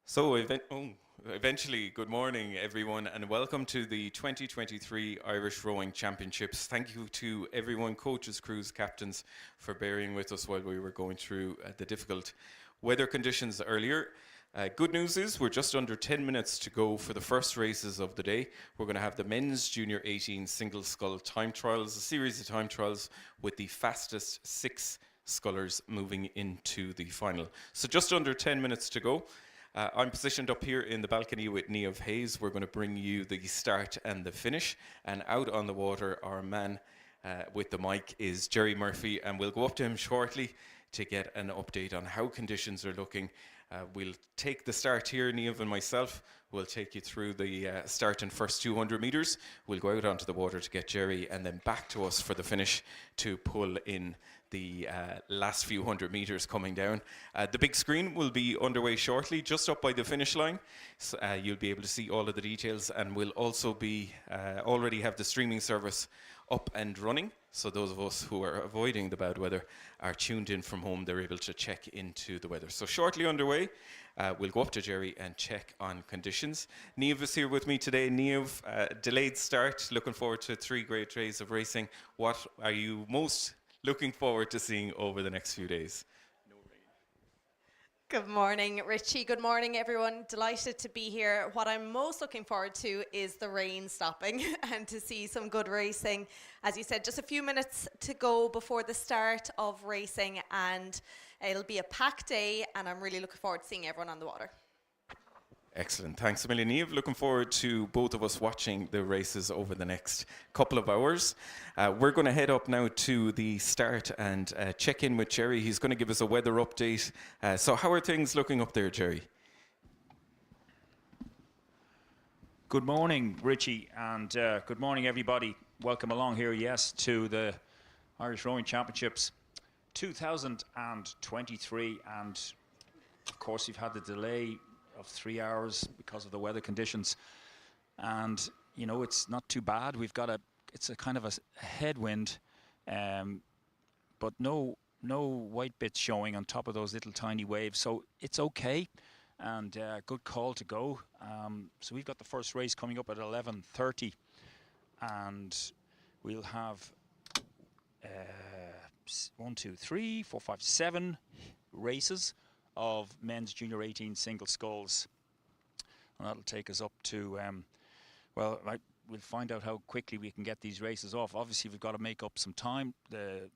So, eventually, good morning, everyone, and welcome to the 2023 Irish Rowing Championships. Thank you to everyone, coaches, crews, captains, for bearing with us while we were going through the difficult weather conditions earlier. Good news is we're just under 10 minutes to go for the first races of the day. We're going to have the men's junior 18 single scull time trials, a series of time trials with the fastest six scullers moving into the final. So just under 10 minutes to go. I'm positioned up here in the balcony with Niamh Hayes. We're going to bring you the start and the finish. And out on the water, our man with the mic is Gerry Murphy. And we'll go up to him shortly to get an update on how conditions are looking. We'll take the start here, Niamh and myself. We'll take you through the start and first 200 metres. We'll go out onto the water to get Gerry and then back to us for the finish to pull in the last few hundred metres coming down. The big screen will be underway shortly, just up by the finish line. So, you'll be able to see all of the details, and we'll also be already have the streaming service up and running. So those of us who are avoiding the bad weather are tuned in from home. They're able to check into the weather. So shortly underway, we'll go up to Gerry and check on conditions. Niamh is here with me today. Niamh, delayed start. Looking forward to 3 great days of racing. What are you most looking forward to seeing over the next few days? Good morning, Richie. Good morning, everyone. Delighted to be here. What I'm most looking forward to is the rain stopping and to see some good racing. As you said, just a few minutes to go before the start of racing, and it'll be a packed day, and I'm really looking forward to seeing everyone on the water. Excellent. Thanks a million, Niamh. Looking forward to both of us watching the races over the next couple of hours. We're going to head up now to the start and check in with Gerry. He's going to give us a weather update. So how are things looking up there, Gerry? Good morning, Richie, and good morning, everybody. Welcome along here, yes, to the Irish Rowing Championships 2023. And, of course, you've had the delay of 3 hours because of the weather conditions, and you know it's not too bad. It's a kind of a headwind, but no white bits showing on top of those little tiny waves, so it's okay, and good call to go. So we've got the first race coming up at 11:30, and we'll have 1, 2, 3, 4, 5, 7 races of men's junior 18 single sculls, and that'll take us up to we'll find out how quickly we can get these races off. Obviously we've got to make up some time, the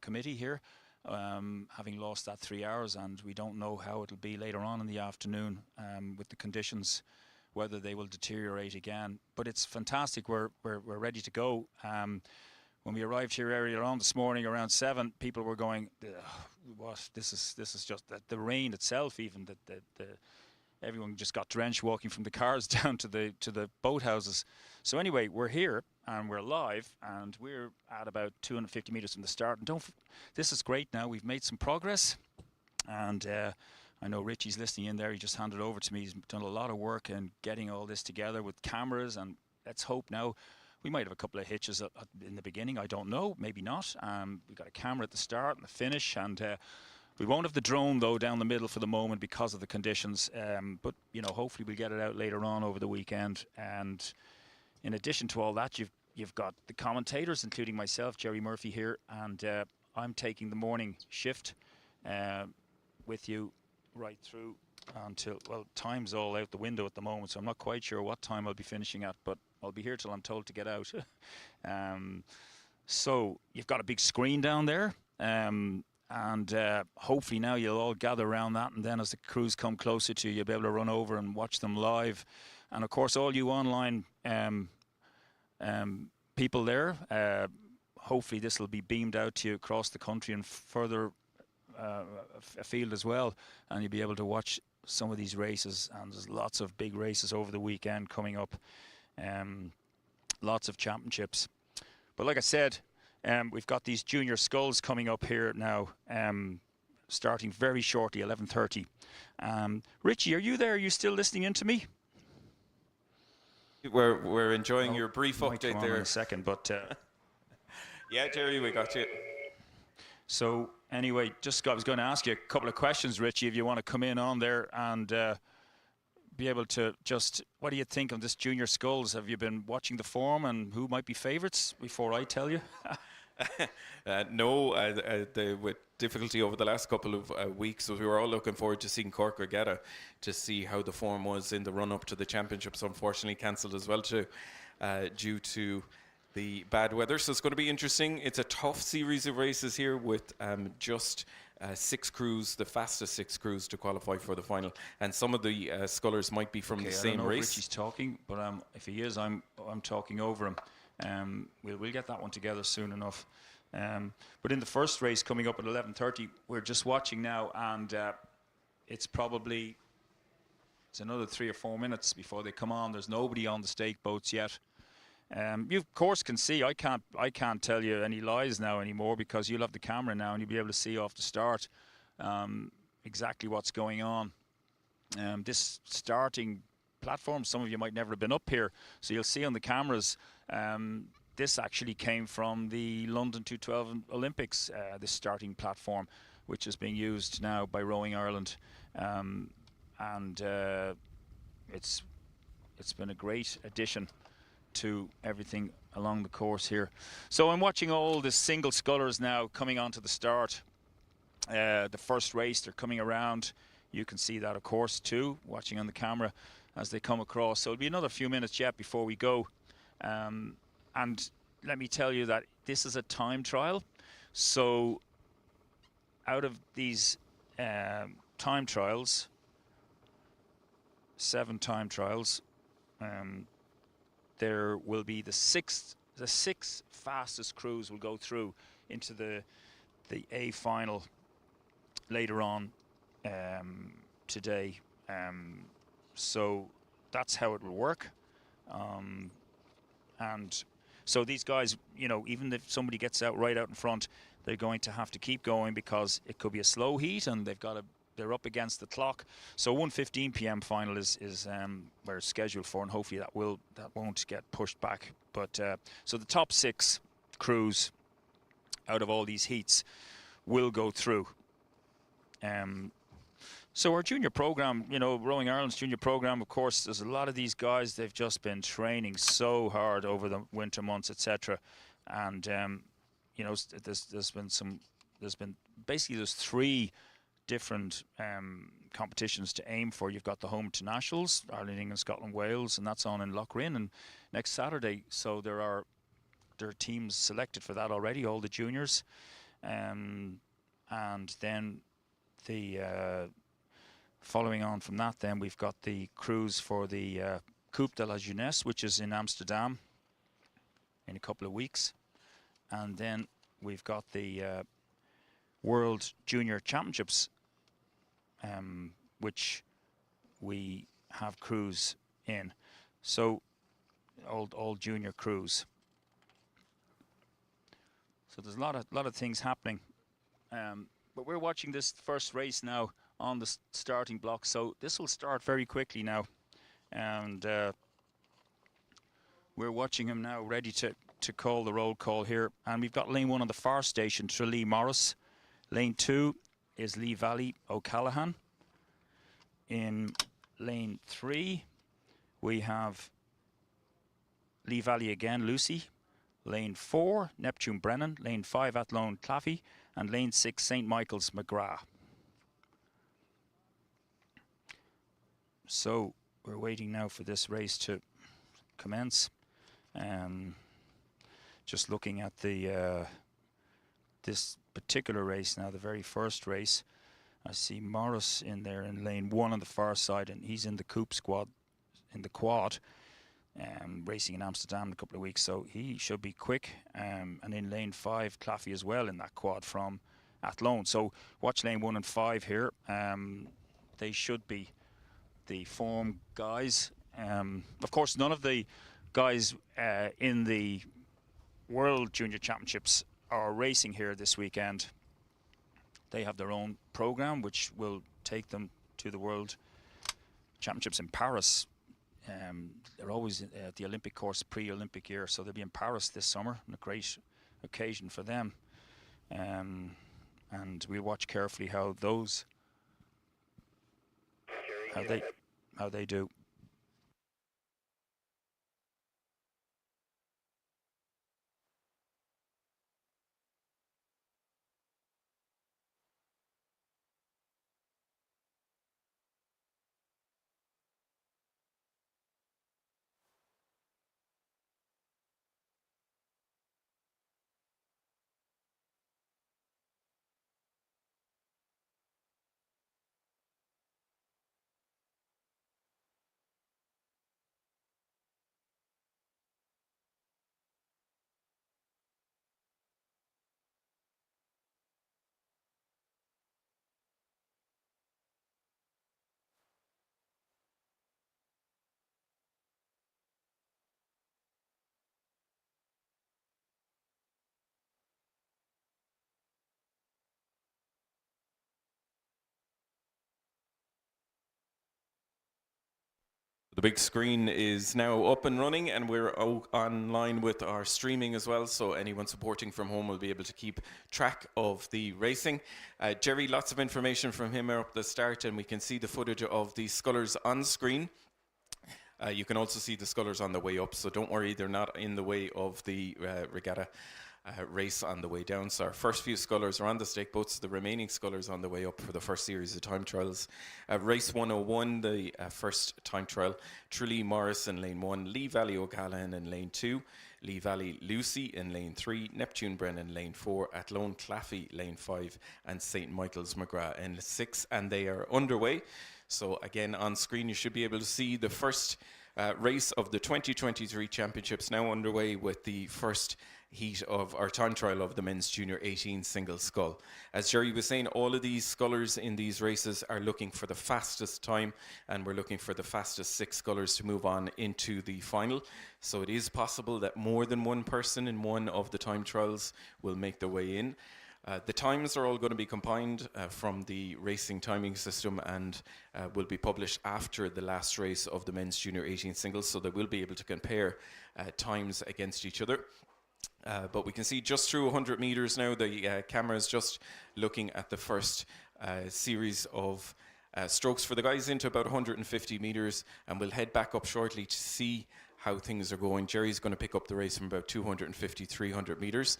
committee here, having lost that 3 hours, and we don't know how it'll be later on in the afternoon with the conditions, whether they will deteriorate again. But it's fantastic. We're ready to go. When we arrived here earlier on this morning around 7, people were going, "What? This is just the rain itself." Even everyone just got drenched walking from the cars down to the boathouses. So anyway, we're here and we're live, and we're at about 250 meters from the start. And this is great. Now we've made some progress, and I know Richie's listening in there. He just handed over to me. He's done a lot of work in getting all this together with cameras, and let's hope now. We might have a couple of hitches in the beginning. I don't know. Maybe not. We've got a camera at the start and the finish. And we won't have the drone, though, down the middle for the moment because of the conditions. But, you know, hopefully we'll get it out later on over the weekend. And in addition to all that, you've got the commentators, including myself, Gerry Murphy here. And I'm taking the morning shift with you right through until, well, time's all out the window at the moment, so I'm not quite sure what time I'll be finishing at, but I'll be here till I'm told to get out. So you've got a big screen down there, and hopefully now you'll all gather around that, and then as the crews come closer to you, you'll be able to run over and watch them live. And of course all you online people there, hopefully this will be beamed out to you across the country and further afield as well, and you'll be able to watch some of these races. And there's lots of big races over the weekend coming up, lots of championships. But like I said, we've got these junior sculls coming up here now, starting very shortly, 11:30. Richie, are you there? Are you still listening in to me? We're enjoying your brief update there. In a second, but yeah, Gerry, we got you. So anyway, I was going to ask you a couple of questions, Richie, if you want to come in on there and be able to just, what do you think of this junior sculls? Have you been watching the form and who might be favourites before I tell you? No, with difficulty over the last couple of weeks, so we were all looking forward to seeing Cork Regatta to see how the form was in the run-up to the championships. Unfortunately cancelled as well too, due to the bad weather. So it's going to be interesting. It's a tough series of races here with just 6 crews, the fastest 6 crews to qualify for the final. And some of the scullers might be from the same I don't know race. if Richie's talking, but if he is, I'm talking over him. We'll get that one together soon enough. But in the first race coming up at 11:30, we're just watching now, and it's another 3 or 4 minutes before they come on. There's nobody on the stake boats yet. You of course can see. I can't tell you any lies now anymore, because you'll have the camera now and you'll be able to see off the start exactly what's going on. This starting platform, some of you might never have been up here, so you'll see on the cameras. This actually came from the London 212 Olympics, this starting platform, which is being used now by Rowing Ireland, and it's been a great addition to everything along the course here. So I'm watching all the single scullers now coming onto the start. The first race, they're coming around. You can see that, of course, too, watching on the camera as they come across. So it'll be another few minutes yet before we go. And let me tell you that this is a time trial. So out of these time trials, 7 time trials, there will be the 6 fastest crews will go through into the A final later on today. So that's how it will work. And so these guys, you know, even if somebody gets out right out in front, they're going to have to keep going, because it could be a slow heat and they're up against the clock. So 1:15 p.m. final is where it's scheduled for, and hopefully that won't get pushed back. But so the top 6 crews out of all these heats will go through. So our junior program, you know, Rowing Ireland's junior program, of course, there's a lot of these guys. They've just been training so hard over the winter months, etc. And you know, there's been basically 3 different competitions to aim for. You've got the home to nationals, Ireland, England, Scotland, Wales, and that's on in Lochrin and next Saturday. So there are teams selected for that already, all the juniors, and then the following on from that, then we've got the crews for the Coupe de la Jeunesse, which is in Amsterdam in a couple of weeks, and then we've got the World Junior Championships, which we have crews in. So all junior crews. So there's a lot of things happening, but we're watching this first race now on the starting block. So this will start very quickly now, and we're watching him now, ready to call the roll call here. And we've got lane 1 on the far station, Tralee Morris. Lane 2 is Lee Valley O'Callaghan. In lane 3 we have Lee Valley again, Lucy. Lane 4, Neptune Brennan. Lane 5, Athlone Claffey. And lane 6, St. Michael's McGrath. So we're waiting now for this race to commence. Just looking at the this particular race now, the very first race, I see Morris in there in lane 1 on the far side, and he's in the coupe squad, in the quad, racing in Amsterdam in a couple of weeks, so he should be quick. And in lane 5, Claffey as well in that quad from Athlone. So watch lane 1 and 5 here. They should be the form guys. Of course, none of the guys in the World Junior Championships are racing here this weekend. They have their own program, which will take them to the World Championships in Paris. They're always at the Olympic course, pre-Olympic year, so they'll be in Paris this summer, and a great occasion for them. And we'll watch carefully how how they do. The big screen is now up and running, and we're online with our streaming as well, so anyone supporting from home will be able to keep track of the racing. Jerry, lots of information from him up the start, and we can see the footage of the scullers on screen. You can also see the scullers on the way up, so don't worry, they're not in the way of the regatta race on the way down. So our first few scullers are on the stake boats, the remaining scullers on the way up for the first series of time trials. Race 101, the first time trial, Tralee Morris in lane 1, Lee Valley O'Callaghan in lane 2, Lee Valley Lucy in lane 3, Neptune Brennan lane 4, Athlone Claffey lane 5, and St. Michael's McGrath in 6, and they are underway. So again, on screen you should be able to see the first race of the 2023 championships now underway, with the first heat of our time trial of the men's junior 18 single scull. As Jerry was saying, all of these scullers in these races are looking for the fastest time, and we're looking for the fastest 6 scullers to move on into the final. So it is possible that more than one person in one of the time trials will make their way in. The times are all going to be combined from the racing timing system, and will be published after the last race of the men's junior 18 singles, so they will be able to compare times against each other. But we can see just through 100 meters now, the camera is just looking at the first series of strokes for the guys into about 150 meters, and we'll head back up shortly to see how things are going. Jerry's going to pick up the race from about 250, 300 meters.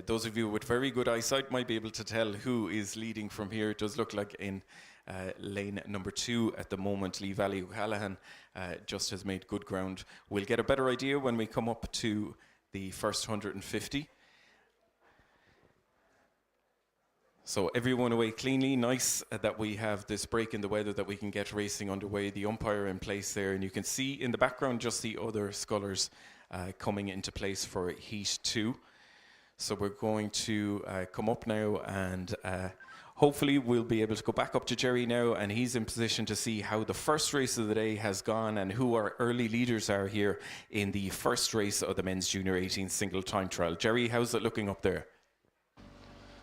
Those of you with very good eyesight might be able to tell who is leading from here. It does look like in lane number 2 at the moment, Lee Valley O'Callaghan just has made good ground. We'll get a better idea when we come up to the first 150. So everyone away cleanly. Nice that we have this break in the weather, that we can get racing underway. The umpire in place there, and you can see in the background just the other scullers coming into place for heat 2. So we're going to come up now, and hopefully we'll be able to go back up to Jerry now, and he's in position to see how the first race of the day has gone and who our early leaders are here in the first race of the men's junior 18 single time trial. Jerry, how's it looking up there?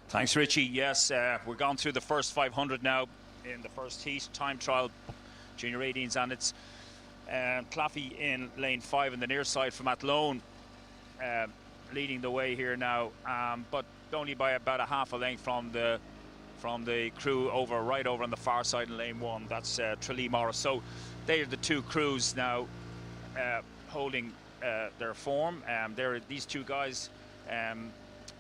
Thanks, Richie. Yes, we're gone through the first 500 now in the first heat time trial junior 18s, and it's Claffey in lane 5 in the near side from Athlone, leading the way here now, but only by about a half a length from the crew right over on the far side in lane 1. That's Tralee Morris. So they are the two crews now holding their form. These two guys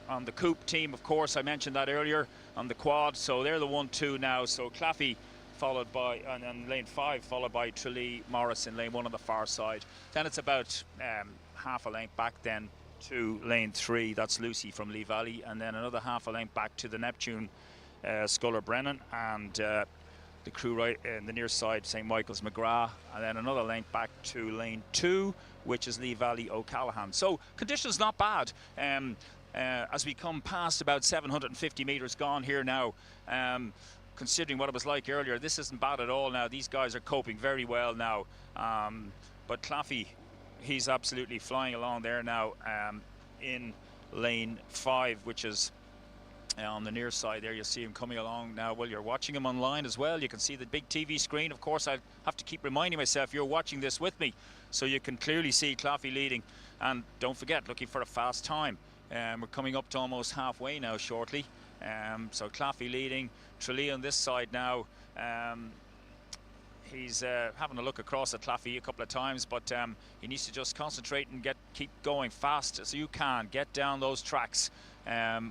on the coupe team, of course, I mentioned that earlier, on the quad. So they're the 1-2 now. So Claffey followed by, and lane 5, followed by Tralee Morris in lane 1 on the far side. Then it's about half a length back then to lane 3, that's Lucy from Lee Valley, and then another half a length back to the Neptune Sculler Brennan, and the crew right in the near side, St. Michael's McGrath, and then another length back to lane 2, which is Lee Valley O'Callaghan. So conditions not bad as we come past about 750 meters gone here now. Considering what it was like earlier, this isn't bad at all now. These guys are coping very well now, but Claffey, he's absolutely flying along there now in lane 5, which is on the near side there. You'll see him coming along now. Well, you're watching him online as well. You can see the big TV screen. Of course, I have to keep reminding myself you're watching this with me, so you can clearly see Claffey leading. And don't forget, looking for a fast time. We're coming up to almost halfway now shortly. So Claffey leading, Tralee on this side now. he's having a look across at Claffey a couple of times, but he needs to just concentrate and keep going fast as you can. Get down those tracks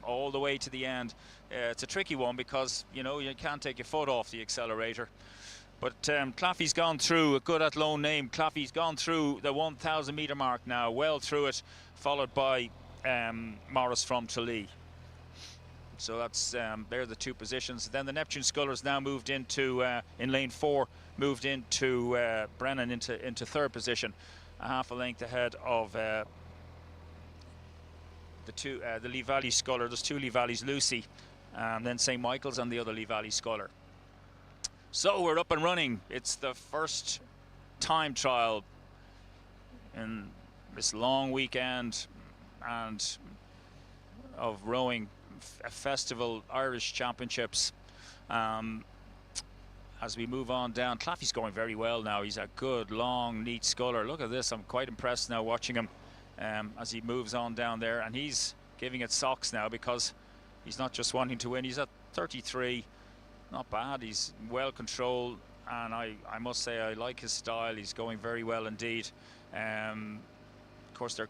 all the way to the end. It's a tricky one because, you know, you can't take your foot off the accelerator. But Claffey's gone through, a good Athlone name. Claffey's gone through the 1,000 metre mark now, well through it, followed by Morris from Tralee. So that's they're the two positions. Then the Neptune Scullers now moved into in lane 4, moved into Brennan into third position, a half a length ahead of the Lee Valley Sculler. There's two Lee Valleys, Lucy, and then St. Michael's and the other Lee Valley Sculler. So we're up and running. It's the first time trial in this long weekend and of rowing festival Irish Championships. As we move on down, Claffey's going very well now. He's a good, long, neat sculler. Look at this. I'm quite impressed now watching him as he moves on down there, and he's giving it socks now because he's not just wanting to win. He's at 33. Not bad. He's well controlled, and I must say I like his style. He's going very well indeed. Of course, their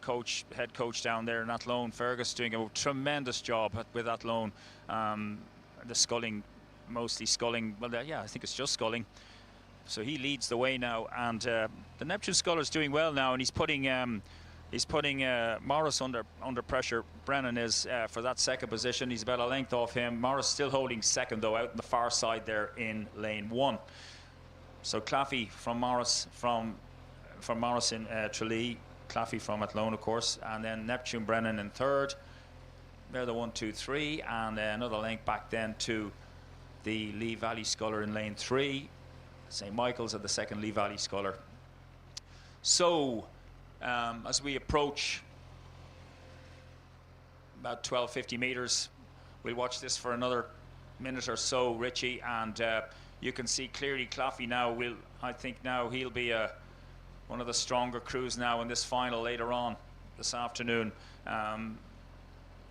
head coach down there in Athlone, Fergus, doing a tremendous job with Athlone. The sculling, mostly sculling. Well, yeah, I think it's just sculling. So he leads the way now, and the Neptune Sculler's doing well now, and he's putting Morris under pressure. Brennan is for that second position. He's about a length off him. Morris still holding second though, out on the far side there in lane 1. So Claffey from Morris in Tralee. Claffey from Athlone, of course, and then Neptune Brennan in third. They're the 1, 2, 3, and another length back then to the Lee Valley Sculler in lane 3. St. Michael's at the second Lee Valley Sculler. So as we approach about 1250 meters, we'll watch this for another minute or so, Richie, and you can see clearly Claffey now I think now he'll be one of the stronger crews now in this final later on this afternoon.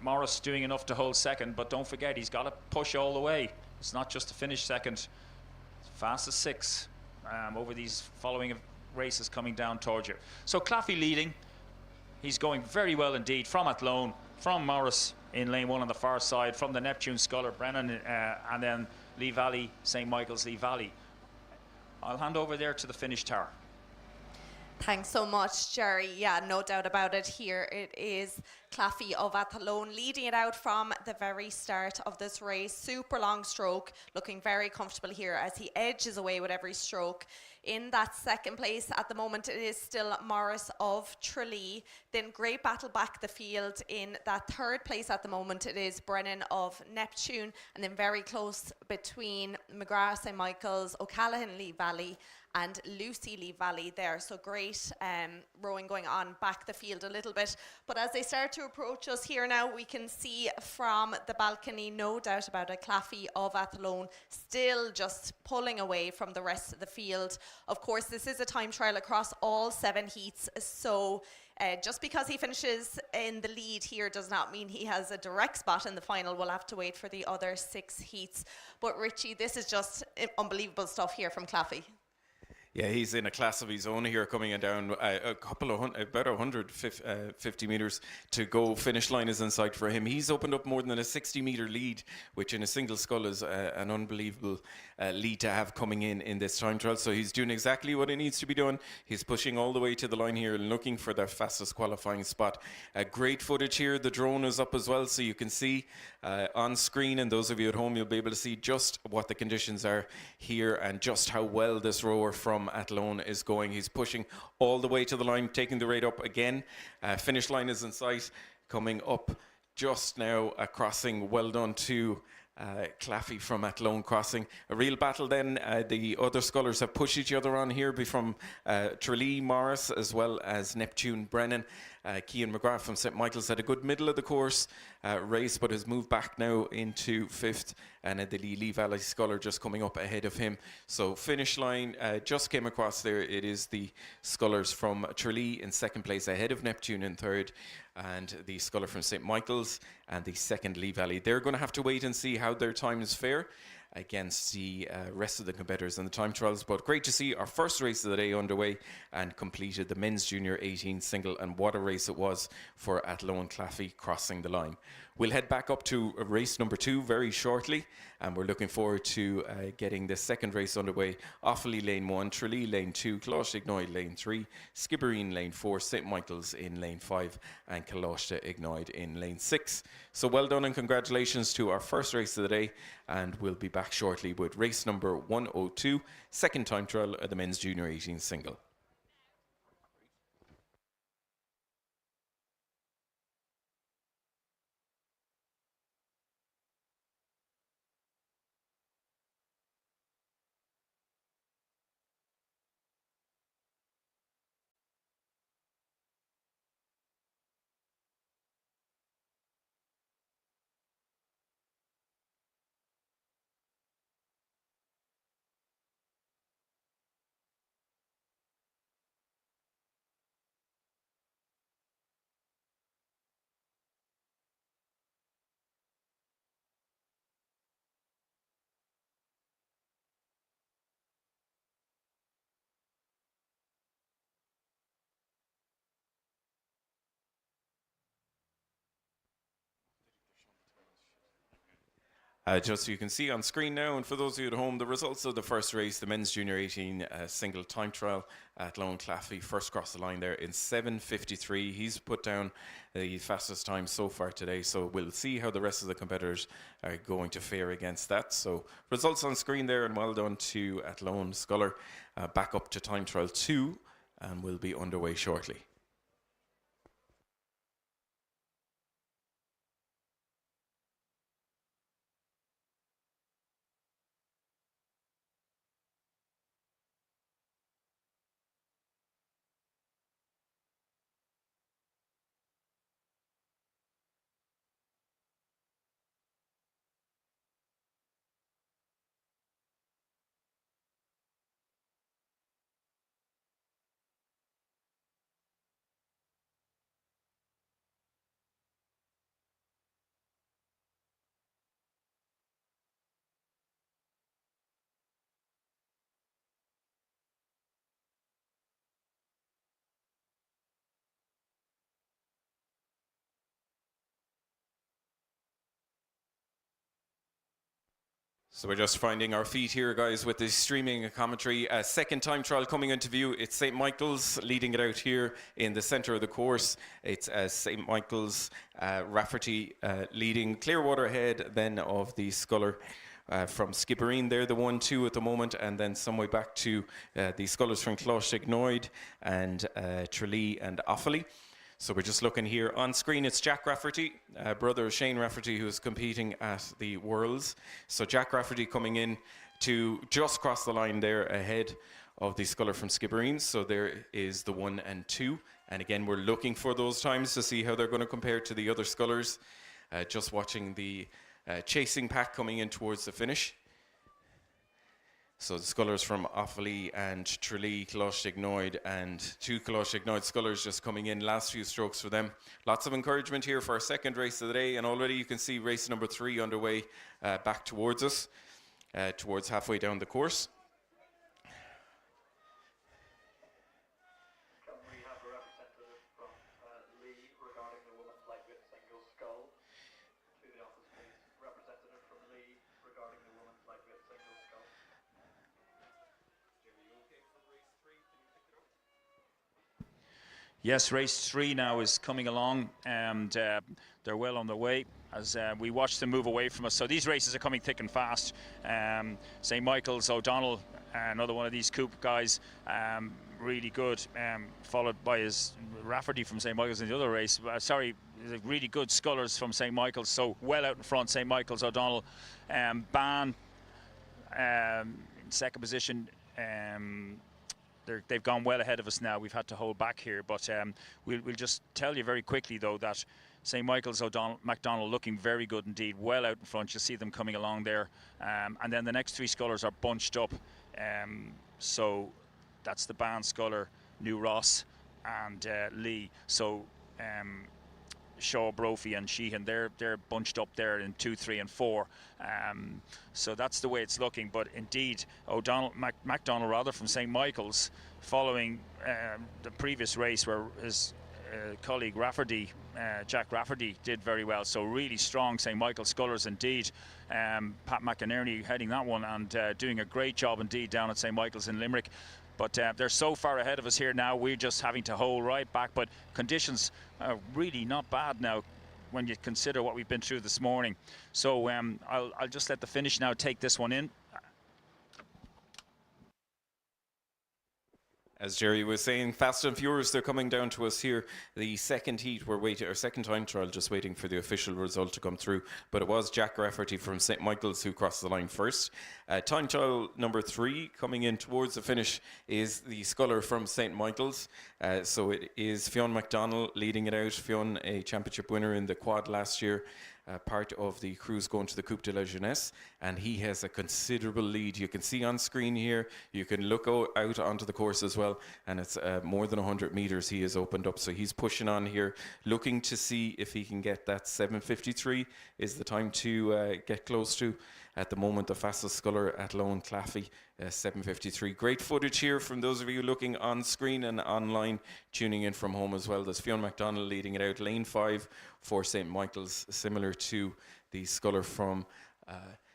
Morris doing enough to hold second, but don't forget he's got to push all the way. It's not just to finish second. Fast as 6 over these following races coming down towards you. So Claffey leading. He's going very well indeed from Athlone, from Morris in lane 1 on the far side, from the Neptune Sculler, Brennan, and then Lee Valley, St. Michael's, Lee Valley. I'll hand over there to the finish tower. Thanks so much, Jerry. Yeah, no doubt about it. Here it is Claffey of Athlone leading it out from the very start of this race. Super long stroke, looking very comfortable here as he edges away with every stroke. In that second place at the moment, it is still Morris of Tralee. Then great battle back the field. In that third place at the moment, it is Brennan of Neptune. And then very close between McGrath, St. Michael's, O'Callaghan, Lee Valley, and Lucy Lee Valley there. So great rowing going on back the field a little bit. But as they start to approach us here now, we can see from the balcony, no doubt about it, Claffey of Athlone still just pulling away from the rest of the field. Of course, this is a time trial across all 7 heats, so just because he finishes in the lead here does not mean he has a direct spot in the final. We'll have to wait for the other 6 heats. But Richie, this is just unbelievable stuff here from Claffey. Yeah, he's in a class of his own here, coming down about 150 metres to go. Finish line is in sight for him. He's opened up more than a 60-metre lead, which in a single scull is an unbelievable lead to have coming in this time trial. So he's doing exactly what it needs to be done. He's pushing all the way to the line here, looking for that fastest qualifying spot. Great footage here. The drone is up as well, so you can see on screen, and those of you at home, you'll be able to see just what the conditions are here and just how well this rower from Athlone is going. He's pushing all the way to the line, taking the rate up again. Finish line is in sight, coming up just now, a crossing. Well done to Claffey from Athlone crossing. A real battle then. The other scullers have pushed each other on here, from Tralee, Morris, as well as Neptune Brennan. Cian McGrath from St. Michael's had a good middle of the course race, but has moved back now into 5th, and the Lee Valley Sculler just coming up ahead of him. So finish line just came across there. It is the scullers from Tralee in 2nd place, ahead of Neptune in 3rd, and the sculler from St. Michael's and the 2nd Lee Valley. They're going to have to wait and see how their times fare. against the rest of the competitors in the time trials. But great to see our first race of the day underway and completed the men's junior 18 single, and what a race it was for Athlone Claffey crossing the line. We'll head back up to race number 2 very shortly, and we're looking forward to getting the second race underway. Offaly lane 1, Tralee lane 2, Closh-Ignoid lane 3, Skibbereen lane 4, St Michael's in lane 5, and Caloshta-Ignoid in lane 6. So well done and congratulations to our first race of the day, and we'll be back shortly with race number 102, second time trial of the men's junior 18 single. Just so you can see on screen now, and for those of you at home, the results of the first race, the men's junior 18 single time trial at Athlone Claffey, first crossed the line there in 7:53. He's put down the fastest time so far today, so we'll see how the rest of the competitors are going to fare against that. So results on screen there, and well done to Athlone Sculler. Back up to time trial 2, and we'll be underway shortly. So we're just finding our feet here, guys, with the streaming commentary. Second time trial coming into view. It's St Michael's leading it out here in the centre of the course. It's St Michael's, Rafferty leading, Clearwater ahead then of the Sculler. From Skibbereen, they're the 1-2 at the moment, and then some way back to the Scullers from Closh-Ignoid and Tralee and Offaly. So we're just looking here on screen. It's Jack Rafferty, brother of Shane Rafferty, who's competing at the Worlds. So Jack Rafferty coming in to just cross the line there ahead of the Sculler from Skibbereen. So there is the 1 and 2. And again, we're looking for those times to see how they're going to compare to the other Scullers. Just watching the chasing pack coming in towards the finish. So the Scullers from Offaly and Tralee, Closh-Ignoid, and 2 Closh-Ignoid Scullers just coming in. Last few strokes for them. Lots of encouragement here for our second race of the day, and already you can see race number 3 underway back towards us, towards halfway down the course. Can we have a representative from Lee regarding the women's lightweight single scull? To the office, please. Representative from Lee regarding the women's lightweight single scull. Yes, race 3 now is coming along, and they're well on their way as we watch them move away from us. So these races are coming thick and fast. St Michael's, O'Donnell, another one of these Coupe guys, really good, followed by his Rafferty from St Michael's in the other race. Really good Scullers from St Michael's, so well out in front. St Michael's, O'Donnell, Ban in second position. They've gone well ahead of us now. We've had to hold back here, but we'll just tell you very quickly though that St Michael's, O'Donnell, MacDonald looking very good indeed, well out in front. You'll see them coming along there, and then the next 3 Scullers are bunched up. So that's the Ban Sculler, New Ross, and Lee. So Shaw, Brophy and Sheehan, they're bunched up there in 2, 3 and 4. So that's the way it's looking. But indeed, MacDonald rather from St. Michael's, following the previous race where his colleague Rafferty, Jack Rafferty, did very well. So really strong St. Michael's Scullers indeed. Pat McInerney heading that one and doing a great job indeed down at St. Michael's in Limerick. But they're so far ahead of us here now, we're just having to hold right back. But conditions are really not bad now when you consider what we've been through this morning. So I'll just let the finish now take this one in. As Jerry was saying, fast and furious, they're coming down to us here. The second heat, we're waiting, or second time trial, just waiting for the official result to come through. But it was Jack Rafferty from St. Michael's who crossed the line first. Time trial number 3, coming in towards the finish, is the Sculler from St. Michael's. So it is Fionn McDonald leading it out. Fionn, a championship winner in the quad last year. Part of the crews going to the Coupe de la Jeunesse, and he has a considerable lead. You can see on screen here, you can look out onto the course as well, and it's more than 100 meters he has opened up. So he's pushing on here, looking to see if he can get that 7:53 is the time to get close to. At the moment, the fastest sculler at Lone Claffey, 7:53. Great footage here from those of you looking on screen and online, tuning in from home as well. There's Fionn McDonald leading it out, lane 5 for St. Michael's, similar to the sculler from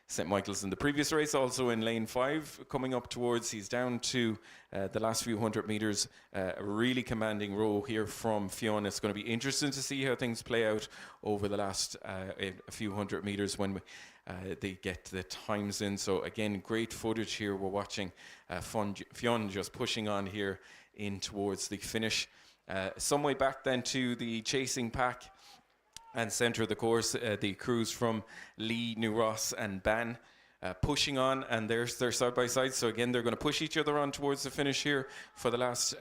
St. Michael's in the previous race, also in lane 5, coming up towards, he's down to the last few hundred meters. A really commanding row here from Fionn. It's going to be interesting to see how things play out over the last a few hundred meters when they get the times in. So again, great footage here. We're watching Fionn just pushing on here in towards the finish. Some way back then to the chasing pack and centre of the course, the crews from Lee, New Ross and Ban pushing on, and they're side by side. So again, they're going to push each other on towards the finish here for the last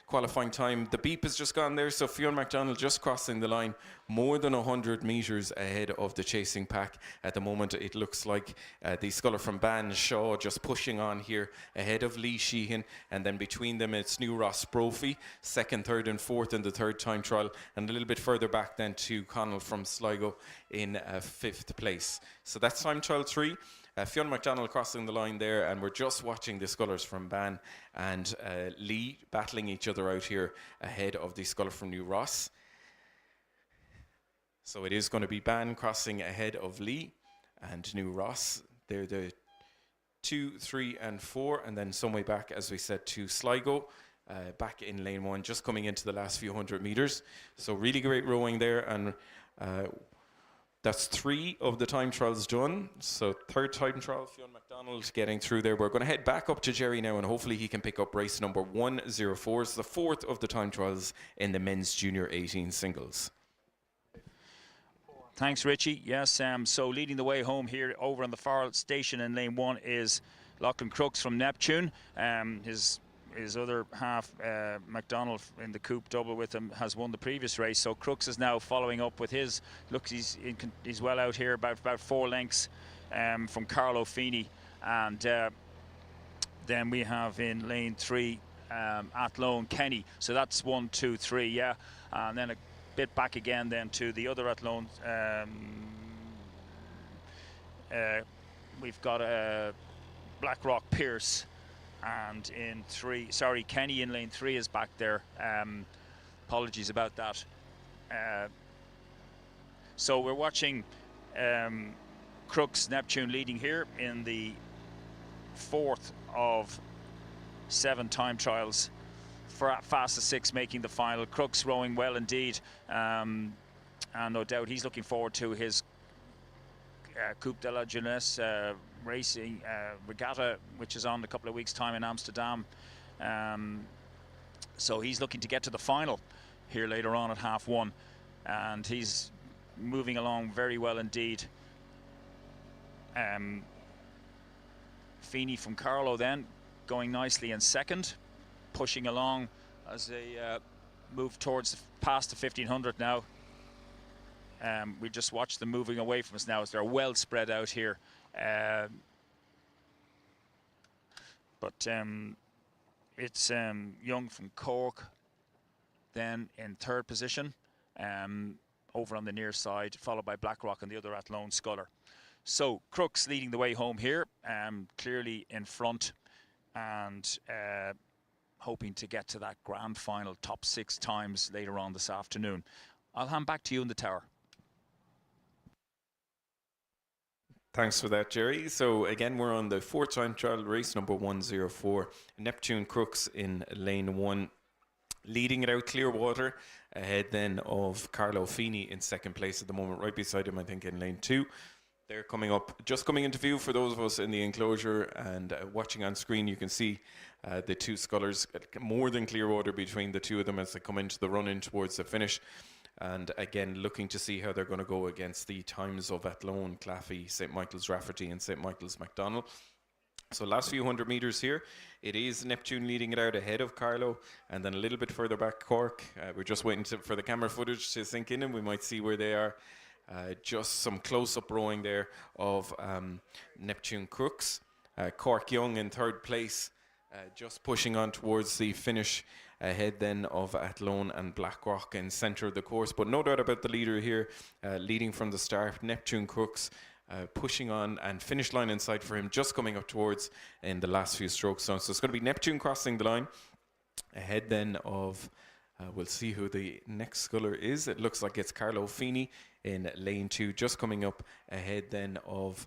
qualifying time. The beep has just gone there, so Fionn McDonald just crossing the line, more than 100 metres ahead of the chasing pack. At the moment, it looks like the sculler from Ban, Shaw, just pushing on here ahead of Lee Sheehan, and then between them it's New Ross Brophy, 2nd, 3rd and 4th in the 3rd time trial, and a little bit further back then to Connell from Sligo in 5th place. So that's time trial 3. Fionn McDonald crossing the line there, and we're just watching the scullers from Ban and Lee battling each other out here ahead of the sculler from New Ross. So it is going to be Ban crossing ahead of Lee and New Ross. They're the 2, 3 and 4, and then some way back, as we said, to Sligo. Back in lane 1, just coming into the last few hundred meters. So really great rowing there, and that's 3 of the time trials done. So 3rd time trial, Fionn McDonald getting through there. We're going to head back up to Jerry now, and hopefully he can pick up race number 104. It's the 4th of the time trials in the men's junior 18 singles. Thanks, Richie. Yes, so leading the way home here over on the far station in lane 1 is Lachlan Crooks from Neptune. His other half, McDonald, in the coupe double with him, has won the previous race. So Crooks is now following up with his. Look, he's well out here, about 4 lengths from Carlo Feeney. And then we have in lane 3 Athlone Kenny. So that's 1, 2, 3, yeah. And then a bit back again then to the other Athlone. We've got Blackrock Pierce. And in 3, sorry, Kenny in lane 3 is back there. Apologies about that. So we're watching Crooks Neptune leading here in the 4th of 7 time trials. Fastest 6 making the final. Crooks rowing well indeed, and no doubt he's looking forward to his Coupe de la Jeunesse racing regatta, which is on a couple of weeks' time in Amsterdam. So he's looking to get to the final here later on at 1:30, and he's moving along very well indeed. Feeney from Carlo then going nicely in 2nd, pushing along as they move towards past the 1500 now. We just watched them moving away from us now as they're well spread out here. But it's Young from Cork then in 3rd position. over on the near side, followed by Blackrock and the other Athlone Sculler. So Crooks leading the way home here, clearly in front, and hoping to get to that grand final top 6 times later on this afternoon. I'll hand back to you in the tower. Thanks for that, Jerry. So again, we're on the 4th time trial race number 104. Neptune Crooks in lane 1, leading it out. Clearwater ahead then of Carlo Fini in 2nd place at the moment, right beside him I think in lane 2. They're coming up, just coming into view for those of us in the enclosure, and watching on screen you can see the 2 scullers, more than Clearwater between the 2 of them as they come into the run-in towards the finish. And again, looking to see how they're going to go against the times of Athlone, Claffey, St. Michael's Rafferty and St. Michael's McDonald. So last few hundred metres here, it is Neptune leading it out ahead of Carlo, and then a little bit further back Cork. We're just waiting for the camera footage to sink in and we might see where they are. Just some close-up rowing there of Neptune Crooks. Cork Young in 3rd place, just pushing on towards the finish, ahead then of Athlone and Blackrock in centre of the course. But no doubt about the leader here, leading from the start, Neptune Crooks, pushing on, and finish line in sight for him, just coming up towards in the last few strokes. So it's going to be Neptune crossing the line, ahead then of, we'll see who the next sculler is. It looks like it's Carlo Fini in lane 2, just coming up ahead then of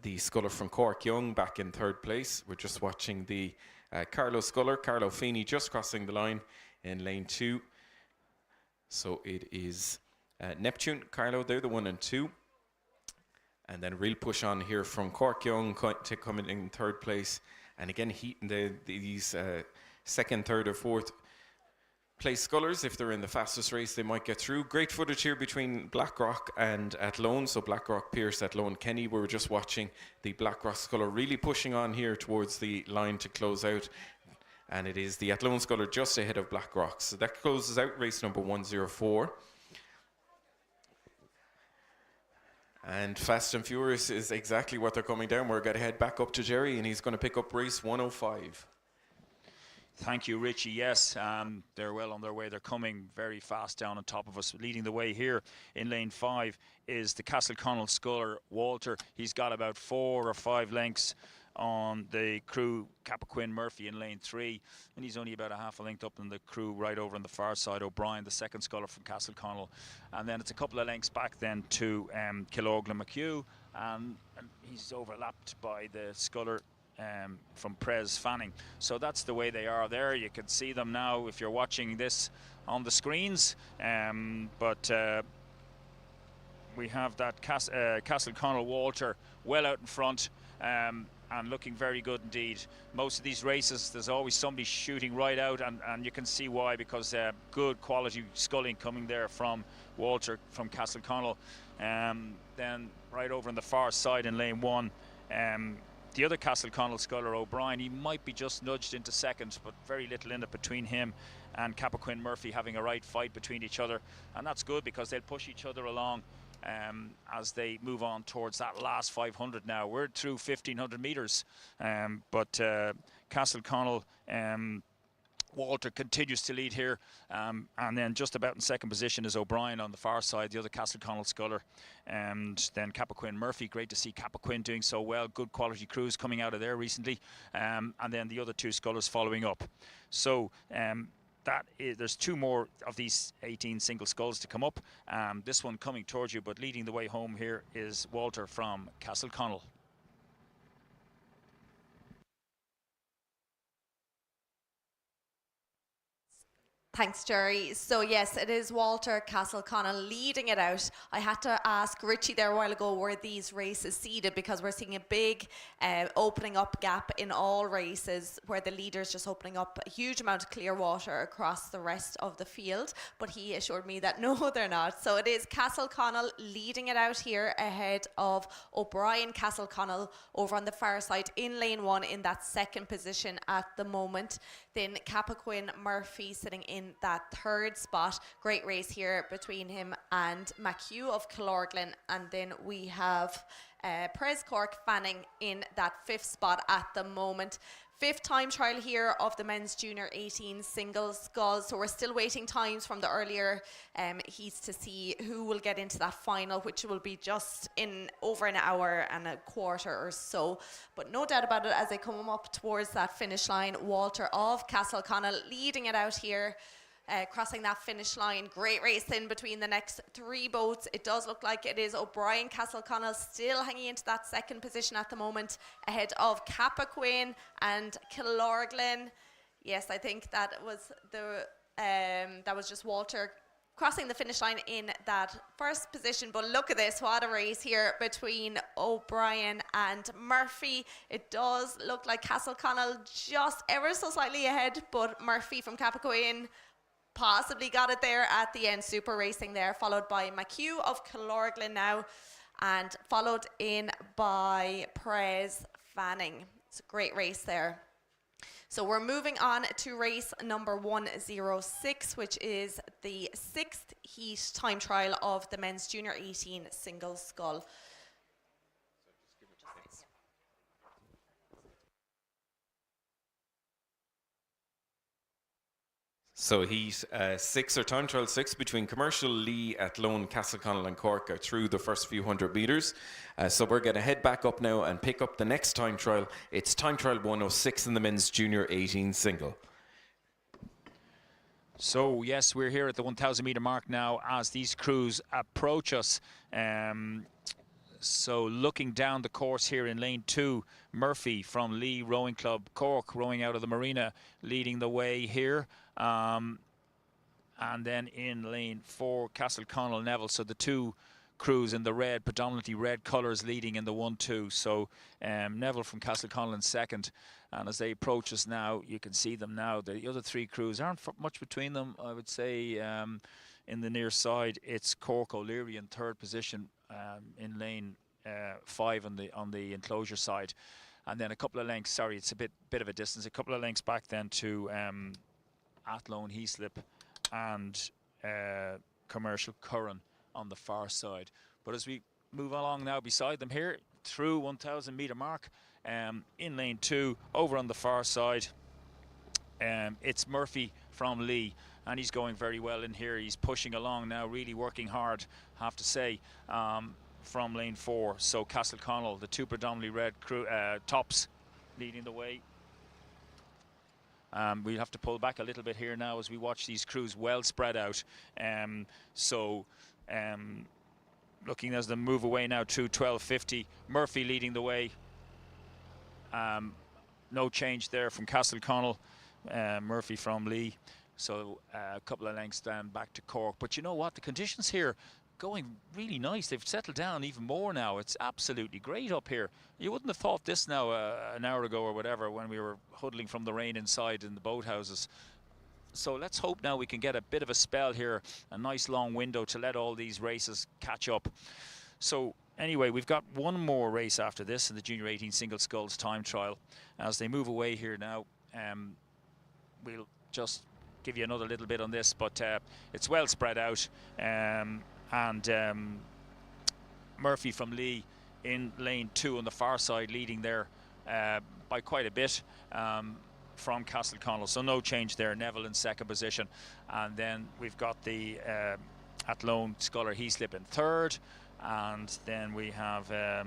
the sculler from Cork Young back in 3rd place. We're just watching the Carlo sculler, Carlo Fini, just crossing the line in lane 2. So it is Neptune, Carlo, they're the 1 and 2. And then real push on here from Cork Young to coming in 3rd place. And again, heating these 2nd, 3rd or 4th place scullers. If they're in the fastest race, they might get through. Great footage here between Blackrock and Athlone. So Blackrock, Pierce, Athlone, Kenny. We were just watching the Blackrock sculler really pushing on here towards the line to close out. And it is the Athlone sculler just ahead of Blackrock. So that closes out race number 104. And Fast and Furious is exactly what they're coming down. We're going to head back up to Jerry, and he's going to pick up race 105. Thank you, Richie. Yes, they're well on their way. They're coming very fast down on top of us. Leading the way here in lane 5 is the Castleconnell sculler, Walter. He's got about 4 or 5 lengths on the crew, Cappoquin Murphy in lane 3, and he's only about a half a length up in the crew right over on the far side, O'Brien, the 2nd sculler from Castleconnell. And then it's a couple of lengths back then to Killorglin McHugh, and he's overlapped by the sculler from Prez Fanning. So that's the way they are there. You can see them now if you're watching this on the screens, but we have that Castleconnell Walter well out in front, and looking very good indeed. Most of these races there's always somebody shooting right out, and you can see why, because good quality sculling coming there from Walter from Castleconnell. Then right over on the far side in lane 1, the other Castleconnell sculler, O'Brien, he might be just nudged into 2nd, but very little in it between him and Cappoquin Murphy having a right fight between each other, and that's good because they'll push each other along as they move on towards that last 500 now. We're through 1,500 metres, but Castleconnell, Walter continues to lead here, and then just about in 2nd position is O'Brien on the far side, the other Castleconnell sculler, and then Cappoquin Murphy. Great to see Cappoquin doing so well. Good quality crews coming out of there recently, and then the other 2 scullers following up. So there's 2 more of these 18 single sculls to come up. This one coming towards you, but leading the way home here is Walter from Castleconnell. Thanks, Jerry. So yes, it is Walter Castleconnell leading it out. I had to ask Richie there a while ago where these races seeded, because we're seeing a big opening up gap in all races where the leader's just opening up a huge amount of clear water across the rest of the field. But he assured me that no, they're not. So it is Castleconnell leading it out here ahead of O'Brien. Castleconnell over on the far side in lane 1 in that 2nd position at the moment. Then Cappoquin Murphy sitting in that 3rd spot. Great race here between him and McHugh of Killorglin, and then we have Prez Cork Fanning in that 5th spot at the moment. Fifth time trial here of the men's junior 18 singles sculls. So we're still waiting times from the earlier heats to see who will get into that final, which will be just in over an hour and a quarter or so. But no doubt about it, as they come up towards that finish line, Walter of Castleconnell leading it out here. Crossing that finish line. Great race in between the next three boats. It does look like it is O'Brien Castleconnell still hanging into that second position at the moment, ahead of Cappoquin and Killorglin. Yes, I think that was just Walter crossing the finish line in that first position. But look at this, what a race here between O'Brien and Murphy. It does look like Castleconnell just ever so slightly ahead, but Murphy from Cappoquin possibly got it there at the end. Super racing there, followed by McHugh of Killorglin now, and followed in by Prez Fanning. It's a great race there. So we're moving on to race number 106, which is the sixth heat time trial of the men's junior 18 single scull. So heat 6 or time trial 6 between Commercial, Lee, Athlone, Castleconnell and Cork are through the first few hundred metres. So we're going to head back up now and pick up the next time trial. It's time trial 106 in the men's junior 18 single. So yes, we're here at the 1,000 metre mark now as these crews approach us. So looking down the course here in lane 2, Murphy from Lee Rowing Club Cork rowing out of the marina leading the way here. And then in lane 4, Castleconnell Neville. So the two crews in the red, predominantly red colours, leading in the 1-2. So Neville from Castleconnell in second. And as they approach us now, you can see them now. The other three crews aren't much between them, I would say. In the near side, it's Cork O'Leary in third position in lane 5 on the enclosure side. And then a couple of lengths, sorry, it's a bit of a distance, a couple of lengths back then to Athlone Heaslip and Commercial Curran on the far side. But as we move along now beside them here through 1,000 metre mark in lane 2 over on the far side, it's Murphy from Lee, and he's going very well in here. He's pushing along now, really working hard, have to say, from lane 4. So Castleconnell, the two predominantly red crew tops, leading the way. We'll have to pull back a little bit here now as we watch these crews well spread out. Looking as they move away now through 1250, Murphy leading the way. No change there from Castleconnell, Murphy from Lee. So a couple of lengths down back to Cork. But you know what, the conditions here going really nice. They've settled down even more now. It's absolutely great up here. You wouldn't have thought this now an hour ago or whatever when we were huddling from the rain inside in the boathouses. So let's hope now we can get a bit of a spell here, a nice long window to let all these races catch up. So anyway, we've got one more race after this in the Junior 18 Single Sculls time trial. As they move away here now, we'll just give you another little bit on this, but it's well spread out. Murphy from Lee in lane 2 on the far side, leading there by quite a bit from Castleconnell. So no change there. Neville in second position, and then we've got the Athlone Sculler Heaslip in third, and then we have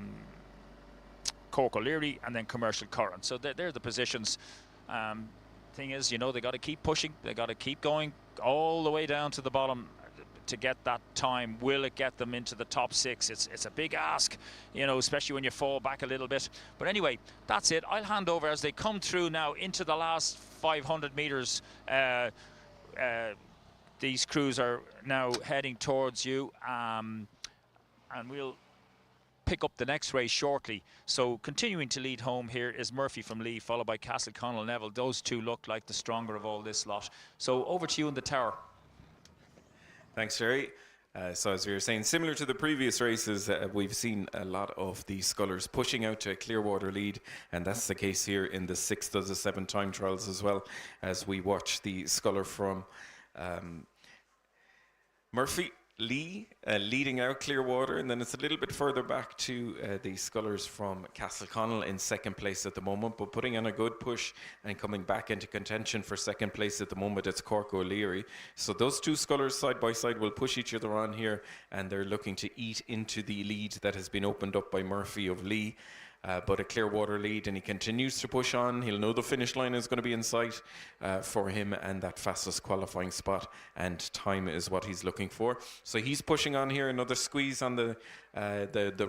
Cork O'Leary and then Commercial Curran. So they're the positions. Thing is, you know, they got to keep pushing. They got to keep going all the way down to the bottom to get that time. Will it get them into the top 6? It's a big ask, you know, especially when you fall back a little bit. But anyway, that's it. I'll hand over as they come through now into the last 500 meters. These crews are now heading towards you, and we'll pick up the next race shortly. So continuing to lead home here is Murphy from Lee, followed by Castleconnell Neville. Those two look like the stronger of all this lot. So over to you in the tower. Thanks, Jerry. So as we were saying, similar to the previous races, we've seen a lot of the scullers pushing out to a Clearwater lead, and that's the case here in the 6th of the 7 time trials as well, as we watch the sculler from Murphy Lee leading out Clearwater, and then it's a little bit further back to the scullers from Castleconnell in second place at the moment, but putting on a good push and coming back into contention for second place at the moment, it's Cork O'Leary. So those two scullers side by side will push each other on here, and they're looking to eat into the lead that has been opened up by Murphy of Lee. But a Clearwater lead, and he continues to push on. He'll know the finish line is going to be in sight for him, and that fastest qualifying spot and time is what he's looking for. So he's pushing on here. Another squeeze on the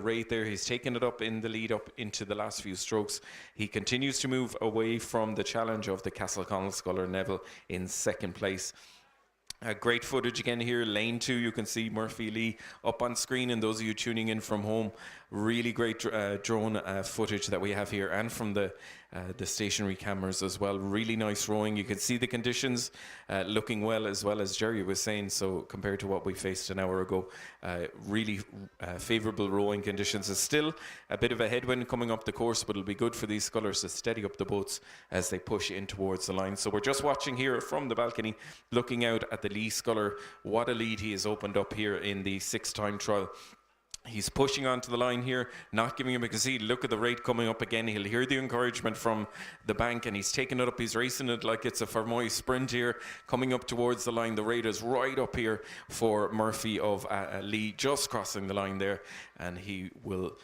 rate there. He's taken it up in the lead up into the last few strokes. He continues to move away from the challenge of the Castleconnell sculler Neville in second place. Great footage again here, lane 2, you can see Murphy Lee up on screen, and those of you tuning in from home, really great drone footage that we have here, and from the stationary cameras as well. Really nice rowing. You can see the conditions looking well as Jerry was saying, so compared to what we faced an hour ago, really favourable rowing conditions. There's still a bit of a headwind coming up the course, but it'll be good for these scullers to steady up the boats as they push in towards the line. So we're just watching here from the balcony, looking out at the Lee sculler. What a lead he has opened up here in the 6th time trial. He's pushing onto the line here, not giving him a concede. Look at the rate coming up again. He'll hear the encouragement from the bank, and he's taking it up. He's racing it like it's a Fermoy sprint here, coming up towards the line. The rate is right up here for Murphy of Lee, just crossing the line there, and he will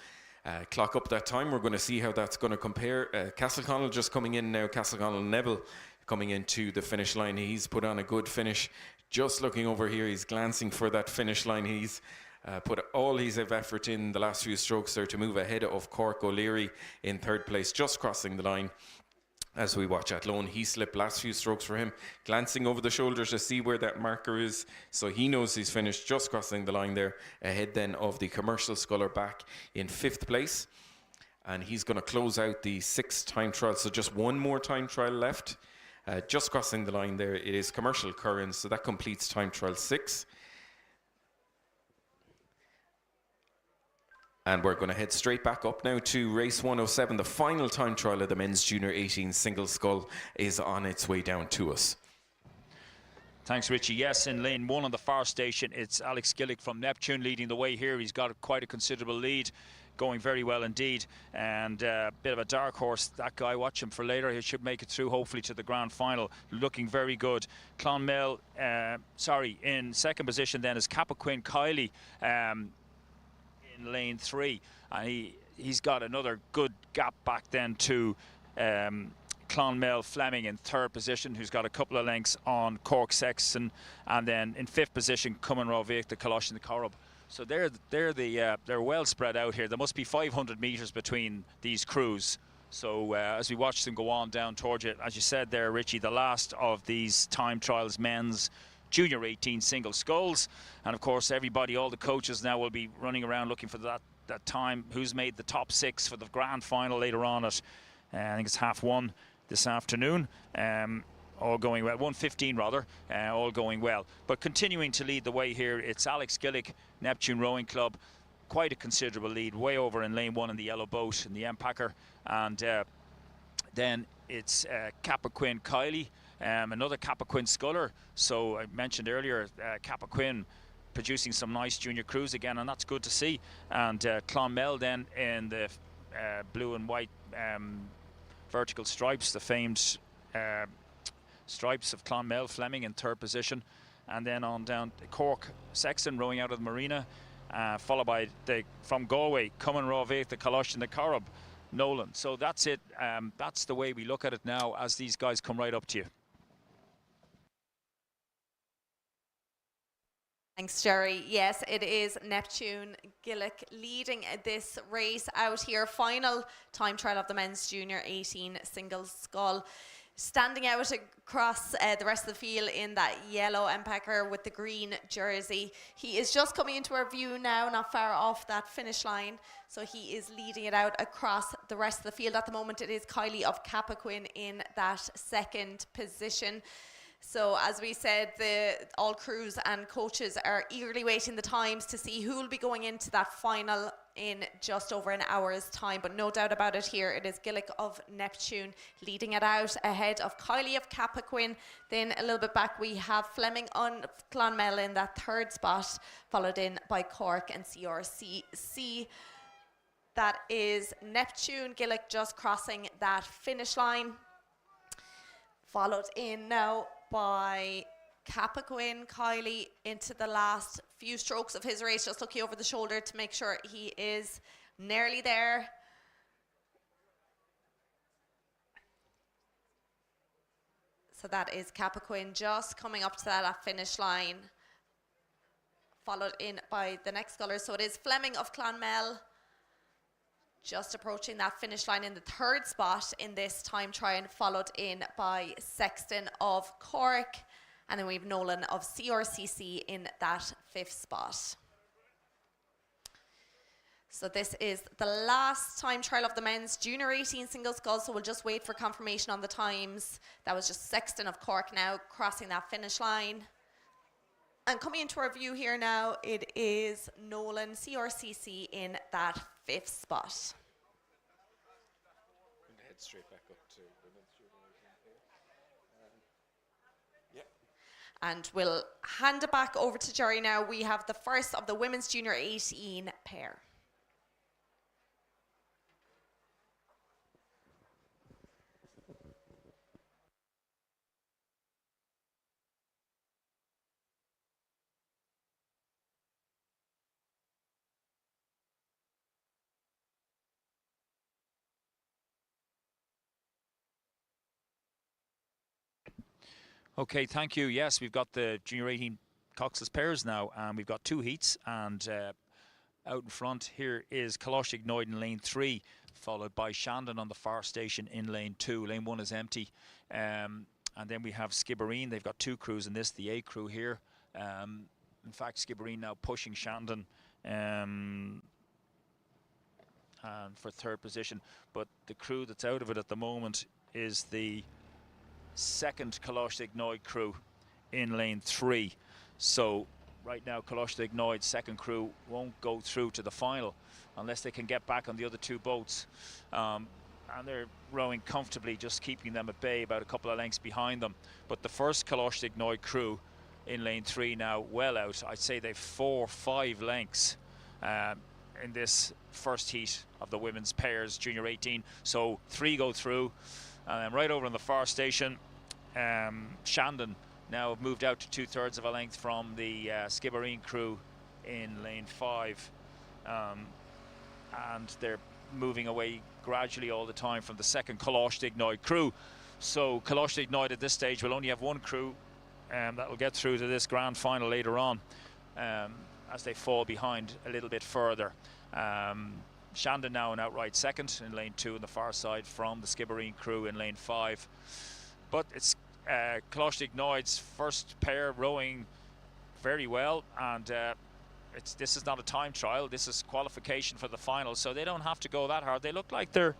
clock up that time. We're going to see how that's going to compare. Castleconnell just coming in now. Castleconnell Neville coming into the finish line. He's put on a good finish. Just looking over here, he's glancing for that finish line. He's put all his effort in the last few strokes there to move ahead of Cork O'Leary in 3rd place, just crossing the line. As we watch Athlone, he slipped last few strokes for him, glancing over the shoulders to see where that marker is, so he knows he's finished, just crossing the line there, ahead then of the Commercial sculler back in 5th place. And he's going to close out the 6th time trial, so just one more time trial left. Just crossing the line there, it is Commercial Curran, so that completes time trial 6. And we're going to head straight back up now to race 107. The final time trial of the men's junior 18 single scull is on its way down to us. Thanks, Richie. Yes, in lane 1 on the far station, it's Alex Gillick from Neptune leading the way here. He's got quite a considerable lead, going very well indeed, and a bit of a dark horse, that guy. Watch him for later. He should make it through hopefully to the grand final, looking very good. Clonmel, in second position then is Cappoquin Kiley in lane 3, and he's got another good gap back then to Clonmel Fleming in 3rd position, who's got a couple of lengths on Cork Sexton, and then in 5th position Cumann Rovik, the Colosh and the Corrib. So they're well spread out here. There must be 500 metres between these crews. So as we watch them go on down towards it, as you said there, Richie, the last of these time trials men's junior 18 single sculls, and of course everybody, all the coaches now will be running around looking for that time, who's made the top 6 for the grand final later on at I think it's 1:30 this afternoon. All going well, 1:15 rather, all going well. But continuing to lead the way here, it's Alex Gillick, Neptune Rowing Club. Quite a considerable lead, way over in lane 1 in the yellow boat, in the Empacher. And then it's Cappoquin Kiley, another Cappoquin sculler. So I mentioned earlier, Cappoquin producing some nice junior crews again, and that's good to see. And Clonmel then in the blue and white vertical stripes, the famed stripes of Clonmel Fleming in 3rd position, and then on down Cork Sexton rowing out of the marina, followed by from Galway Cumann Rovik, the Colosh and the Corrib Nolan. So that's it. That's the way we look at it now as these guys come right up to you. Thanks, Jerry. Yes, it is Neptune Gillick leading this race out here. Final time trial of the men's junior 18 single scull. Standing out across the rest of the field in that yellow Empacher with the green jersey. He is just coming into our view now, not far off that finish line. So he is leading it out across the rest of the field. At the moment, it is Kiley of Cappoquin in that 2nd position. So as we said, all crews and coaches are eagerly waiting the times to see who will be going into that final in just over an hour's time, but no doubt about it here, it is Gillick of Neptune leading it out ahead of Kylie of Cappoquin. Then a little bit back we have Fleming on Clonmel in that third spot, followed in by Cork and CRCC. That is Neptune, Gillick just crossing that finish line. Followed in now by Cappoquin, Kylie into the last few strokes of his race, just looking over the shoulder to make sure he is nearly there. So that is Cappoquin just coming up to that finish line, followed in by the next colour. So it is Fleming of Clonmel just approaching that finish line in the third spot in this time trial, followed in by Sexton of Cork. And then we have Nolan of CRCC in that fifth spot. So this is the last time trial of the men's junior 18 single sculls, so we'll just wait for confirmation on the times. That was just Sexton of Cork now crossing that finish line. And coming into our view here now, it is Nolan, CRCC in that fifth spot. Head straight back up to And we'll hand it back over to Jerry now. We have the first of the women's junior 18 pair. Okay, thank you. Yes, we've got the junior 18 coxless pairs now, and we've got two heats. And out in front here is Kalosh Ignoid in lane 3, followed by Shandon on the far station in lane 2. Lane 1 is empty. And then we have Skibbereen. They've got two crews in this, the A crew here. In fact, Skibbereen now pushing Shandon and for third position. But the crew that's out of it at the moment is the second Kalosh Ignoid crew in lane 3. So right now Kalosh Ignoid second crew won't go through to the final unless they can get back on the other two boats, and they're rowing comfortably, just keeping them at bay, about a couple of lengths behind them. But the first Kalosh Ignoid crew in lane 3 now well out. I'd say they've 4-5 lengths in this first heat of the women's pairs junior 18. So 3 go through, and then right over on the far station, Shandon now have moved out to 2/3 of a length from the Skibbereen crew in lane 5, and they're moving away gradually all the time from the second Kalosh Ignoid crew. So Kalosh Ignoid at this stage will only have one crew that will get through to this grand final later on, as they fall behind a little bit further. Shandon now an outright second in lane 2 on the far side from the Skibbereen crew in lane 5. But it's Kalosh Ignoid's first pair rowing very well, and this is not a time trial, this is qualification for the final, so they don't have to go that hard. They look like they're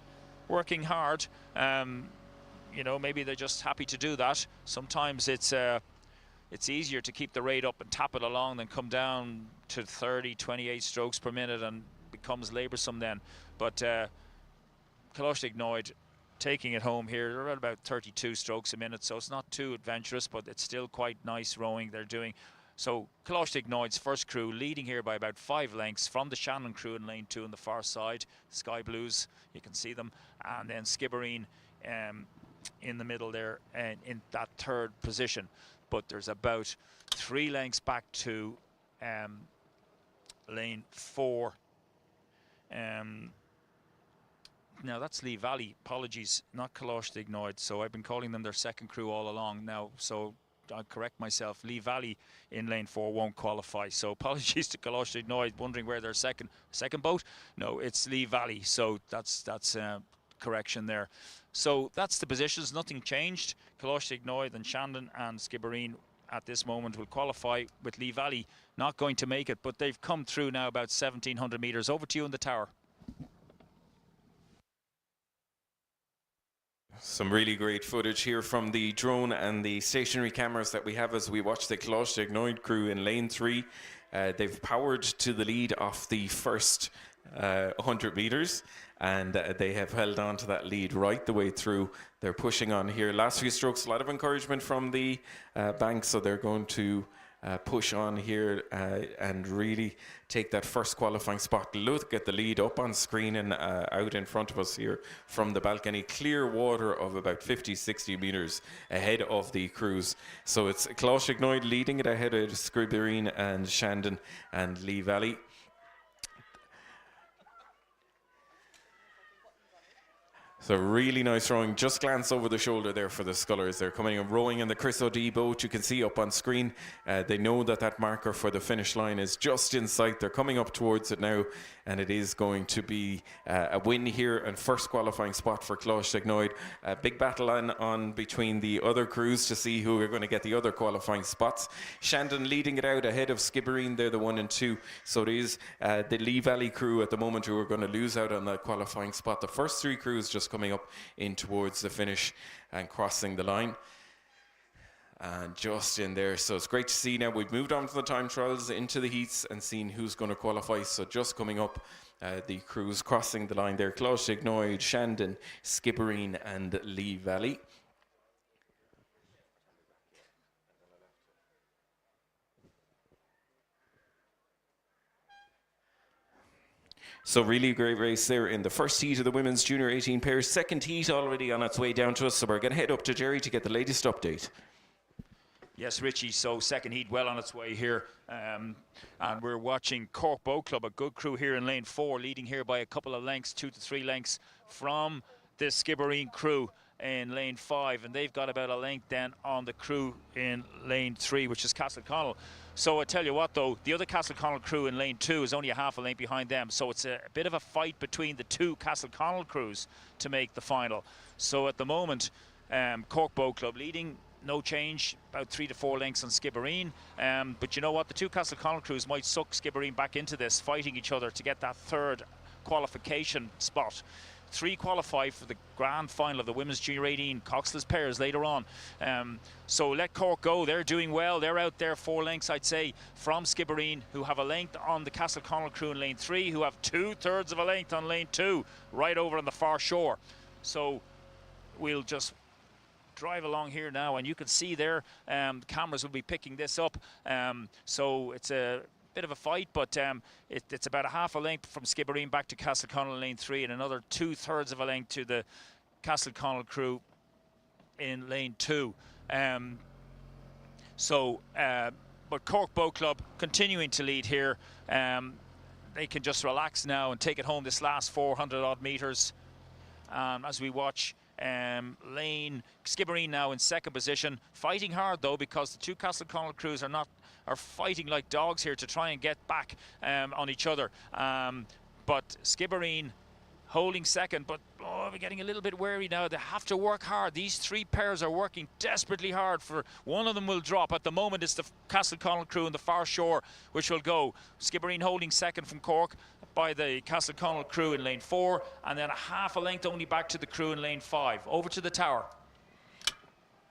working hard. You know, maybe they're just happy to do that. Sometimes it's easier to keep the rate up and tap it along than come down to 28 strokes per minute and becomes laboursome then. But Kalosh Ignoid taking it home here. They're at about 32 strokes a minute, so it's not too adventurous, but it's still quite nice rowing they're doing. So Kalosh Ignoid's first crew leading here by about 5 lengths from the Shannon crew in lane 2 on the far side. Sky Blues, you can see them, and then Skibbereen in the middle there and in that third position. But there's about 3 lengths back to lane 4. Now that's Lee Valley, apologies, not Kalosh Ignoid. So I've been calling them their second crew all along now, so I'll correct myself. Lee Valley in lane 4 won't qualify, so apologies to Kalosh Ignoid, wondering where their second boat. No, it's Lee Valley, so that's correction there. So that's the positions, nothing changed. Kalosh Ignoid and Shandon and Skibbereen at this moment will qualify, with Lee Valley not going to make it, but they've come through now about 1,700 metres. Over to you in the tower. Some really great footage here from the drone and the stationary cameras that we have as we watch the Kalosh Ignoid crew in lane 3. They've powered to the lead off the first 100 metres, and they have held on to that lead right the way through. They're pushing on here. Last few strokes, a lot of encouragement from the bank, so they're going to push on here and really take that first qualifying spot. Look at the lead up on screen and out in front of us here from the balcony. Clear water of about 50-60 metres ahead of the crews. So it's Closhignoid leading it ahead of Skibbereen and Shandon and Lee Valley. So really nice rowing. Just glance over the shoulder there for the scullers. They're coming and rowing in the Chris O'D boat. You can see up on screen. They know that that marker for the finish line is just in sight. They're coming up towards it now, and it is going to be a win here and first qualifying spot for Closhignoid. A big battle on between the other crews to see who are going to get the other qualifying spots. Shandon leading it out ahead of Skibbereen. They're the 1 and 2. So it is the Lee Valley crew at the moment who are going to lose out on that qualifying spot. The first 3 crews just coming up in towards the finish and crossing the line. And just in there, so it's great to see now. We've moved on from the time trials into the heats and seen who's going to qualify. So just coming up, the crews crossing the line there. Closhignoid, Shandon, Skibbereen and Lee Valley. So really great race there in the first heat of the women's junior 18 pairs. Second heat already on its way down to us. So we're going to head up to Jerry to get the latest update. Yes, Richie, so second heat well on its way here. And we're watching Cork Boat Club, a good crew here in lane 4, leading here by a couple of lengths, 2 to 3 lengths from the Skibbereen crew in lane 5. And they've got about a length then on the crew in lane 3, which is Castleconnell. So I tell you what, though, the other Castleconnell crew in lane 2 is only a half a lane behind them. So it's a bit of a fight between the 2 Castleconnell crews to make the final. So at the moment, Cork Boat Club leading, no change, about 3 to 4 lengths on Skibbereen. But you know what, the 2 Castleconnell crews might suck Skibbereen back into this, fighting each other to get that third qualification spot. 3 qualify for the grand final of the women's junior 18 Coxless pairs later on. So let Cork go. They're doing well. They're out there 4 lengths, I'd say, from Skibbereen, who have a length on the Castleconnell crew in lane 3, who have 2/3 of a length on lane 2, right over on the far shore. So we'll just drive along here now, and you can see there, the cameras will be picking this up. So it's a bit of a fight, but it's about a half a length from Skibbereen back to Castleconnell in lane 3, and another 2/3 of a length to the Castleconnell crew in lane 2. But Cork Boat Club continuing to lead here. They can just relax now and take it home this last 400 odd meters as we watch lane Skibbereen now in second position, fighting hard though, because the 2 Castleconnell crews are fighting like dogs here to try and get back on each other. But Skibbereen holding second, but we're getting a little bit wary now. They have to work hard. These 3 pairs are working desperately hard. For one of them will drop. At the moment it's the Castleconnell crew on the far shore which will go. Skibbereen holding second from Cork by the Castleconnell crew in lane 4, and then a half a length only back to the crew in lane 5. Over to the tower.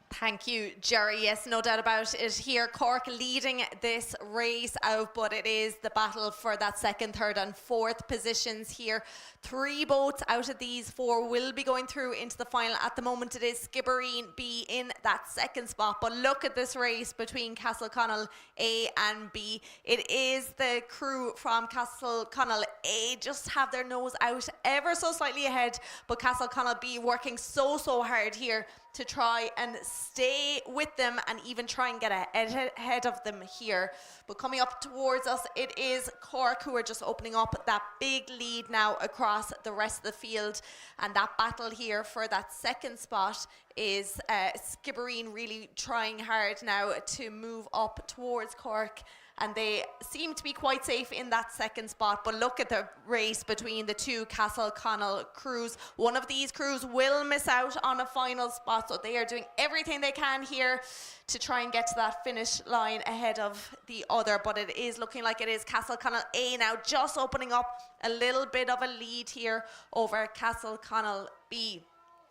Thank you, Jerry. Yes, no doubt about it here. Cork leading this race out, but it is the battle for that second, third and fourth positions here. 3 boats out of these 4 will be going through into the final. At the moment, it is Skibbereen B in that second spot, but look at this race between Castleconnell A and B. It is the crew from Castleconnell A just have their nose out ever so slightly ahead, but Castleconnell B working so hard here to try and stay with them and even try and get ahead of them here. But coming up towards us, it is Cork who are just opening up that big lead now across the rest of the field. And that battle here for that second spot is Skibbereen really trying hard now to move up towards Cork. And they seem to be quite safe in that second spot. But look at the race between the 2 Castleconnell crews. One of these crews will miss out on a final spot, so they are doing everything they can here to try and get to that finish line ahead of the other. But it is looking like it is Castleconnell A now just opening up a little bit of a lead here over Castleconnell B.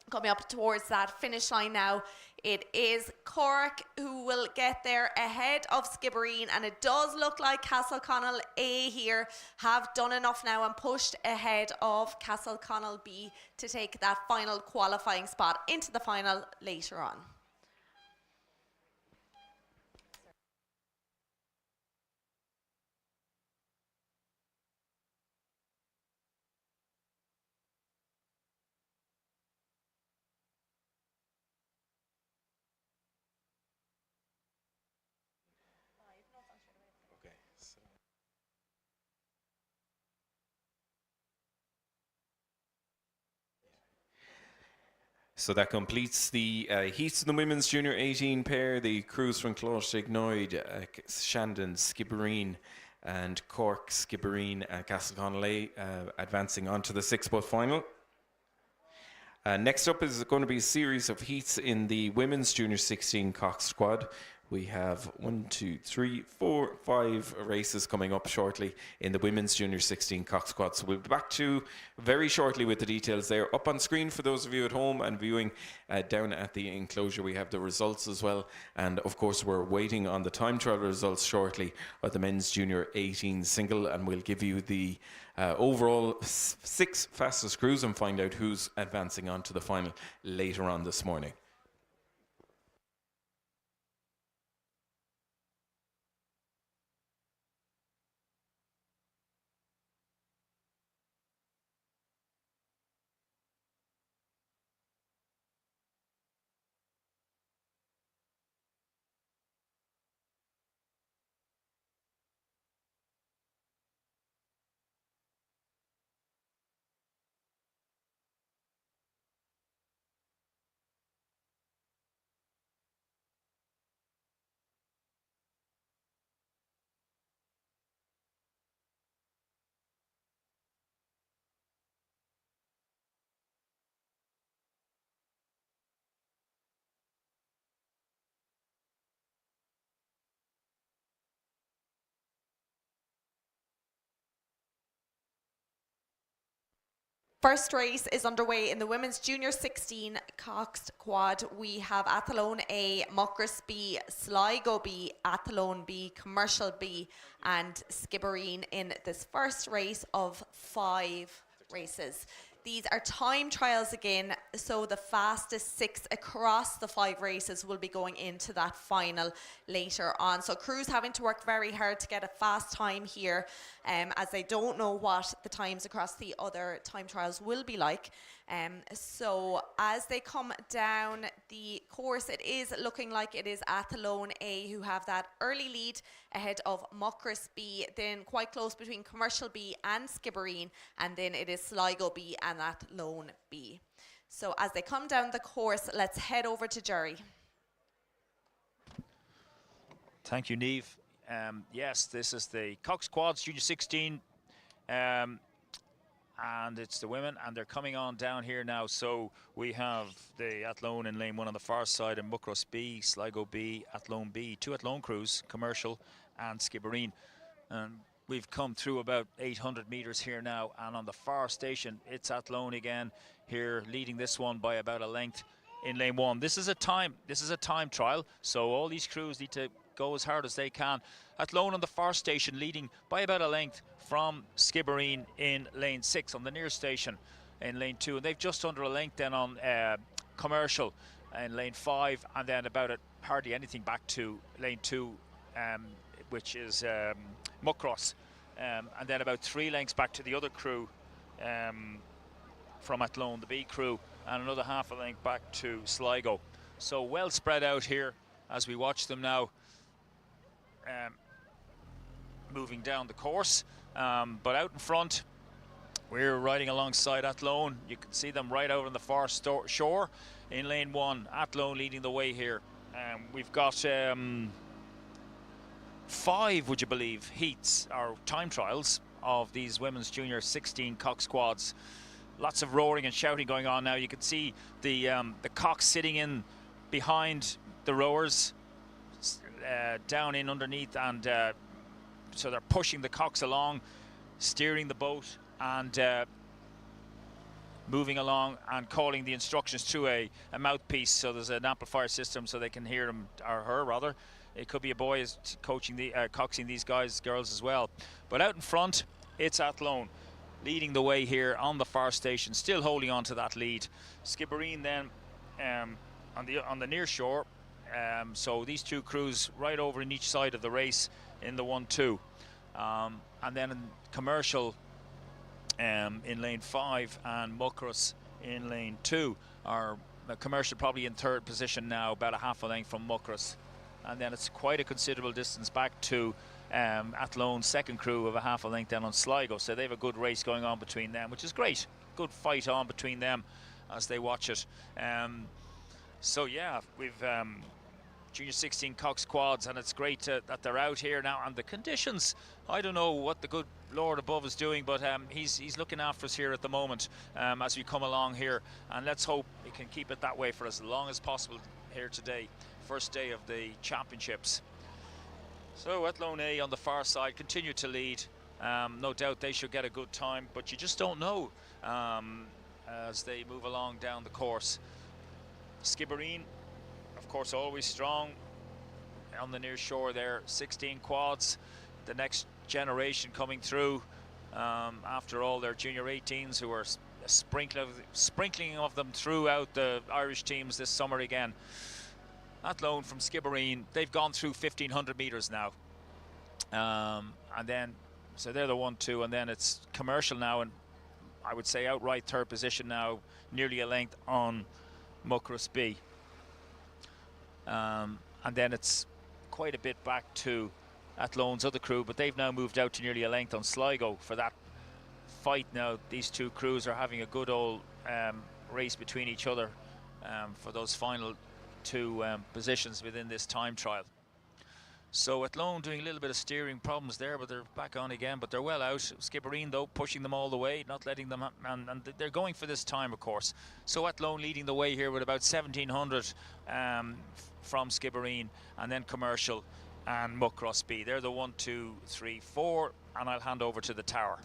coming up towards that finish line now. It is Cork who will get there ahead of Skibbereen, and it does look like Castleconnell A here have done enough now and pushed ahead of Castleconnell B to take that final qualifying spot into the final later on. Okay, so that completes the heats in the women's junior 18 pair. The crews from Clontarf, Shandon, Skibbereen, and Cork, Skibbereen, and Castleconnell A advancing on to the 6-boat final. Next up is going to be a series of heats in the women's junior 16 cock squad. We have 1, 2, 3, 4, 5 races coming up shortly in the women's junior 16 cock squad. So we'll be back to very shortly with the details there. Up on screen for those of you at home and viewing down at the enclosure, we have the results as well. And of course, we're waiting on the time trial results shortly of the men's junior 18 single, and we'll give you the overall 6 fastest crews and find out who's advancing on to the final later on this morning. First race is underway in the women's junior 16 cock squad. We have Athlone A, Muckross B, Sligo B, Athlone B, Commercial B, and Skibbereen in this first race of 5 races. These are time trials again, so the fastest 6 across the 5 races will be going into that final later on. So crews having to work very hard to get a fast time here, as they don't know what the times across the other time trials will be like. So as they come down the course, it is looking like it is Athlone A who have that early lead ahead of Muckross B, then quite close between Commercial B and Skibbereen, and then it is Sligo B and Athlone B. So as they come down the course, let's head over to Jerry. Thank you, Neve. Yes, this is the cock squads junior 16. And it's the women, and they're coming on down here now. So we have the Athlone in lane 1 on the far side, and Muckross B, Sligo B, Athlone B, 2 Athlone crews, Commercial and Skibbereen. And we've come through about 800 meters here now, and on the far station, it's Athlone again here, leading this one by about a length in lane 1. This is a time trial, so all these crews need to go as hard as they can. Athlone on the far station leading by about a length from Skibbereen in lane 6 on the near station in lane 2, and they've just under a length then on Commercial in lane 5, and then about hardly anything back to lane 2, which is Muckross, and then about 3 lengths back to the other crew from Athlone, the B crew, and another half a length back to Sligo. So well spread out here as we watch them now moving down the course, but out in front we're riding alongside Athlone. You can see them right out on the far shore in lane 1. Athlone leading the way here. We've got 5, would you believe, heats or time trials of these women's junior 16 cock squads. Lots of roaring and shouting going on now. You can see the cocks sitting in behind the rowers, down in underneath, and so they're pushing the cocks along, steering the boat, and moving along and calling the instructions through a mouthpiece. So there's an amplifier system so they can hear him, or her rather. It could be a boy is coaching coxing these girls as well. But out in front, it's Athlone leading the way here on the far station, still holding on to that lead. Skibbereen then on the near shore. So these two crews right over in each side of the race in the 1-2. And then in Commercial in lane 5 and Muckross in lane 2 are Commercial probably in third position now, about a half a length from Muckross. And then it's quite a considerable distance back to Athlone's second crew of a half a length down on Sligo. So they have a good race going on between them, which is great. Good fight on between them as they watch it. So yeah, we've Junior 16 Cox quads, and it's great that they're out here now. And the conditions, I don't know what the good Lord above is doing, but he's looking after us here at the moment as we come along here. And let's hope he can keep it that way for as long as possible here today. First day of the championships. So Athlone A on the far side continue to lead. No doubt they should get a good time, but you just don't know as they move along down the course. Skibbereen, of course, always strong on the near shore there. 16 quads, the next generation coming through after all their junior 18s who are sprinkling of them throughout the Irish teams this summer again. Athlone from Skibbereen, they've gone through 1,500 metres now. And then, so they're the 1-2, and then it's Commercial now, and I would say outright third position now, nearly a length on Muckross B. And then it's quite a bit back to Athlone's other crew, but they've now moved out to nearly a length on Sligo for that fight now. These two crews are having a good old race between each other for those final two positions within this time trial. So Athlone doing a little bit of steering problems there, but they're back on again, but they're well out. Skibbereen though pushing them all the way, not letting them, and they're going for this time, of course. So Athlone leading the way here with about 1,700 from Skibbereen, and then Commercial and Muckross B. They're the 1, 2, 3, 4, and I'll hand over to the tower.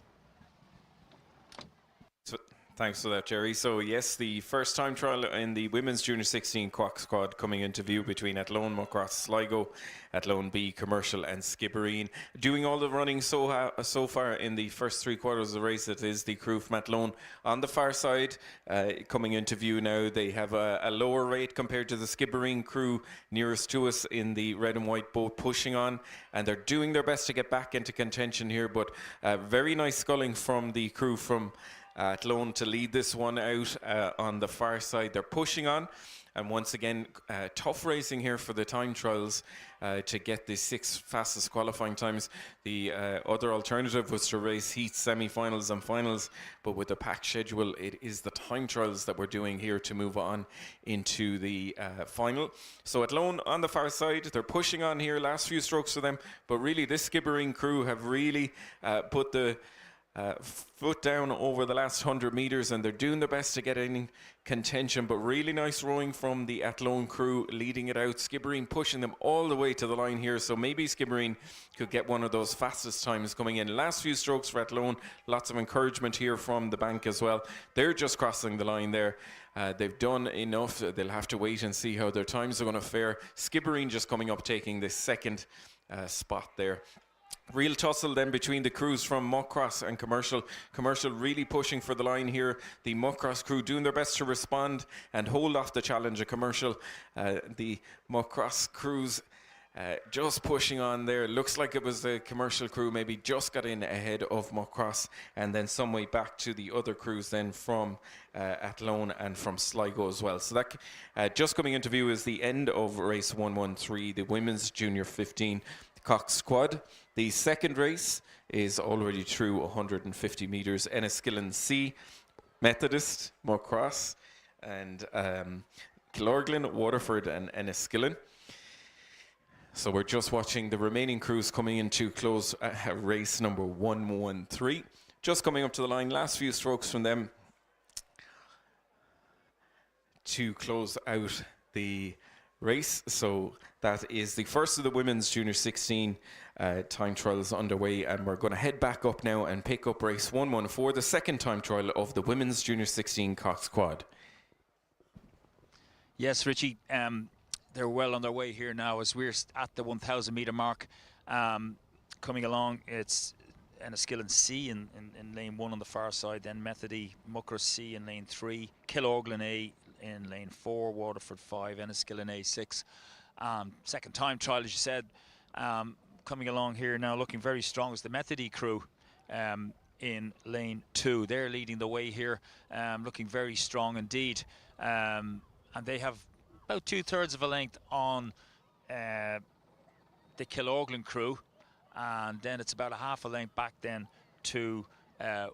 Thanks for that, Jerry. So yes, the first time trial in the women's junior 16 Cox squad coming into view between Athlone, Muckross, Sligo, Athlone B, Commercial and Skibbereen. Doing all the running so far in the first 3 quarters of the race, it is the crew from Athlone on the far side coming into view now. They have a lower rate compared to the Skibbereen crew nearest to us in the red and white boat pushing on, and they're doing their best to get back into contention here, but very nice sculling from the crew from Athlone to lead this one out on the far side. They're pushing on, and once again tough racing here for the time trials to get the 6 fastest qualifying times. The other alternative was to race heats, semi-finals and finals, but with the packed schedule it is the time trials that we're doing here to move on into the final. So Athlone on the far side, they're pushing on here, last few strokes for them, but really this Skibbereen crew have really put the foot down over the last 100 metres, and they're doing their best to get in contention, but really nice rowing from the Athlone crew leading it out. Skibbereen pushing them all the way to the line here, so maybe Skibbereen could get one of those fastest times coming in. Last few strokes for Athlone, lots of encouragement here from the bank as well. They're just crossing the line there. They've done enough. They'll have to wait and see how their times are going to fare. Skibbereen just coming up taking the second spot there. Real tussle then between the crews from Muckross and Commercial. Commercial really pushing for the line here. The Muckross crew doing their best to respond and hold off the challenge of Commercial. The Muckross crews just pushing on there. Looks like it was the Commercial crew maybe just got in ahead of Muckross, and then some way back to the other crews then from Athlone and from Sligo as well. So that just coming into view is the end of race 113, the women's junior 15 Cox squad. The second race is already through 150 metres. Enniskillen C, Methodist, Muckross, and Killorglin, Waterford and Enniskillen. So we're just watching the remaining crews coming into close race number 113. Just coming up to the line, last few strokes from them to close out the race. So that is the first of the women's junior 16 time trials underway, and we're going to head back up now and pick up race 114, the second time trial of the women's junior 16 Cox Quad. Yes, Richie, they're well on their way here now as we're at the 1,000 metre mark. Coming along, it's Enniskillen C in lane 1 on the far side, then Methody Muckross C in lane 3, Killorglin A in lane 4, Waterford 5, Enniskillen A 6. Second time trial, as you said, coming along here now, looking very strong is the Methody crew in lane 2. They're leading the way here, looking very strong indeed. And they have about 2/3 of a length on the Killorglin crew, and then it's about a half a length back then to Enniskillen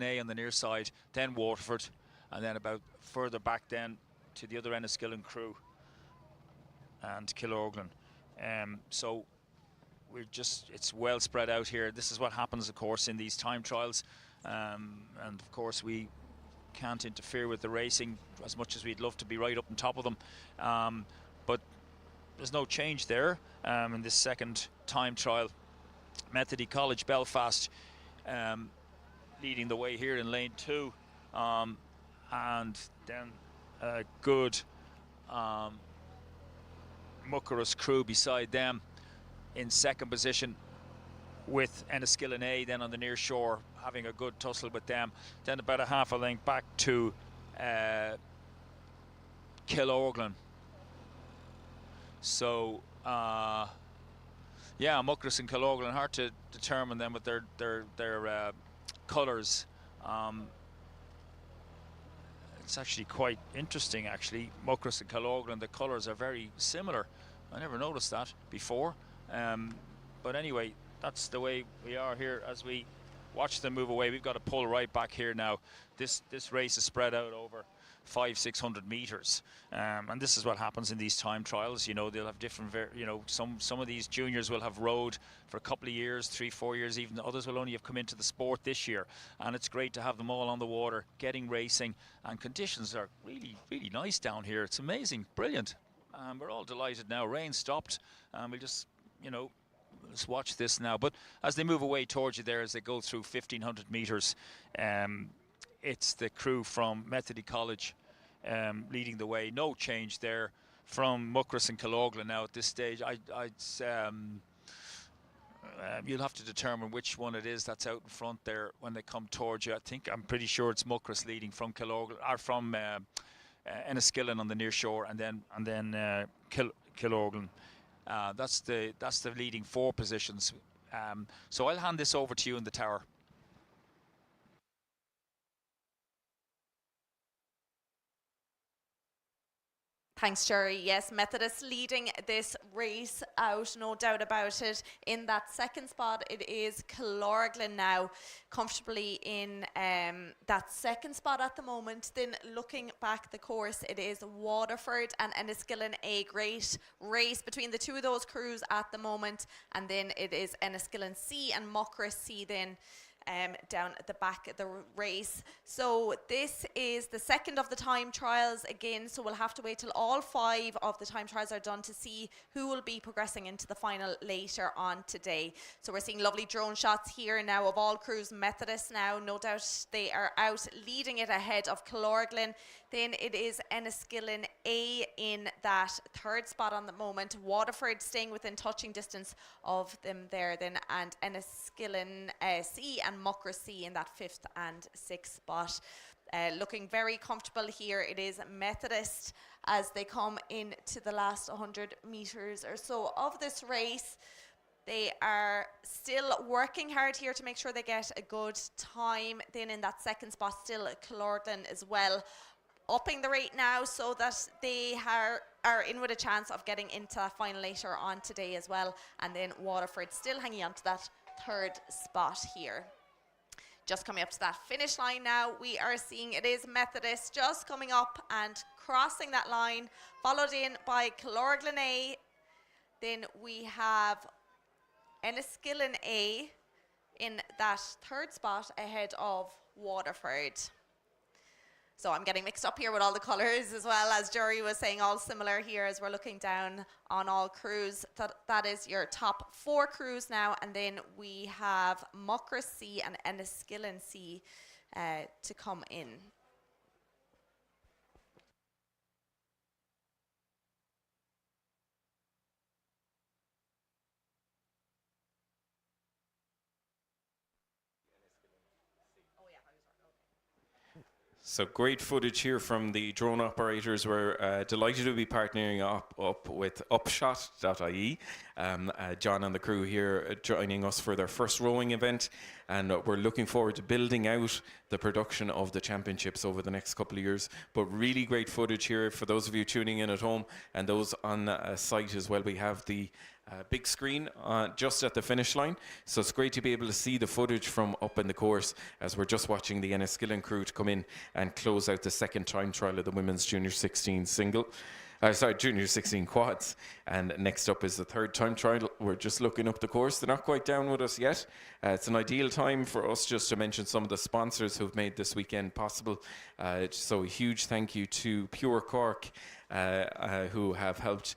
A on the near side, then Waterford, and then about further back then to the other Enniskillen crew and Killorglin. So it's well spread out here. This is what happens, of course, in these time trials, and of course we can't interfere with the racing as much as we'd love to be right up on top of them, but there's no change there in this second time trial. Methody College Belfast leading the way here in lane 2, and then a good Muckross crew beside them in second position, with Enniskillen A then on the near shore having a good tussle with them. Then about a half a length back to Killorglin. So yeah, Muckross and Killorglin, hard to determine them with their colours. It's actually quite interesting, actually. Muckross and Killorglin, the colours are very similar. I never noticed that before. But anyway, that's the way we are here as we watch them move away. We've got to pull right back here now. This race is spread out over 500-600 meters, and this is what happens in these time trials. You know, they'll have different, some of these juniors will have rowed for a couple of years, 3-4 years, even others will only have come into the sport this year, and it's great to have them all on the water getting racing, and conditions are really nice down here. It's amazing, brilliant. We're all delighted now. Rain stopped, and we'll just let's watch this now. But as they move away towards you there, as they go through 1,500 meters, it's the crew from Methody College leading the way. No change there from Muckross and Killorglin now at this stage. You'll have to determine which one it is that's out in front there when they come towards you. I'm pretty sure it's Muckross leading from Killorglin, or from Enniskillen on the near shore, and then Killorglin. That's the leading 4 positions. So I'll hand this over to you in the tower. Thanks, Jerry. Yes, Methodist leading this race out, no doubt about it. In that second spot, it is Killorglin now, comfortably in that second spot at the moment. Then looking back the course, it is Waterford and Enniskillen A. Great race between the two of those crews at the moment. And then it is Enniskillen C and Muckross C then down at the back of the race. So this is the second of the time trials again, so we'll have to wait till all 5 of the time trials are done to see who will be progressing into the final later on today. So we're seeing lovely drone shots here now of all crews. Methodist now, no doubt they are out leading it ahead of Killorglin. Then it is Enniskillen A in that third spot on the moment. Waterford staying within touching distance of them there then, and Enniskillen C and Muckross C in that 5th and 6th spot. Looking very comfortable here. It is Methodist as they come into the last 100 meters or so of this race. They are still working hard here to make sure they get a good time. Then in that second spot, still Killorglin as well, upping the rate now so that they are in with a chance of getting into that final later on today as well. And then Waterford still hanging on to that 3rd spot here. Just coming up to that finish line now, we are seeing it is Methodist just coming up and crossing that line, followed in by Killorglin A. Then we have Enniskillen A in that 3rd spot ahead of Waterford. So I'm getting mixed up here with all the colours as well, as Jory was saying, all similar here as we're looking down on all crews. That is your top 4 crews now, and then we have Muckross C and Enniskillen C to come in. So great footage here from the drone operators. We're delighted to be partnering up with Upshot.ie. John and the crew here joining us for their first rowing event, and we're looking forward to building out the production of the championships over the next couple of years. But really great footage here for those of you tuning in at home and those on site as well. We have the big screen just at the finish line, so it's great to be able to see the footage from up in the course as we're just watching the Enniskillen crew to come in and close out the second time trial of the women's junior 16 junior 16 quads. And next up is the third time trial. We're just looking up the course. They're not quite down with us yet. It's an ideal time for us just to mention some of the sponsors who've made this weekend possible. So a huge thank you to Pure Cork, who have helped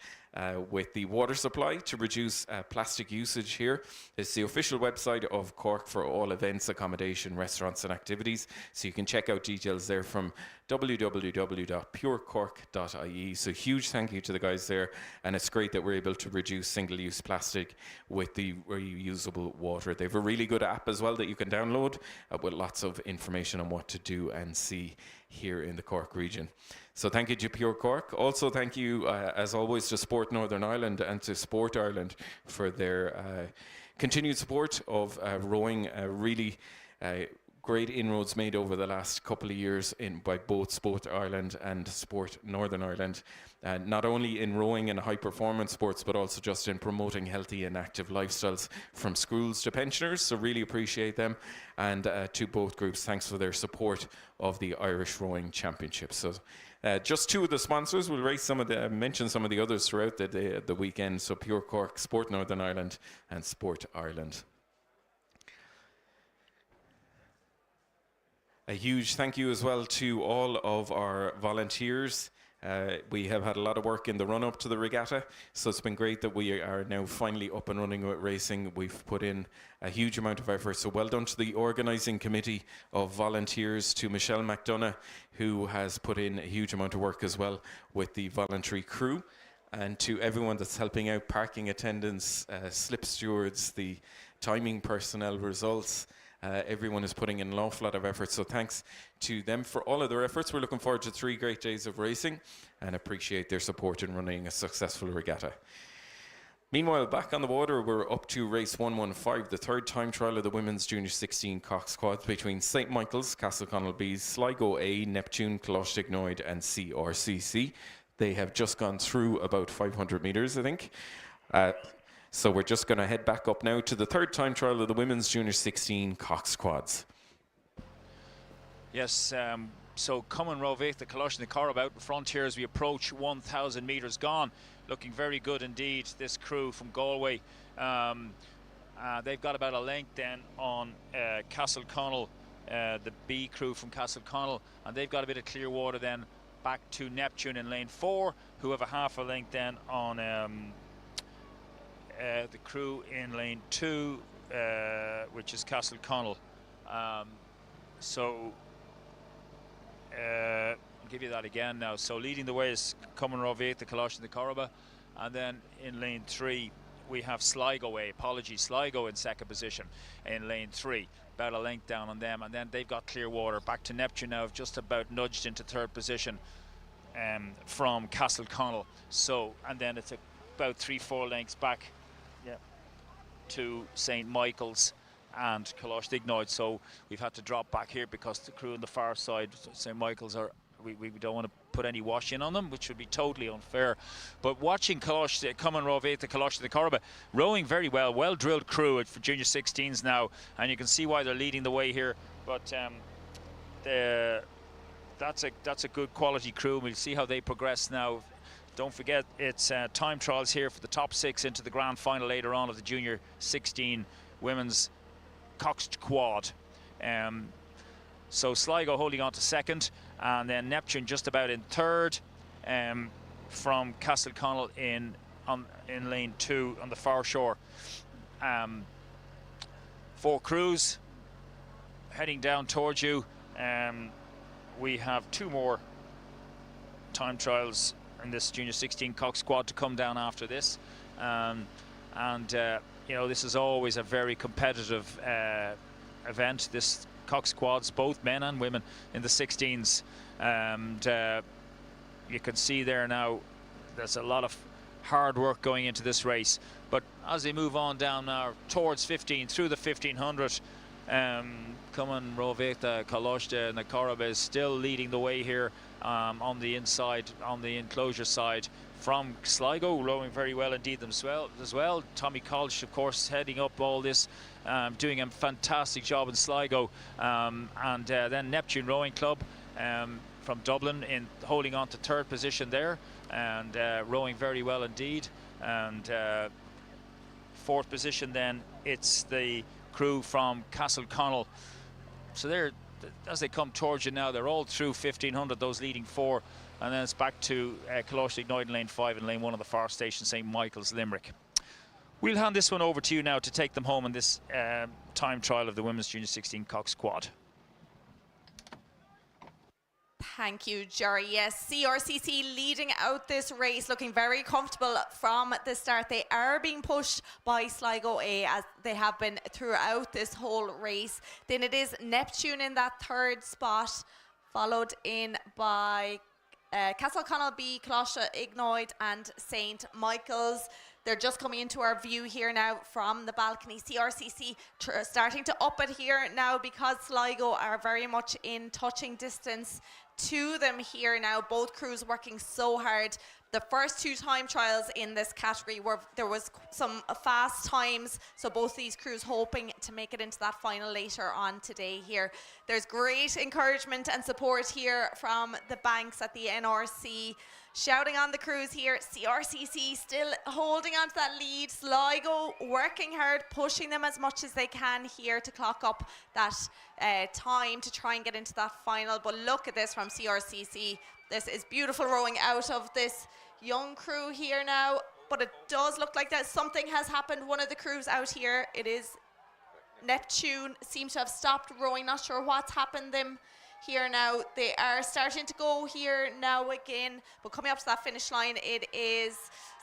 with the water supply to reduce plastic usage here. It's the official website of Cork for all events, accommodation, restaurants and activities. So you can check out details there from www.purecork.ie. So huge thank you to the guys there, and it's great that we're able to reduce single-use plastic with the reusable water. They have a really good app as well that you can download with lots of information on what to do and see here in the Cork region. So thank you to Pure Cork. Also thank you, as always, to Sport Northern Ireland and to Sport Ireland for their continued support of rowing. Really great inroads made over the last couple of years by both Sport Ireland and Sport Northern Ireland, not only in rowing and high performance sports, but also just in promoting healthy and active lifestyles from schools to pensioners. So really appreciate them, and to both groups, thanks for their support of the Irish Rowing Championships. So just 2 of the sponsors. We'll mention some of the others throughout the weekend. So Pure Cork, Sport Northern Ireland and Sport Ireland. A huge thank you as well to all of our volunteers. We have had a lot of work in the run-up to the regatta, so it's been great that we are now finally up and running with racing. We've put in a huge amount of effort, so well done to the organising committee of volunteers, to Michelle McDonough, who has put in a huge amount of work as well with the voluntary crew, and to everyone that's helping out: parking attendants, slip stewards, the timing personnel, results. Everyone is putting in an awful lot of effort, so thanks to them for all of their efforts. We're looking forward to 3 great days of racing and appreciate their support in running a successful regatta. Meanwhile, back on the water, we're up to race 115, the third time trial of the women's junior 16 Cox quads between St. Michael's, Castleconnell Bees, Sligo A, Neptune, Coláiste and CRCC. They have just gone through about 500 metres, I think. So we're just going to head back up now to the third time trial of the women's junior 16 Cox quads. Yes, so Cumann Rovich, the Coláiste and the Corrib out in front here as we approach 1,000 metres gone. Looking very good indeed, this crew from Galway. They've got about a length then on Castleconnell, the B crew from Castleconnell, and they've got a bit of clear water then back to Neptune in lane 4, who have a half a length then on the crew in lane 2, which is Castleconnell. So I'll give you that again now. So leading the way is Cumann Rovich, the Coláiste and the Corrib, and then in lane 3 we have Sligo A, Sligo in second position in lane 3, about a length down on them, and then they've got clear water back to Neptune now, just about nudged into third position from Castleconnell. So, and then it's about 3-4 lengths back to St. Michael's and Coláiste Ignoid. So we've had to drop back here because the crew on the far side, St. Michael's, are we don't want to put any wash in on them, which would be totally unfair. But watching Coláiste, Cumann Rovich, the Coláiste and the Corrib, rowing very well drilled crew for junior 16s now, and you can see why they're leading the way here. But that's a good quality crew. We'll see how they progress now. Don't forget, it's time trials here for the top 6 into the grand final later on of the junior 16 women's Cox quad. So Sligo holding on to second, and then Neptune just about in third, from Castleconnell in lane 2 on the far shore. 4 crews heading down towards you. We have 2 more time trials in this Junior 16 Cox squad to come down after this, you know, this is always a very competitive event, this Cox squads, both men and women in the 16s, and you can see there now there's a lot of hard work going into this race. But as they move on down now towards 15, through the 1500, Cumann Roveta Kaloshte Nakorab is still leading the way here on the inside, on the enclosure side from Sligo, rowing very well indeed themselves as well. Tommy Colch, of course, heading up all this, doing a fantastic job in Sligo, and then Neptune Rowing Club from Dublin in holding on to 3rd position there, and rowing very well indeed. And 4th position then it's the crew from Castleconnell. So they're, as they come towards you now, they're all through 1500, those leading 4, and then it's back to Coláiste Ignite in lane 5 and lane 1 of the far station, St Michael's, Limerick. We'll hand this one over to you now to take them home in this time trial of the Women's Junior 16 Cox squad. Thank you, Jerry. Yes, CRCC leading out this race, looking very comfortable from the start. They are being pushed by Sligo A, as they have been throughout this whole race. Then it is Neptune in that 3rd spot, followed in by Castleconnell B, Coláiste Ignite and St Michael's. They're just coming into our view here now from the balcony. CRCC starting to up it here now, because Sligo are very much in touching distance to them here now. Both crews working so hard. The first 2 time trials in this category there was some fast times, so both these crews hoping to make it into that final later on today here. There's great encouragement and support here from the banks at the NRC, shouting on the crews here. CRCC still holding on to that lead. Sligo working hard, pushing them as much as they can here to clock up that time to try and get into that final. But look at this from CRCC. This is beautiful rowing out of this young crew here now, but it does look like that something has happened. One of the crews out here, it is Neptune, seems to have stopped rowing. Not sure what's happened them here now. They are starting to go here now again, but coming up to that finish line, it is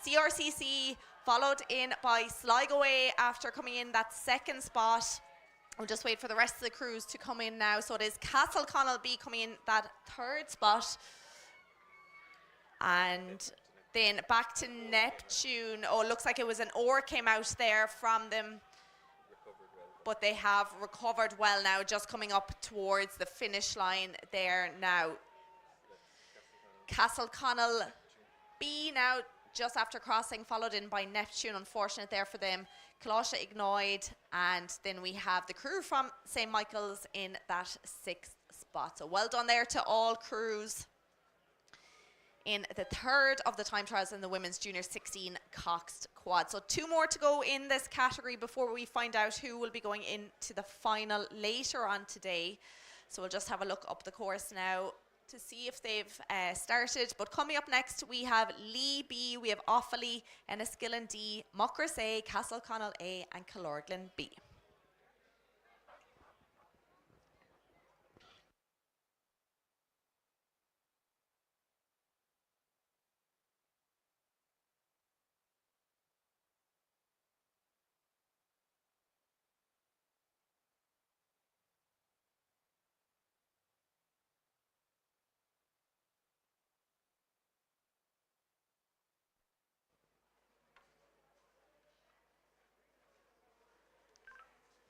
CRCC followed in by Sligo A after coming in that 2nd spot. We'll just wait for the rest of the crews to come in now. So it is Castleconnell B coming in that 3rd spot, and then back to Neptune. Oh, it looks like it was an oar came out there from them, but they have recovered well now, just coming up towards the finish line there now. Castleconnell B now just after crossing, followed in by Neptune. Unfortunate there for them. Coláiste Ignite, and then we have the crew from St Michael's in that 6th spot. So well done there to all crews in the 3rd of the time trials in the Women's Junior 16 Cox quad. So 2 more to go in this category before we find out who will be going into the final later on today. So we'll just have a look up the course now to see if they've started. But coming up next, we have Lee B, we have Offaly, Enniskillen D, Muckross A, Castleconnell A and Killorglin B.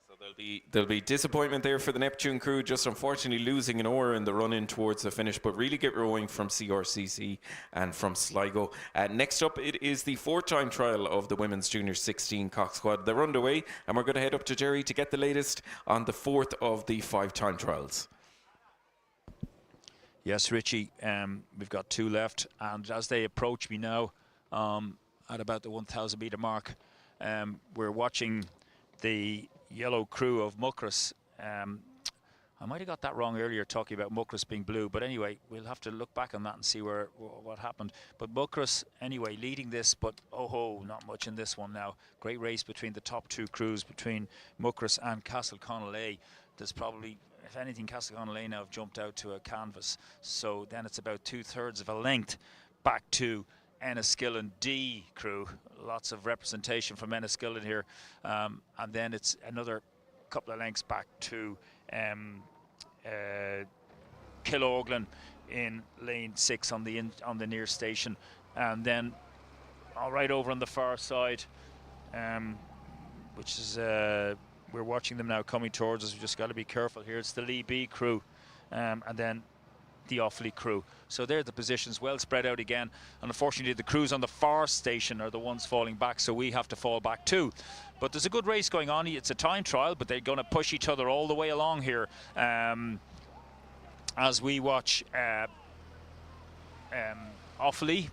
So there'll be disappointment there for the Neptune crew, just unfortunately losing an oar in the run-in towards the finish, but really get rowing from CRCC and from Sligo. Next up, it is the 4th time trial of the Women's Junior 16 Cox squad. They're underway, and we're going to head up to Jerry to get the latest on the 4th of the 5 time trials. Yes, Richie, we've got 2 left, and as they approach me now at about the 1,000 metre mark, we're watching the yellow crew of Muckross I might have got that wrong earlier talking about Muckross being blue, but anyway, we'll have to look back on that and see what happened. But Muckross, anyway, leading this, but not much in this one now. Great race between the top two crews, between Muckross and Castleconagh. There's probably, if anything, Castleconagh now have jumped out to a canvas. So then it's about 2/3 of a length back to Enniskillen D crew. Lots of representation from Enniskillen here. And then it's another couple of lengths back to Killorglin in lane 6 on the near station, and then right over on the far side, which is we're watching them now coming towards us. We just got to be careful here. It's the Lee B crew, and then the Offaly crew. So they're the positions well spread out again, and unfortunately the crews on the far station are the ones falling back, so we have to fall back too. But there's a good race going on. It's a time trial, but they're going to push each other all the way along here as we watch Offaly,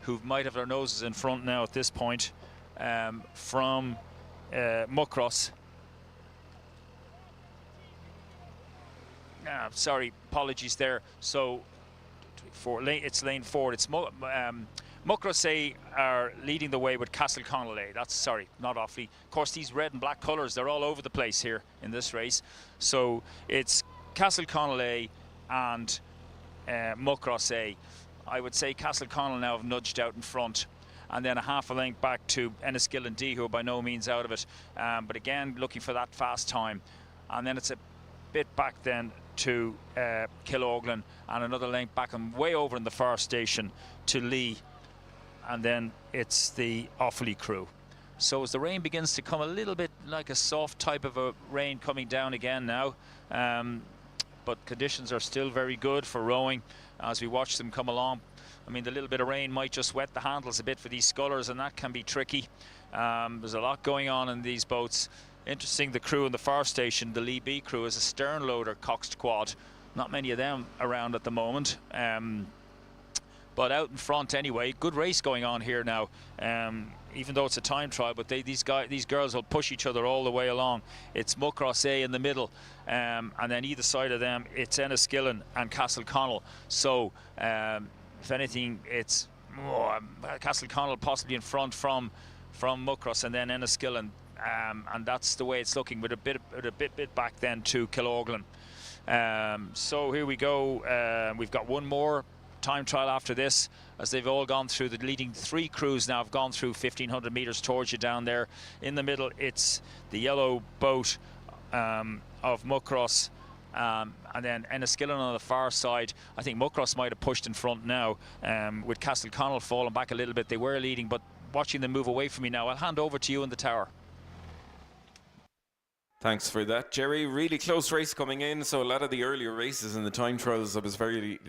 who might have their noses in front now at this point, from Muckross. Sorry, apologies there. So it's lane 4. It's Muckross are leading the way with Castleconagh. That's, sorry, not Offaly. Of course, these red and black colours, they're all over the place here in this race. So it's Castleconagh and Muckross. I would say Castleconagh now have nudged out in front, and then a half a length back to Enniskillen D, who are by no means out of it. But again, looking for that fast time. And then it's a bit back then to Killorglin, and another length back and way over in the far station to Lee, and then it's the Offaly crew. So as the rain begins to come, a little bit like a soft type of a rain coming down again now, but conditions are still very good for rowing as we watch them come along. I mean, the little bit of rain might just wet the handles a bit for these scullers, and that can be tricky. There's a lot going on in these boats. Interesting, the crew in the far station, the Lee B crew, is a stern loader coxed quad. Not many of them around at the moment. But out in front anyway, good race going on here now. Even though it's a time trial, but these girls will push each other all the way along. It's Muckross in the middle, and then either side of them, it's Enniskillen and Castleconagh. So if anything, it's Castleconagh possibly in front from Muckross, and then Enniskillen. And that's the way it's looking, with a bit back then to Killorglin. So here we go. We've got one more time trial after this, as they've all gone through. The leading 3 crews now have gone through 1,500 metres towards you down there. In the middle, it's the yellow boat of Muckross, and then Enniskillen on the far side. I think Muckross might have pushed in front now, with Castleconagh falling back a little bit. They were leading, but watching them move away from me now. I'll hand over to you in the tower. Thanks for that, Jerry. Really close race coming in. So a lot of the earlier races in the time trials, there was very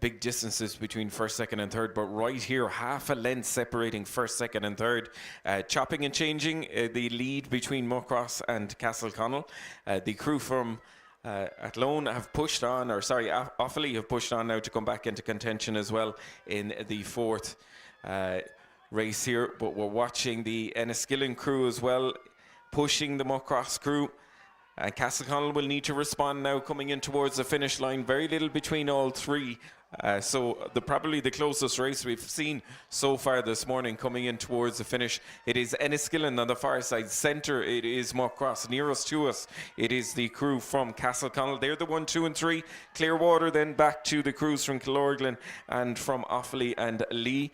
big distances between first, second and third. But right here, half a length separating first, second and third. Chopping and changing the lead between Muckross and Castleconagh. The crew from Athlone have pushed on, Offaly have pushed on now to come back into contention as well in the 4th race here. But we're watching the Enniskillen crew as well, pushing the Muckross crew. And Castleconagh will need to respond now coming in towards the finish line. Very little between all 3. So probably the closest race we've seen so far this morning coming in towards the finish. It is Enniskillen on the far side. Centre, it is Muckross. Nearest to us, it is the crew from Castleconagh. They're the 1, 2 and 3. Clearwater then back to the crews from Killorglin and from Offaly and Lee.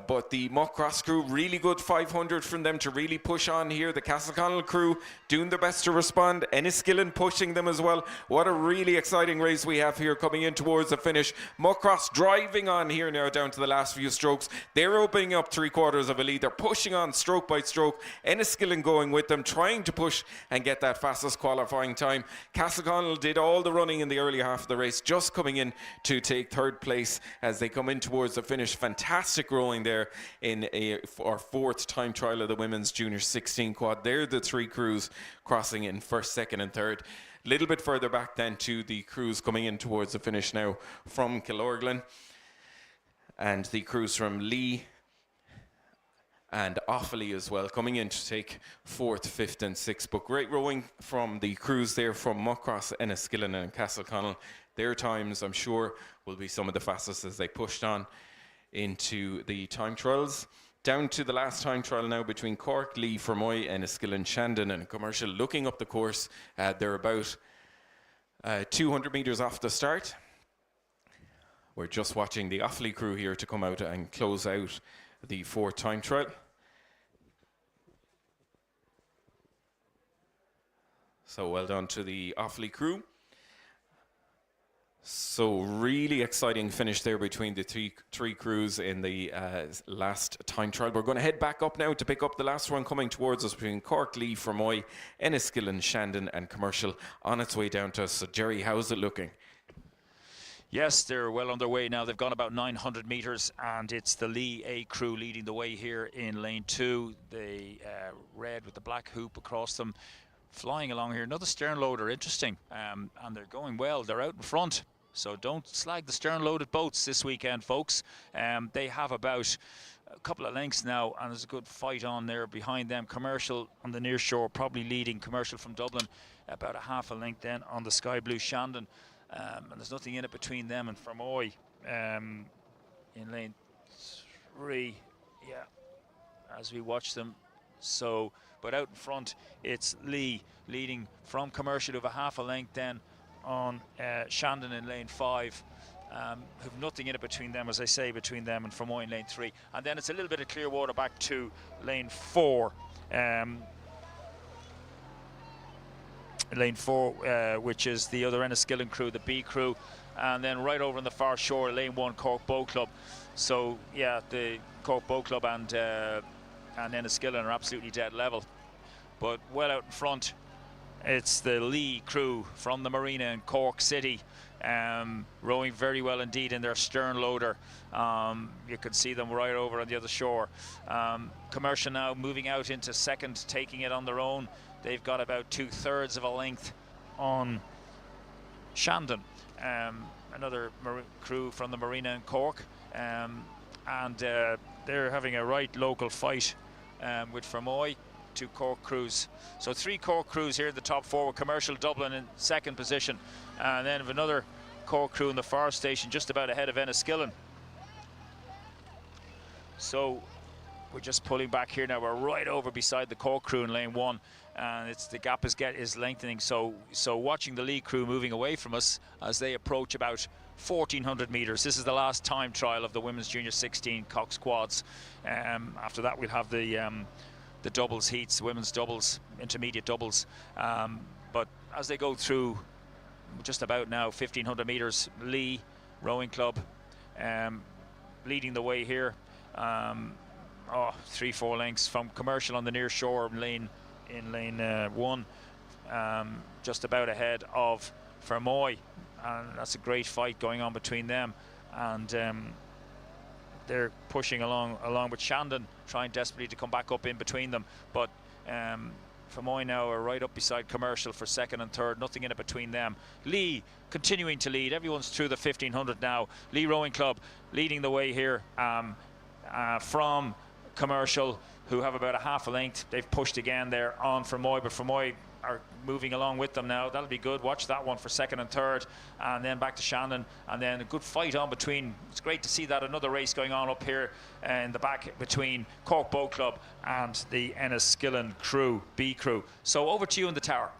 But the Muckross crew, really good 500 from them to really push on here. The Castleconagh crew doing their best to respond. Enniskillen pushing them as well. What a really exciting race we have here coming in towards the finish. Muckross driving on here now down to the last few strokes. They're opening up 3/4 of a lead. They're pushing on stroke by stroke. Enniskillen going with them, trying to push and get that fastest qualifying time. Castleconagh did all the running in the early half of the race, just coming in to take 3rd place as they come in towards the finish. Fantastic rowing there in our 4th time trial of the women's junior 16 quad. They're the 3 crews crossing in first, second and third. A little bit further back then to the crews coming in towards the finish now from Killorglin, and the crews from Lee and Offaly as well, coming in to take 4th, 5th and 6th. But great rowing from the crews there from Muckross, Enniskillen and Castleconnell. Their times, I'm sure, will be some of the fastest as they pushed on into the time trials. Down to the last time trial now between Cork, Lee, Fermoy, Enniskillen, Shandon and Commercial. Looking up the course, they're about 200 metres off the start. We're just watching the Offaly crew here to come out and close out the 4th time trial. So well done to the Offaly crew. So really exciting finish there between the three crews in the last time trial. We're going to head back up now to pick up the last one coming towards us between Cork, Lee, Fermoy, Enniskillen, Shandon and Commercial on its way down to us. So Jerry, how's it looking? Yes, they're well underway now. They've gone about 900 metres, and it's the Lee A crew leading the way here in lane 2. The red with the black hoop across them, flying along here. Another stern loader, interesting, and they're going well. They're out in front, so don't slag the stern loaded boats this weekend, folks. They have about a couple of lengths now, and there's a good fight on there behind them. Commercial on the near shore, probably leading. Commercial from Dublin, about a half a length then on the sky blue Shandon. And there's nothing in it between them and Fermoy in lane 3, yeah, as we watch them. So, but out in front, it's Lee leading from Commercial of a half a length then on Shandon in lane 5. Have nothing in it between them, as I say, between them and Fermoy in lane 3. And then it's a little bit of clear water back to lane 4. Lane 4, which is the other Enniskillen crew, the B crew, and then right over on the far shore, lane 1, Cork Boat Club. So yeah, the Cork Boat Club and Enniskillen are absolutely dead level, but well out in front, it's the Lee crew from the marina in Cork City, rowing very well indeed in their stern loader. You can see them right over on the other shore. Commercial now moving out into second, taking it on their own. They've got about 2/3 of a length on Shandon, another crew from the marina in Cork, and they're having a right local fight with Fermoy, 2 Cork crews. So 3 Cork crews here in the top 4 with Commercial Dublin in second position, and then another Cork crew in the far station just about ahead of Enniskillen. So we're just pulling back here now. We're right over beside the Cork crew in lane 1, and it's the gap is lengthening. So watching the Lee crew moving away from us as they approach about 1,400 metres. This is the last time trial of the women's junior 16 Cox quads. After that, we'll have the doubles heats, women's doubles, intermediate doubles. But as they go through just about now 1,500 metres, Lee Rowing Club leading the way here. 3-4 lengths from Commercial on the near shore in lane 1, just about ahead of Fermoy, and that's a great fight going on between them, and they're pushing along with Shandon, trying desperately to come back up in between them, but Fermoy now are right up beside Commercial for second and third, nothing in it between them. Lee continuing to lead, everyone's through the 1,500 now. Lee Rowing Club leading the way here from Commercial, who have about a half a length. They've pushed again there on Fermoy, but Fermoy are moving along with them now. That'll be good. Watch that one for second and third, and then back to Shandon, and then a good fight on between. It's great to see that another race going on up here in the back between Cork Boat Club and the Enniskillen crew, B crew. So over to you in the tower.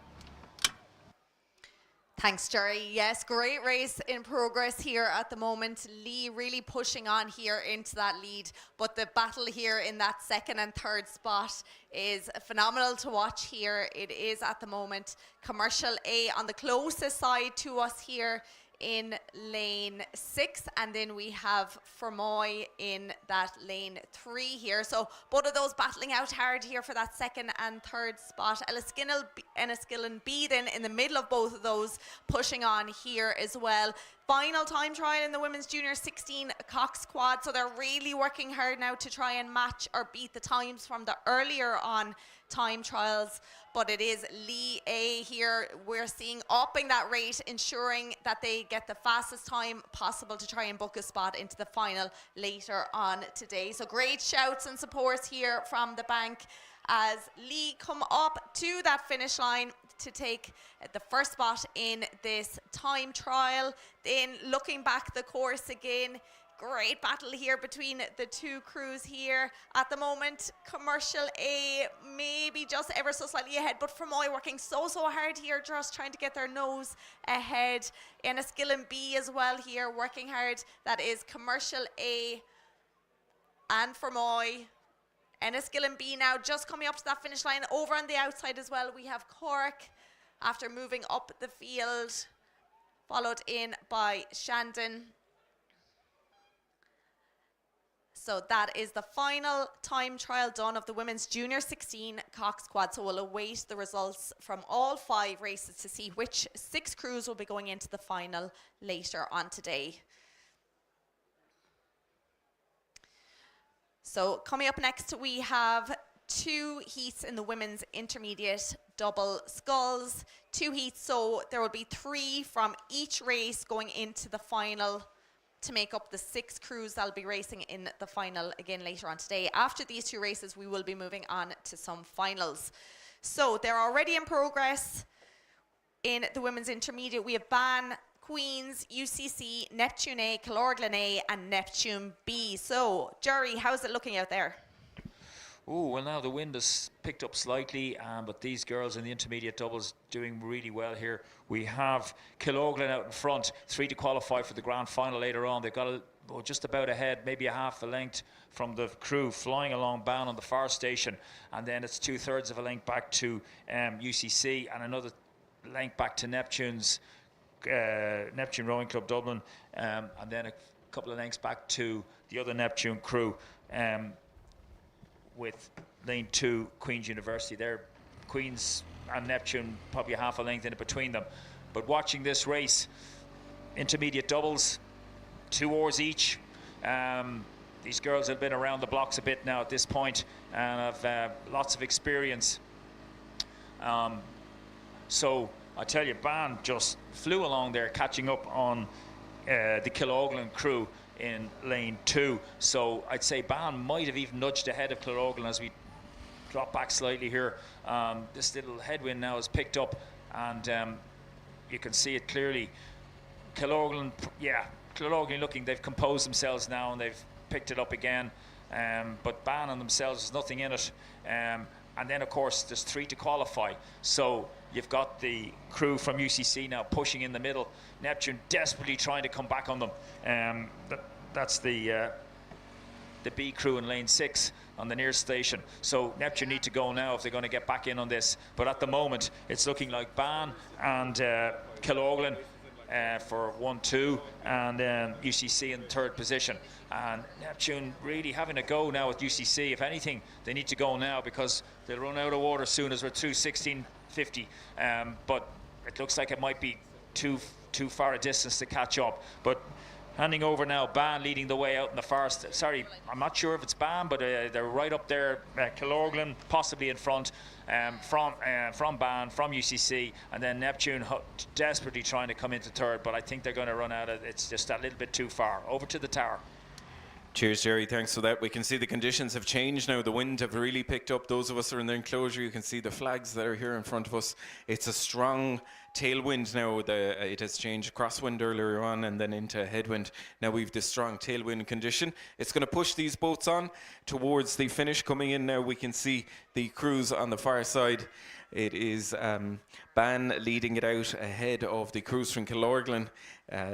Thanks, Jerry. Yes, great race in progress here at the moment. Lee really pushing on here into that lead, but the battle here in that second and third spot is phenomenal to watch here. It is at the moment Commercial A on the closest side to us here in lane 6, and then we have Fermoy in that lane 3 here. So both of those battling out hard here for that second and third spot. Enniskillen B then in the middle of both of those, pushing on here as well. final time trial in the women's junior 16 Cox Quad. So they're really working hard now to try and match or beat the times from the earlier on time trials. But it is Lee A here we're seeing upping that rate, ensuring that they get the fastest time possible to try and book a spot into the final later on today. So great shouts and support here from the bank as Lee come up to that finish line to take the first spot in this time trial. Then looking back the course again, great battle here between the two crews here. At the moment, Commercial A maybe just ever so slightly ahead, but Fermoy working so hard here, just trying to get their nose ahead. Enniskillen B as well here, working hard. That is Commercial A and Fermoy. Enniskillen B now just coming up to that finish line. Over on the outside as well, we have Cork after moving up the field, followed in by Shandon. So that is the final time trial done of the women's junior 16 Cox Quad. So we'll await the results from all 5 races to see which 6 crews will be going into the final later on today. So coming up next, we have 2 heats in the women's intermediate double sculls. 2 heats, so there will be 3 from each race going into the final to make up the 6 crews that'll be racing in the final again later on today. After these 2 races, we will be moving on to some finals. So they're already in progress in the women's intermediate. We have Ban, Queens, UCC, Neptune A, Killorglin A, and Neptune B. So, Jerry, how's it looking out there? Oh, well, now the wind has picked up slightly, but these girls in the intermediate doubles doing really well here. We have Killorglin out in front, 3 to qualify for the grand final later on. They've got just about ahead, maybe a half a length from the crew flying along Ban on the far station, and then it's 2/3 of a length back to UCC and another length back to Neptune Rowing Club Dublin, and then a couple of lengths back to the other Neptune crew, with lane 2 Queen's University. There, Queen's and Neptune probably half a length in between them. But watching this race, intermediate doubles, 2 oars each. These girls have been around the blocks a bit now at this point and have lots of experience. So I tell you, Ban just flew along there, catching up on the Killorglin crew in lane 2. So I'd say Ban might have even nudged ahead of Killorglin as we drop back slightly here. This little headwind now is picked up, and you can see it clearly. Killorglin looking, they've composed themselves now and they've picked it up again. But Ban on themselves, there's nothing in it. And then, of course, there's 3 to qualify. So you've got the crew from UCC now pushing in the middle. Neptune desperately trying to come back on them. That's the B crew in lane 6 on the near station. So Neptune need to go now if they're going to get back in on this. But at the moment, it's looking like Ban and Killorglin for 1-2, and UCC in 3rd position. And Neptune really having a go now with UCC. If anything, they need to go now because they'll run out of water soon as we're through 16:50. But it looks like it might be too far a distance to catch up. But handing over now, Ban leading the way out in the far. Sorry, I'm not sure if it's Ban, but they're right up there. Killorglin possibly in front from Ban, from UCC, and then Neptune desperately trying to come into 3rd. But I think they're going to run out of. It's just a little bit too far. Over to the tower. Cheers, Jerry. Thanks for that. We can see the conditions have changed now. The wind have really picked up. Those of us who are in the enclosure, you can see the flags that are here in front of us. It's a strong tailwind now. It has changed crosswind earlier on and then into headwind. Now we've this strong tailwind condition. It's going to push these boats on towards the finish. Coming in now, we can see the crews on the far side. It is Ban leading it out ahead of the crews from Killorglin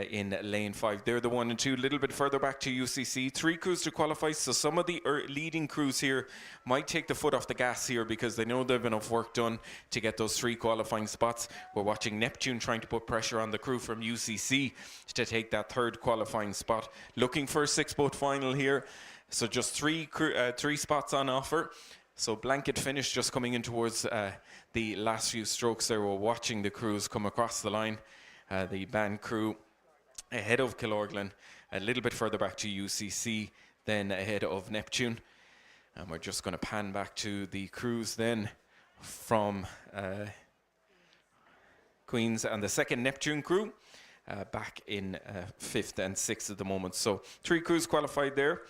in lane 5. They're the 1 and 2, a little bit further back to UCC. 3 crews to qualify, so some of the leading crews here might take the foot off the gas here because they know they've enough work done to get those 3 qualifying spots. We're watching Neptune trying to put pressure on the crew from UCC to take that 3rd qualifying spot. Looking for a 6-boat final here, so just 3 spots on offer. So blanket finish just coming in towards the last few strokes there. We're watching the crews come across the line. The Ban crew ahead of Killorglin, a little bit further back to UCC, then ahead of Neptune. And we're just going to pan back to the crews then from Queens and the second Neptune crew. Back in 5th and 6th at the moment. So 3 crews qualified there.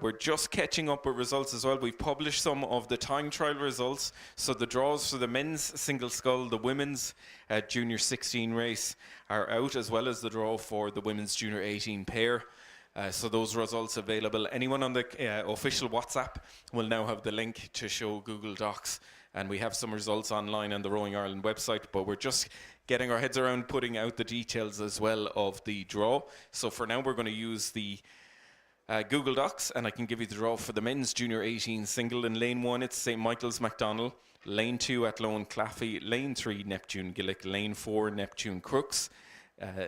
We're just catching up with results as well. We've published some of the time trial results. So the draws for the men's single scull, the women's junior 16 race are out, as well as the draw for the women's junior 18 pair. So those results available. Anyone on the official WhatsApp will now have the link to show Google Docs. And we have some results online on the Rowing Ireland website, but we're just getting our heads around putting out the details as well of the draw. So for now, we're going to use the Google Docs, and I can give you the draw for the men's junior 18 single. In lane 1, it's St. Michael's MacDonald. Lane 2, Athlone Claffey. Lane 3, Neptune Gillick. Lane 4, Neptune Crooks.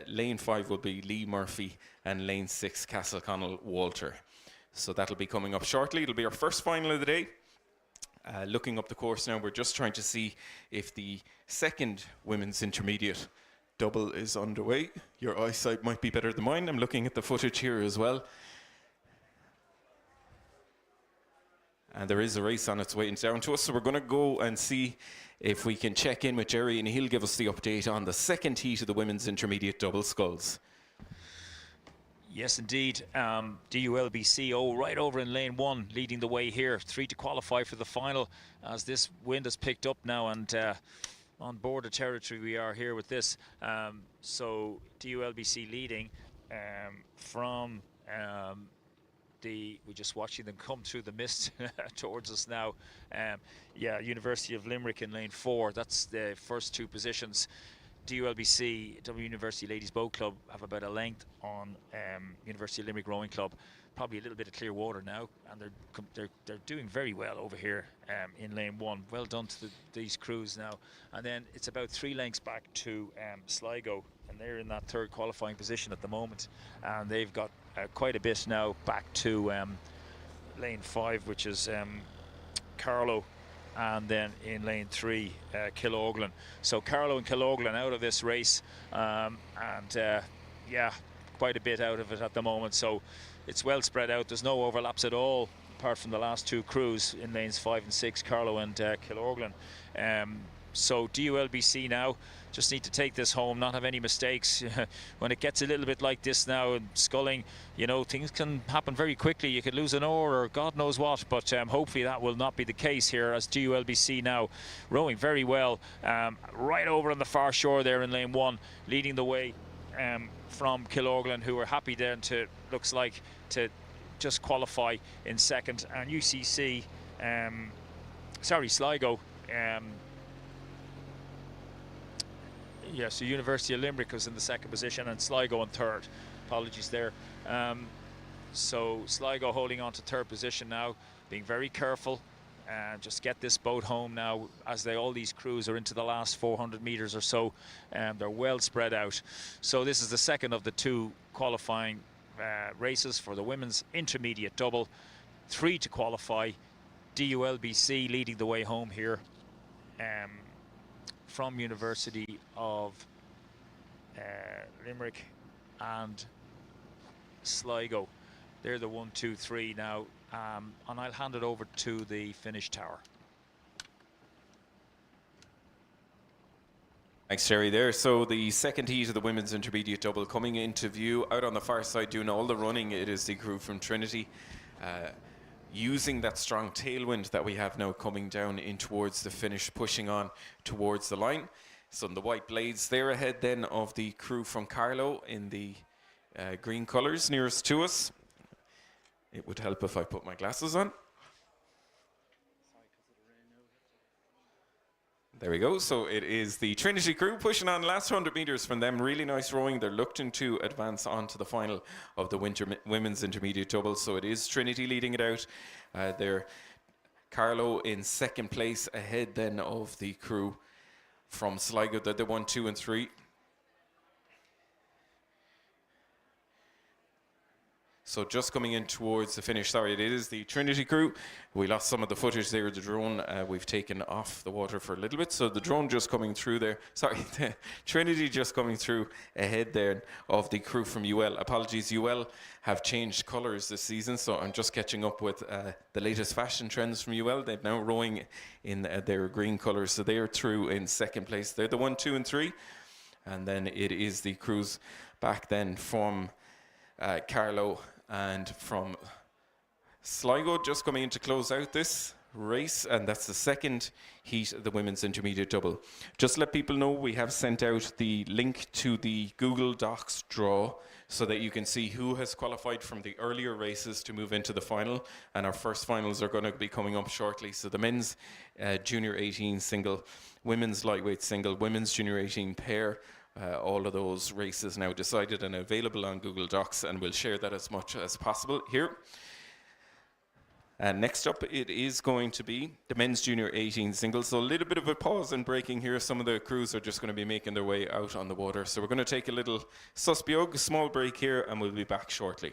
Lane 5 will be Lee Murphy, and lane 6, Castleconnell Walter. So that'll be coming up shortly. It'll be our first final of the day. Looking up the course now, we're just trying to see if the second women's intermediate double is underway. Your eyesight might be better than mine. I'm looking at the footage here as well. And there is a race on its way down to us, so we're going to go and see if we can check in with Jerry, and he'll give us the update on the second heat of the women's intermediate double sculls. Yes, indeed. DULBCO right over in lane 1, leading the way here. 3 to qualify for the final, as this wind has picked up now, and on border territory we are here with this. So DULBC leading from we're just watching them come through the mist towards us now. Yeah, University of Limerick in lane 4. That's the first 2 positions. DULBC, Dublin University Ladies Boat Club, have about a length on University of Limerick Rowing Club. Probably a little bit of clear water now, and they're doing very well over here in lane 1. Well done to these crews now. And then it's about 3 lengths back to Sligo, and they're in that 3rd qualifying position at the moment. And they've got quite a bit now back to lane 5, which is Carlow. And then in lane 3, Killorglin. So Carlow and Killorglin out of this race, yeah, quite a bit out of it at the moment. So it's well spread out. There's no overlaps at all, apart from the last 2 crews in lanes 5 and 6, Carlow and Killorglin. So DULBC now just need to take this home, not have any mistakes. When it gets a little bit like this now and sculling, you know, things can happen very quickly. You could lose an oar or God knows what, but hopefully that will not be the case here, as DULBC now rowing very well, right over on the far shore there in lane 1, leading the way from Killorglin, who are happy then to, looks like, to just qualify in 2nd, and UCC, Sligo, yeah, so University of Limerick was in the 2nd position and Sligo in 3rd. Apologies there. So Sligo holding on to 3rd position now, being very careful, and just get this boat home now, as all these crews are into the last 400 meters or so. They're well spread out. So this is the 2nd of the 2 qualifying races for the women's intermediate double. 3 to qualify. DULBC leading the way home here. From University of Limerick and Sligo. They're the 1, 2, 3 now, and I'll hand it over to the finish tower. Thanks, Jerry, there. So the second heat of the women's intermediate double coming into view. Out on the far side doing all the running, it is the crew from Trinity. Using that strong tailwind that we have now coming down in towards the finish, pushing on towards the line. So the white blades, they're ahead then of the crew from Carlow in the green colours nearest to us. It would help if I put my glasses on. There we go. So it is the Trinity crew pushing on last 100 meters from them. Really nice rowing. They're looking to advance on to the final of the women's intermediate double. So it is Trinity leading it out. They're Carlow in 2nd place, ahead then of the crew from Sligo. They're the 1, 2, and 3. So just coming in towards the finish, sorry, it is the Trinity crew. We lost some of the footage there, the drone we've taken off the water for a little bit. So the drone just coming through there, sorry, the Trinity just coming through ahead there of the crew from UL. Apologies, UL have changed colours this season, so I'm just catching up with the latest fashion trends from UL. They're now rowing in their green colours, so they are through in second place. They're the 1, 2 and 3. And then it is the crews back then from Carlow and from Sligo just coming in to close out this race, and that's the second heat of the women's intermediate double. Just to let people know, we have sent out the link to the Google Docs draw so that you can see who has qualified from the earlier races to move into the final, and our first finals are going to be coming up shortly. So the men's junior 18 single, women's lightweight single, women's junior 18 pair, all of those races now decided and available on Google Docs, and we'll share that as much as possible here. And next up, it is going to be the men's junior 18 singles. So a little bit of a pause and breaking here. Some of the crews are just going to be making their way out on the water. So we're going to take a little suspiog, small break here, and we'll be back shortly.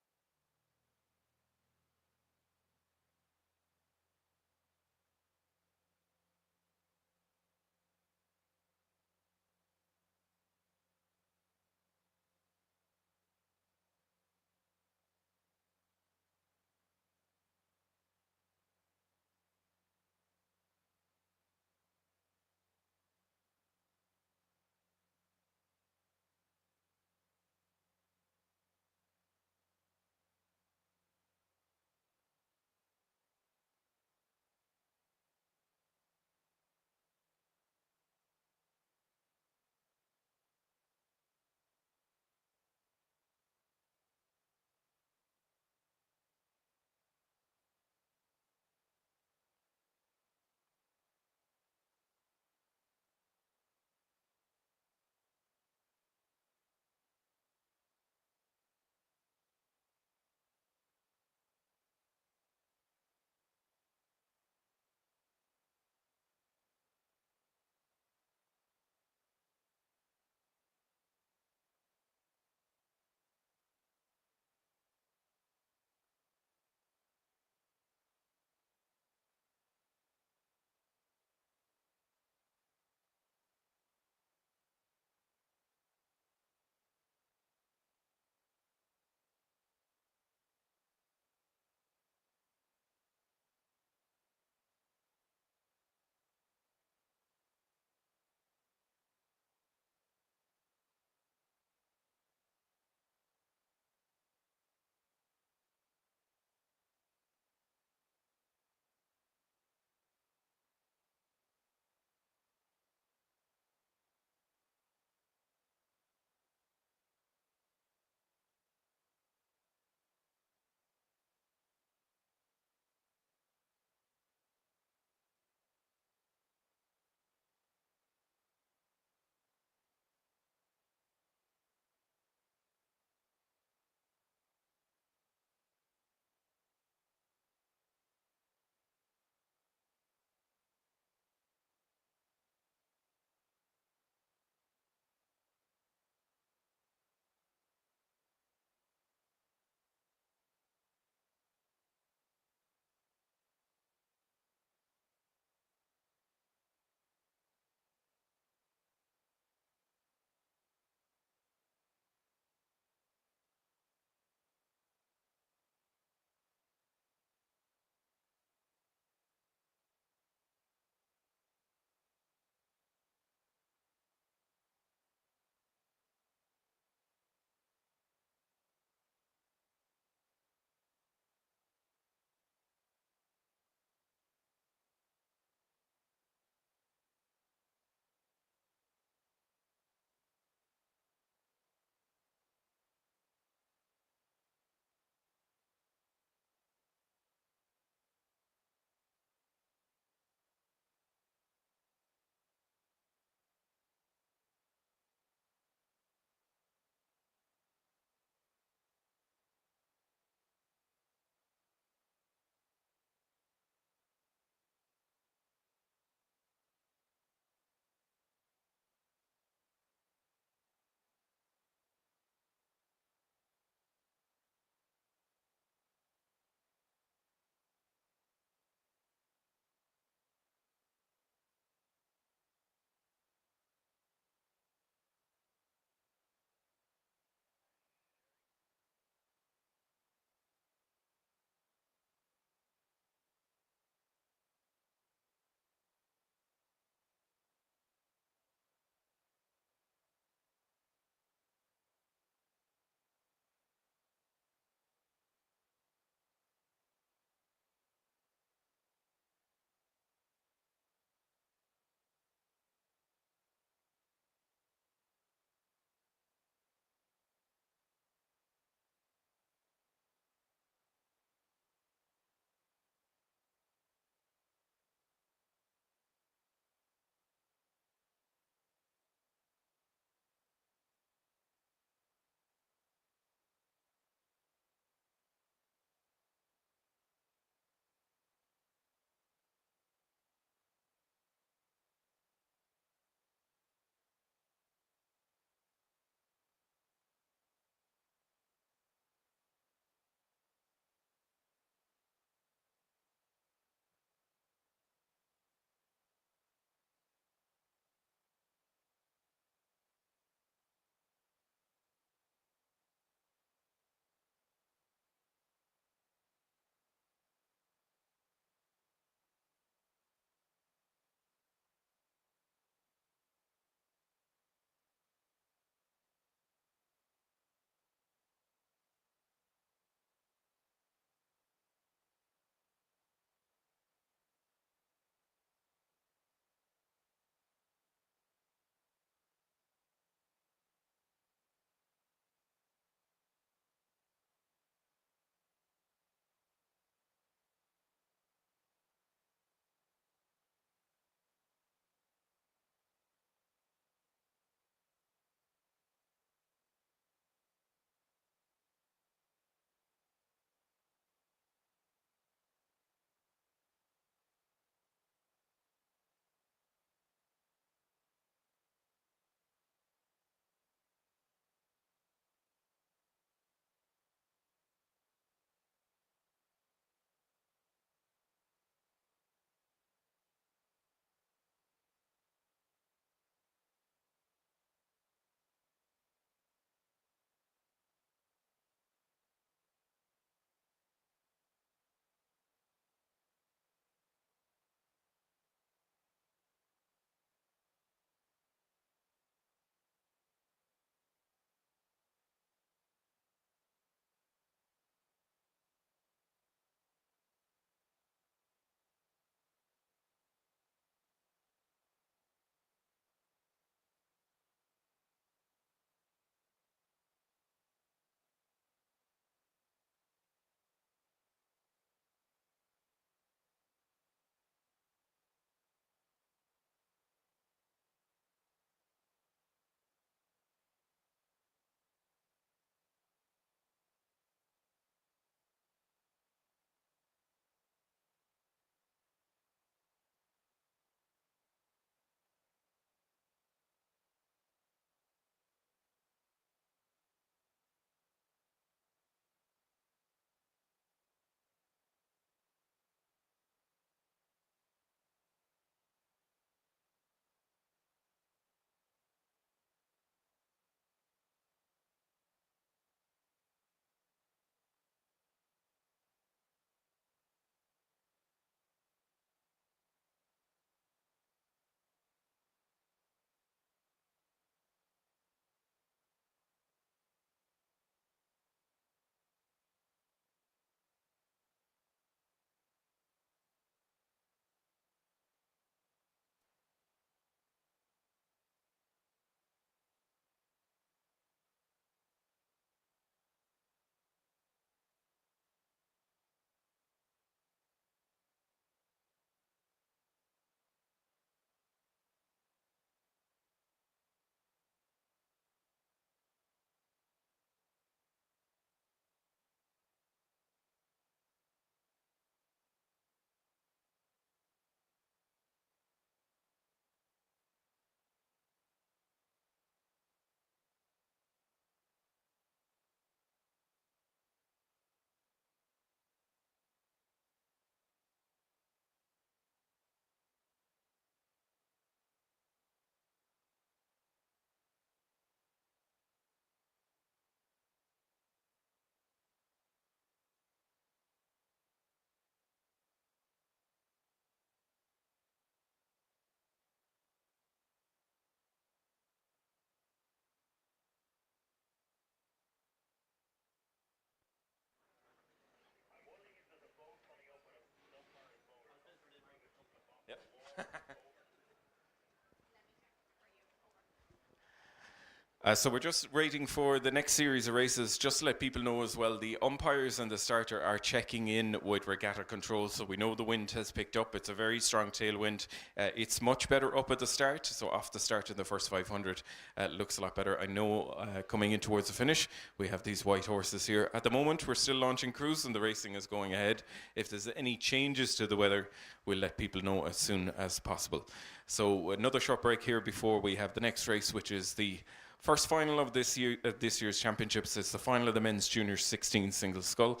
So we're just waiting for the next series of races. Just to let people know as well, the umpires and the starter are checking in with regatta control, so we know the wind has picked up. It's a very strong tailwind. It's much better up at the start, so off the start in the first 500 looks a lot better. I know coming in towards the finish, we have these white horses here. At the moment, we're still launching cruise and the racing is going ahead. If there's any changes to the weather, we'll let people know as soon as possible. So another short break here before we have the next race, which is the first final of this year's championships. It's the final of the men's junior 16 single scull.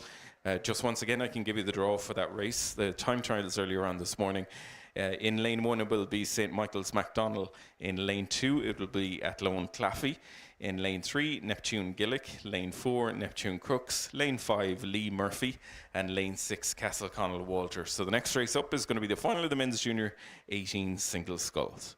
Just once again, I can give you the draw for that race. The time trials earlier on this morning. In lane 1, it will be St. Michael's MacDonald. In lane 2, it will be Athlone Claffey. In lane 3, Neptune Gillick. Lane 4, Neptune Crooks. Lane 5, Lee Murphy. And lane 6, Castleconnell Walter. So the next race up is going to be the final of the men's junior 18 single sculls.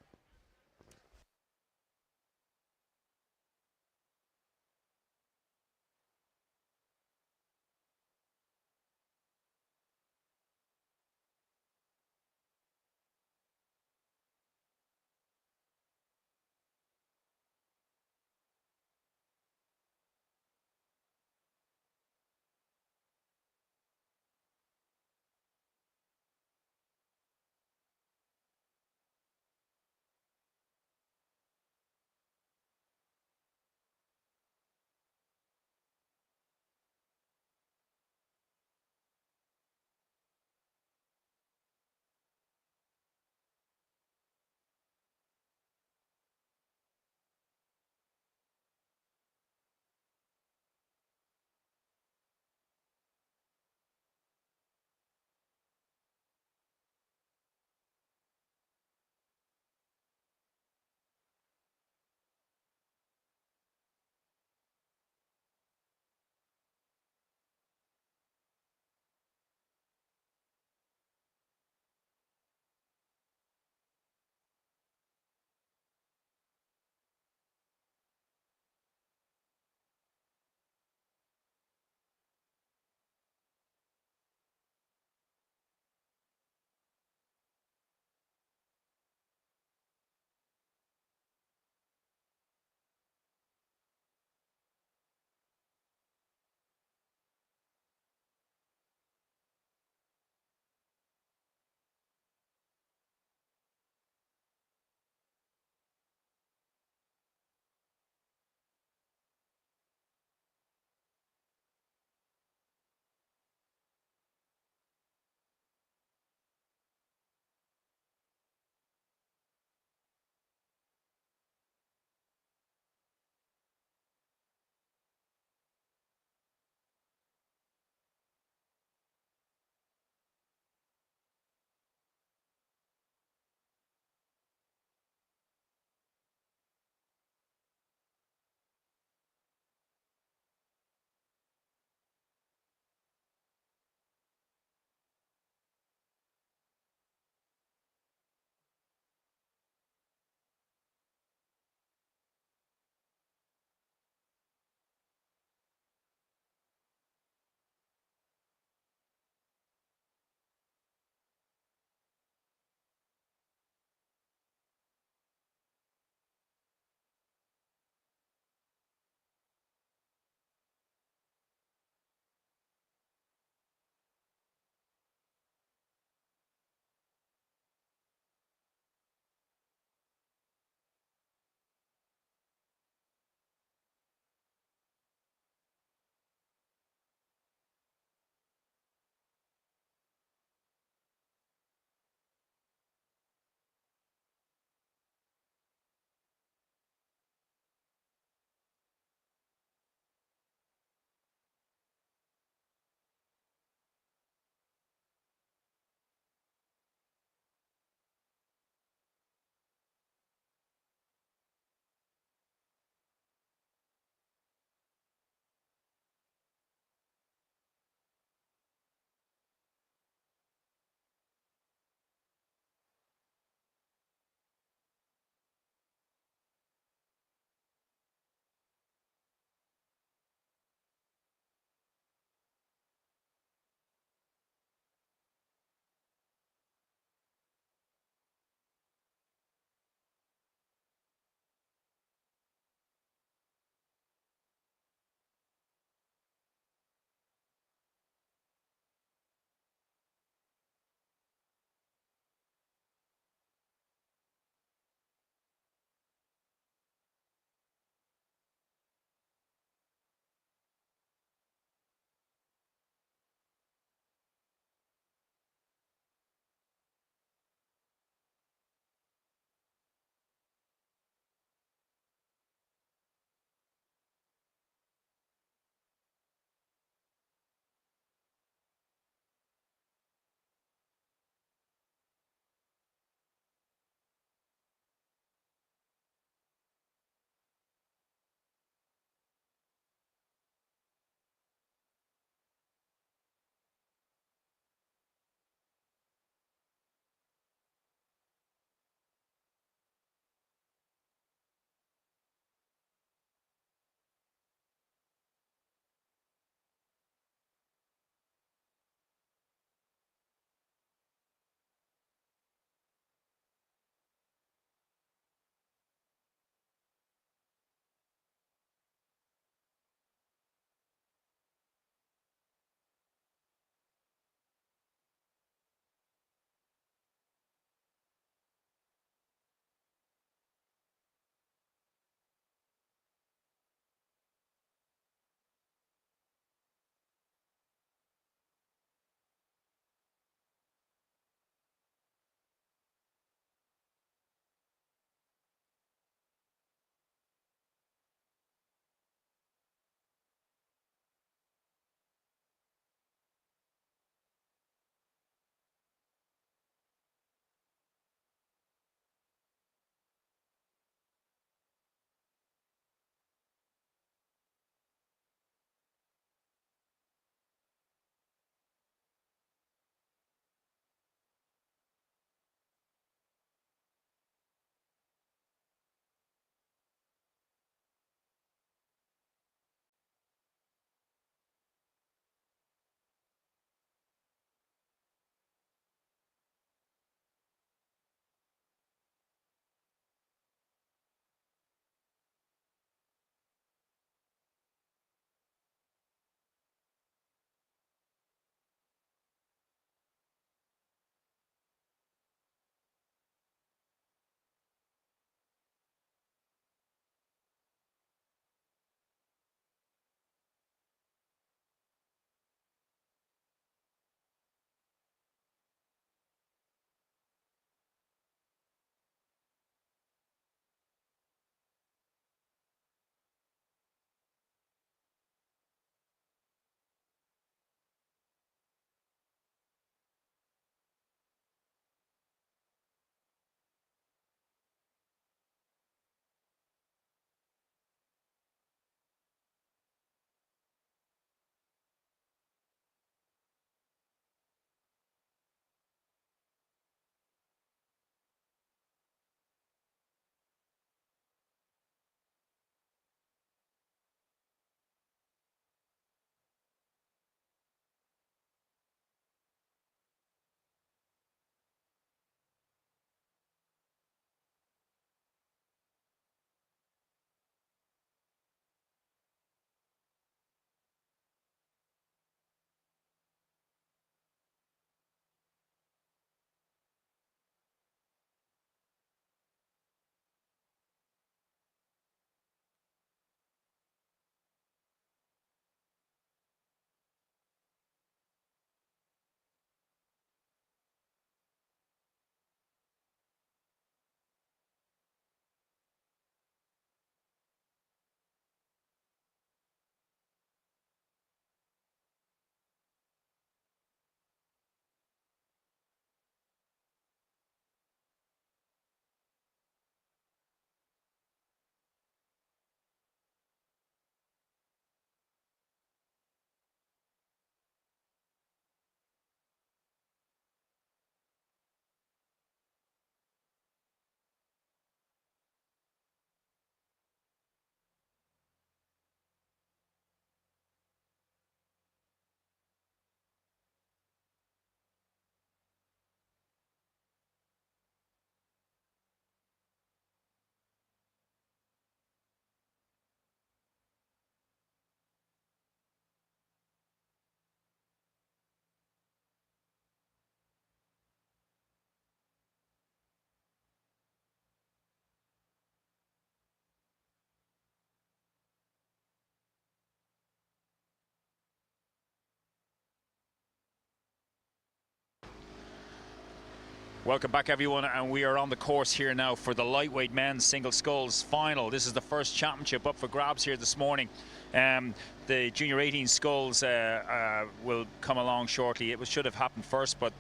Welcome back, everyone, and we are on the course here now for the lightweight men's single sculls final. This is the first championship up for grabs here this morning. The junior 18 sculls will come along shortly. It should have happened first, but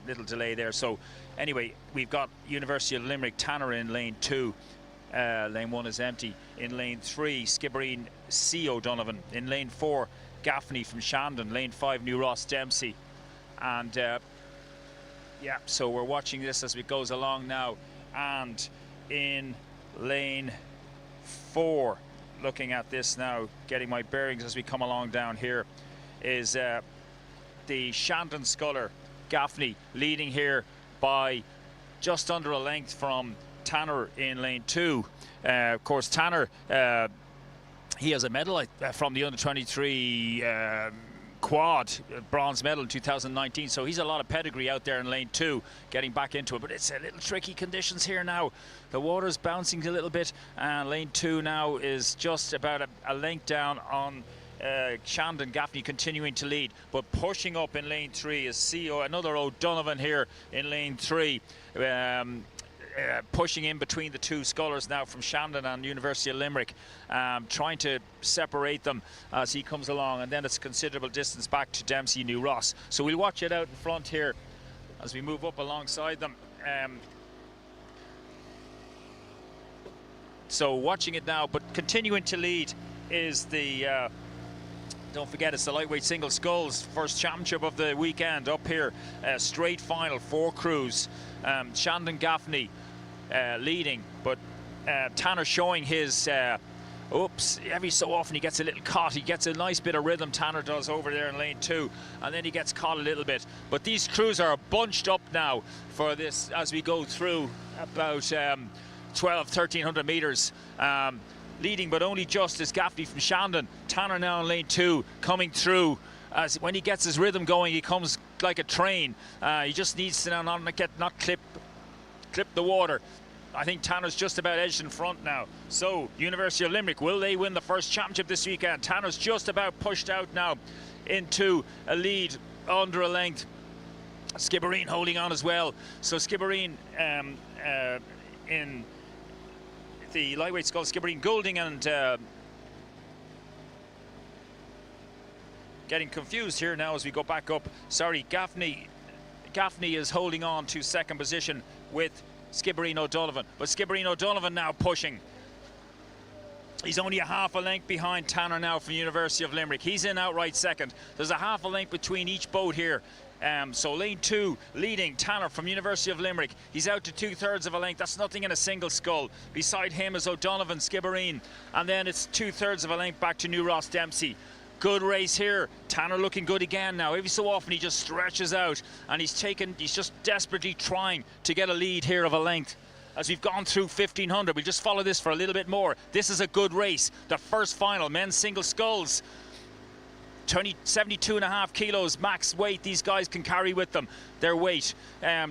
little delay there. So anyway, we've got University of Limerick Tanner in lane 2. Lane 1 is empty. In lane 3, Skibbereen C. O'Donovan. In lane 4, Gaffney from Shandon. Lane 5, New Ross Dempsey. And yeah, so we're watching this as it goes along now. And in lane 4, looking at this now, getting my bearings as we come along down here, is the Shandon sculler, Gaffney, leading here by just under a length from Tanner in lane 2. Of course, Tanner, he has a medal from the under-23 quad bronze medal in 2019, so he's a lot of pedigree out there in lane 2, getting back into it. But it's a little tricky conditions here now. The water's bouncing a little bit, and lane 2 now is just about a length down on Shandon. Gaffney continuing to lead, but pushing up in lane 3 is another O'Donovan here in lane 3. Pushing in between the two scullers now from Shandon and University of Limerick, trying to separate them as he comes along, and then it's considerable distance back to Dempsey, New Ross. So we'll watch it out in front here as we move up alongside them. So watching it now, but continuing to lead is the don't forget, it's the lightweight single sculls first championship of the weekend up here. Straight final, 4 crews. Shandon Gaffney leading, but Tanner showing his every so often he gets a little caught. He gets a nice bit of rhythm, Tanner does, over there in lane 2, and then he gets caught a little bit. But these crews are bunched up now for this as we go through about 1,300 meters. Leading, but only just, is Gaffney from Shandon. Tanner now in lane 2, coming through. As when he gets his rhythm going, he comes like a train. He just needs to now not clip the water. I think Tanner's just about edged in front now. So University of Limerick, will they win the first championship this weekend? Tanner's just about pushed out now into a lead under a length. Skibbereen holding on as well. So Skibbereen in the lightweight scull, Skibbereen Goulding and getting confused here now as we go back up. Sorry, Gaffney is holding on to second position with Skibbereen O'Donovan, but Skibbereen O'Donovan now pushing. He's only a half a length behind Tanner now from University of Limerick. He's in outright second. There's a half a length between each boat here. So lane 2 leading Tanner from University of Limerick. He's out to 2/3 of a length. That's nothing in a single scull. Beside him is O'Donovan, Skibbereen, and then it's 2/3 of a length back to New Ross Dempsey. Good race here. Tanner looking good again now. Every so often he just stretches out, and he's just desperately trying to get a lead here of a length. As we've gone through 1,500, we'll just follow this for a little bit more. This is a good race. The first final, men's single sculls. 72.5 kilos max weight these guys can carry with them, their weight.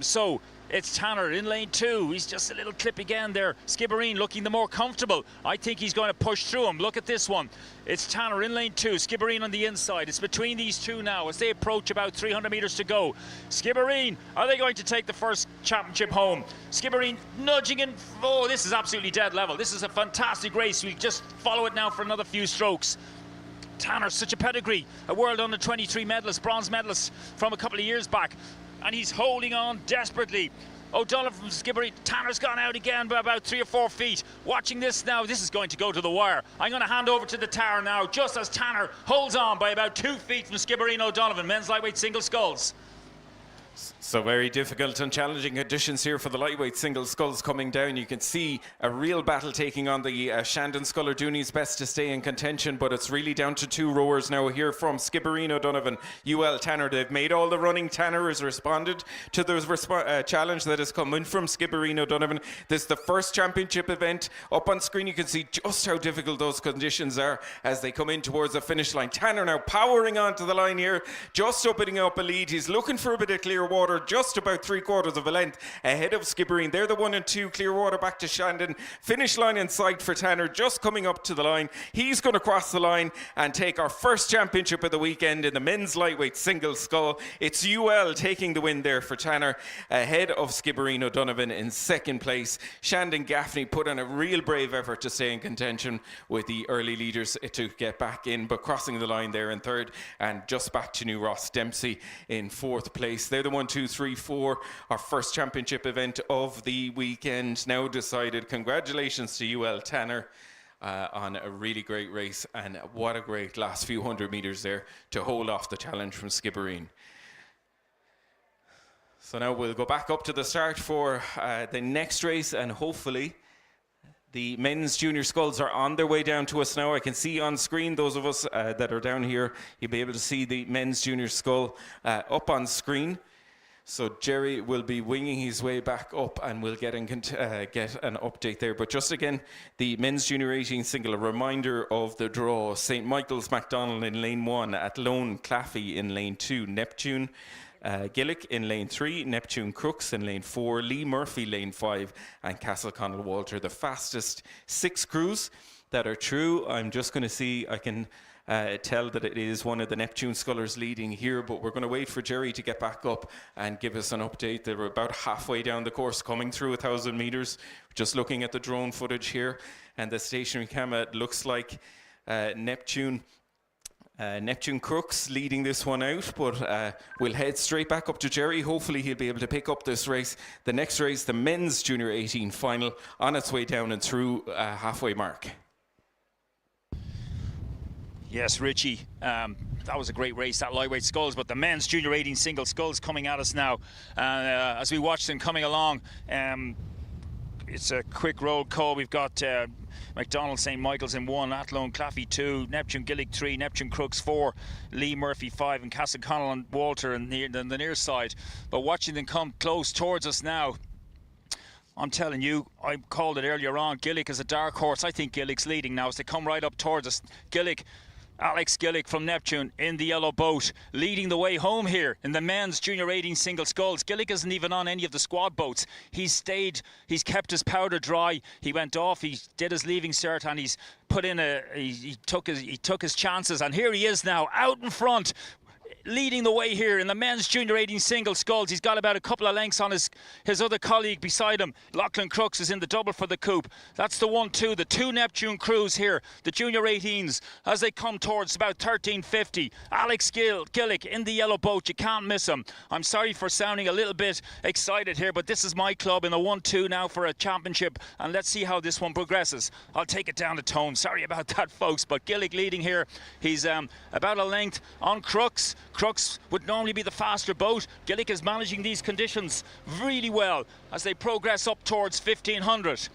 So it's Tanner in lane 2. He's just a little clip again there. Skibbereen looking the more comfortable. I think he's going to push through him. Look at this one. It's Tanner in lane 2, Skibbereen on the inside. It's between these two now as they approach about 300 meters to go. Skibbereen, are they going to take the first championship home? Skibbereen nudging in. Oh, this is absolutely dead level. This is a fantastic race. We just follow it now for another few strokes. Tanner, such a pedigree, a world under-23 medalist, bronze medalist from a couple of years back, and he's holding on desperately. O'Donovan from Skibbereen. Tanner's gone out again by about 3 or 4 feet. Watching this now, this is going to go to the wire. I'm going to hand over to the tower now, just as Tanner holds on by about 2 feet from Skibbereen O'Donovan, men's lightweight single sculls. So very difficult and challenging conditions here for the lightweight single sculls coming down. You can see a real battle taking on the Shandon sculler doing his best to stay in contention, but it's really down to 2 rowers now here from Skibbereen O'Donovan, UL Tanner. They've made all the running. Tanner has responded to the challenge that has come in from Skibbereen O'Donovan. This is the first championship event. Up on screen you can see just how difficult those conditions are as they come in towards the finish line. Tanner now powering onto the line here, just opening up a lead. He's looking for a bit of clear Clearwater, just about 3/4 of a length ahead of Skibbereen. They're the 1 and 2. Clearwater back to Shandon. Finish line in sight for Tanner, just coming up to the line. He's going to cross the line and take our first championship of the weekend in the men's lightweight single scull. It's UL taking the win there for Tanner, ahead of Skibbereen O'Donovan in second place. Shandon Gaffney put on a real brave effort to stay in contention with the early leaders to get back in, but crossing the line there in third, and just back to New Ross Dempsey in fourth place. They're the 1, 2, 3, 4. Our first championship event of the weekend now decided. Congratulations to UL Tanner on a really great race, and what a great last few hundred meters there to hold off the challenge from Skibbereen. So now we'll go back up to the start for the next race, and hopefully the men's junior sculls are on their way down to us now. I can see on screen, those of us that are down here, you'll be able to see the men's junior scull up on screen. So Jerry will be winging his way back up, and we'll get an update there. But just again, the men's junior 18 single, a reminder of the draw. St. Michael's MacDonald in lane 1, Athlone Claffey in lane 2, Neptune Gillick in lane 3, Neptune Crooks in lane 4, Lee Murphy lane 5, and Castle Connell Walter. The fastest 6 crews that are true. I'm just going to see, I can tell that it is one of the Neptune scullers leading here, but we're going to wait for Jerry to get back up and give us an update. They were about halfway down the course, coming through 1,000 meters. Just looking at the drone footage here and the stationary camera, it looks like Neptune Crooks leading this one out, but we'll head straight back up to Jerry. Hopefully he'll be able to pick up this race. The next race, the men's junior 18 final, on its way down and through halfway mark. Yes, Richie, that was a great race, that lightweight sculls, but the men's junior 18 single sculls coming at us now. As we watch them coming along, it's a quick roll call. We've got MacDonald St. Michael's in 1, Athlone Claffey 2, Neptune Gillick 3, Neptune Crooks 4, Lee Murphy 5, and Castle Connell and Walter on the near side. But watching them come close towards us now, I'm telling you, I called it earlier on, Gillick is a dark horse. I think Gillick's leading now as they come right up towards us. Alex Gillick from Neptune in the yellow boat, leading the way home here in the men's junior 18 single sculls. Gillick isn't even on any of the squad boats. He's kept his powder dry. He went off, he did his leaving cert, and he's put in he took his chances, and here he is now out in front, leading the way here in the men's junior 18 single sculls. He's got about a couple of lengths on his other colleague beside him. Lachlan Crooks is in the double for the coupe. That's the 1-2, the 2 Neptune crews here, the junior 18s, as they come towards about 13:50. Alex Gillick in the yellow boat, you can't miss him. I'm sorry for sounding a little bit excited here, but this is my club in the 1-2 now for a championship, and let's see how this one progresses. I'll take it down to tone. Sorry about that, folks, but Gillick leading here. He's about a length on Crooks. Crooks would normally be the faster boat. Gillick is managing these conditions really well as they progress up towards 1500.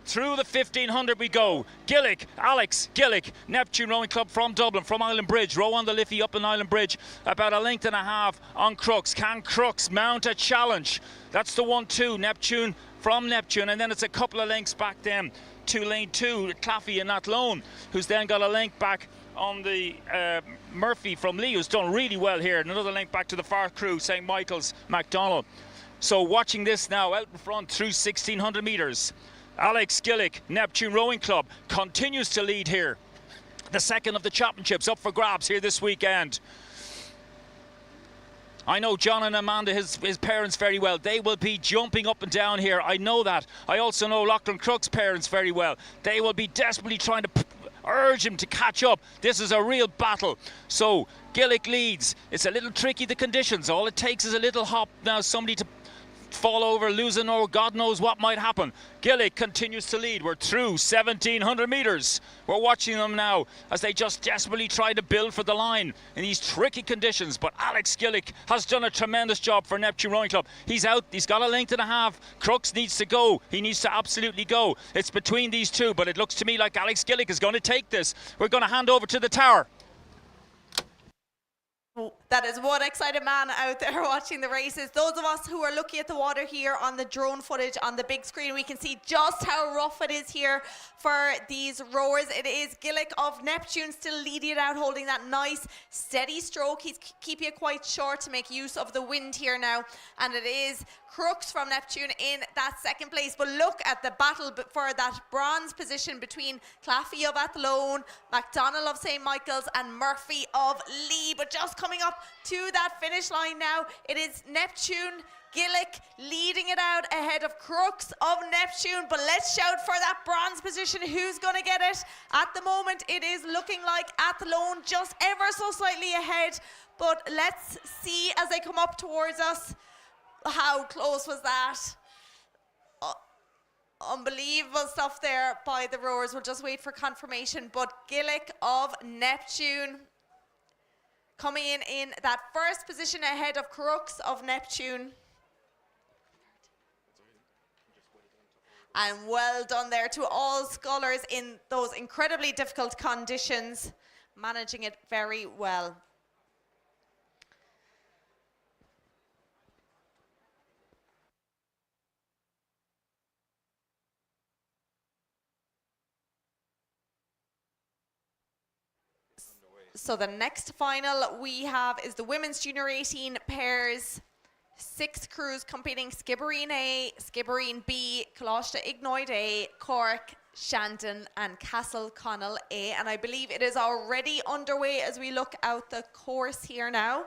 Through the 1500 we go. Gillick, Alex Gillick, Neptune Rowing Club from Dublin, from Island Bridge. Row on the Liffey up in Island Bridge. About a length and a half on Crooks. Can Crooks mount a challenge? That's the 1-2, Neptune from Neptune. And then it's a couple of lengths back then to lane 2, Claffey and Athlone, who's then got a length back on the Murphy from Lee, who's done really well here. Another link back to the far crew, St. Michael's MacDonald. So watching this now out in front through 1600 metres. Alex Gillick, Neptune Rowing Club, continues to lead here. The second of the championships up for grabs here this weekend. I know John and Amanda, his parents, very well. They will be jumping up and down here. I know that. I also know Lachlan Crooks' parents very well. They will be desperately trying to urge him to catch up. This is a real battle. So Gillick leads. It's a little tricky, the conditions. All it takes is a little hop now, somebody to fall over, losing, or God knows what might happen. Gillick continues to lead. We're through 1700 metres. We're watching them now as they just desperately try to build for the line in these tricky conditions. But Alex Gillick has done a tremendous job for Neptune Rowing Club. He's out. He's got a length and a half. Crooks needs to go. He needs to absolutely go. It's between these two, but it looks to me like Alex Gillick is going to take this. We're going to hand over to the tower. That is one excited man out there watching the races. Those of us who are looking at the water here on the drone footage on the big screen, we can see just how rough it is here for these rowers. It is Gillick of Neptune still leading it out, holding that nice steady stroke. He's keeping it quite short to make use of the wind here now. And it is Crooks from Neptune in that second place. But look at the battle for that bronze position between Claffey of Athlone, McDonnell of St. Michael's and Murphy of Lee. But just coming up to that finish line now, it is Neptune, Gillick leading it out ahead of Crooks of Neptune. But let's shout for that bronze position. Who's going to get it? At the moment, it is looking like Athlone just ever so slightly ahead. But let's see as they come up towards us. How close was that? Unbelievable stuff there by the rowers. We'll just wait for confirmation. But Gillick of Neptune coming in that first position ahead of Crooks of Neptune. And well done there to all scullers in those incredibly difficult conditions, managing it very well. So the next final we have is the women's junior 18 pairs. 6 crews competing: Skibbereen A, Skibbereen B, Coláiste Ignoid A, Cork, Shandon and Castleconnell A. And I believe it is already underway as we look out the course here now.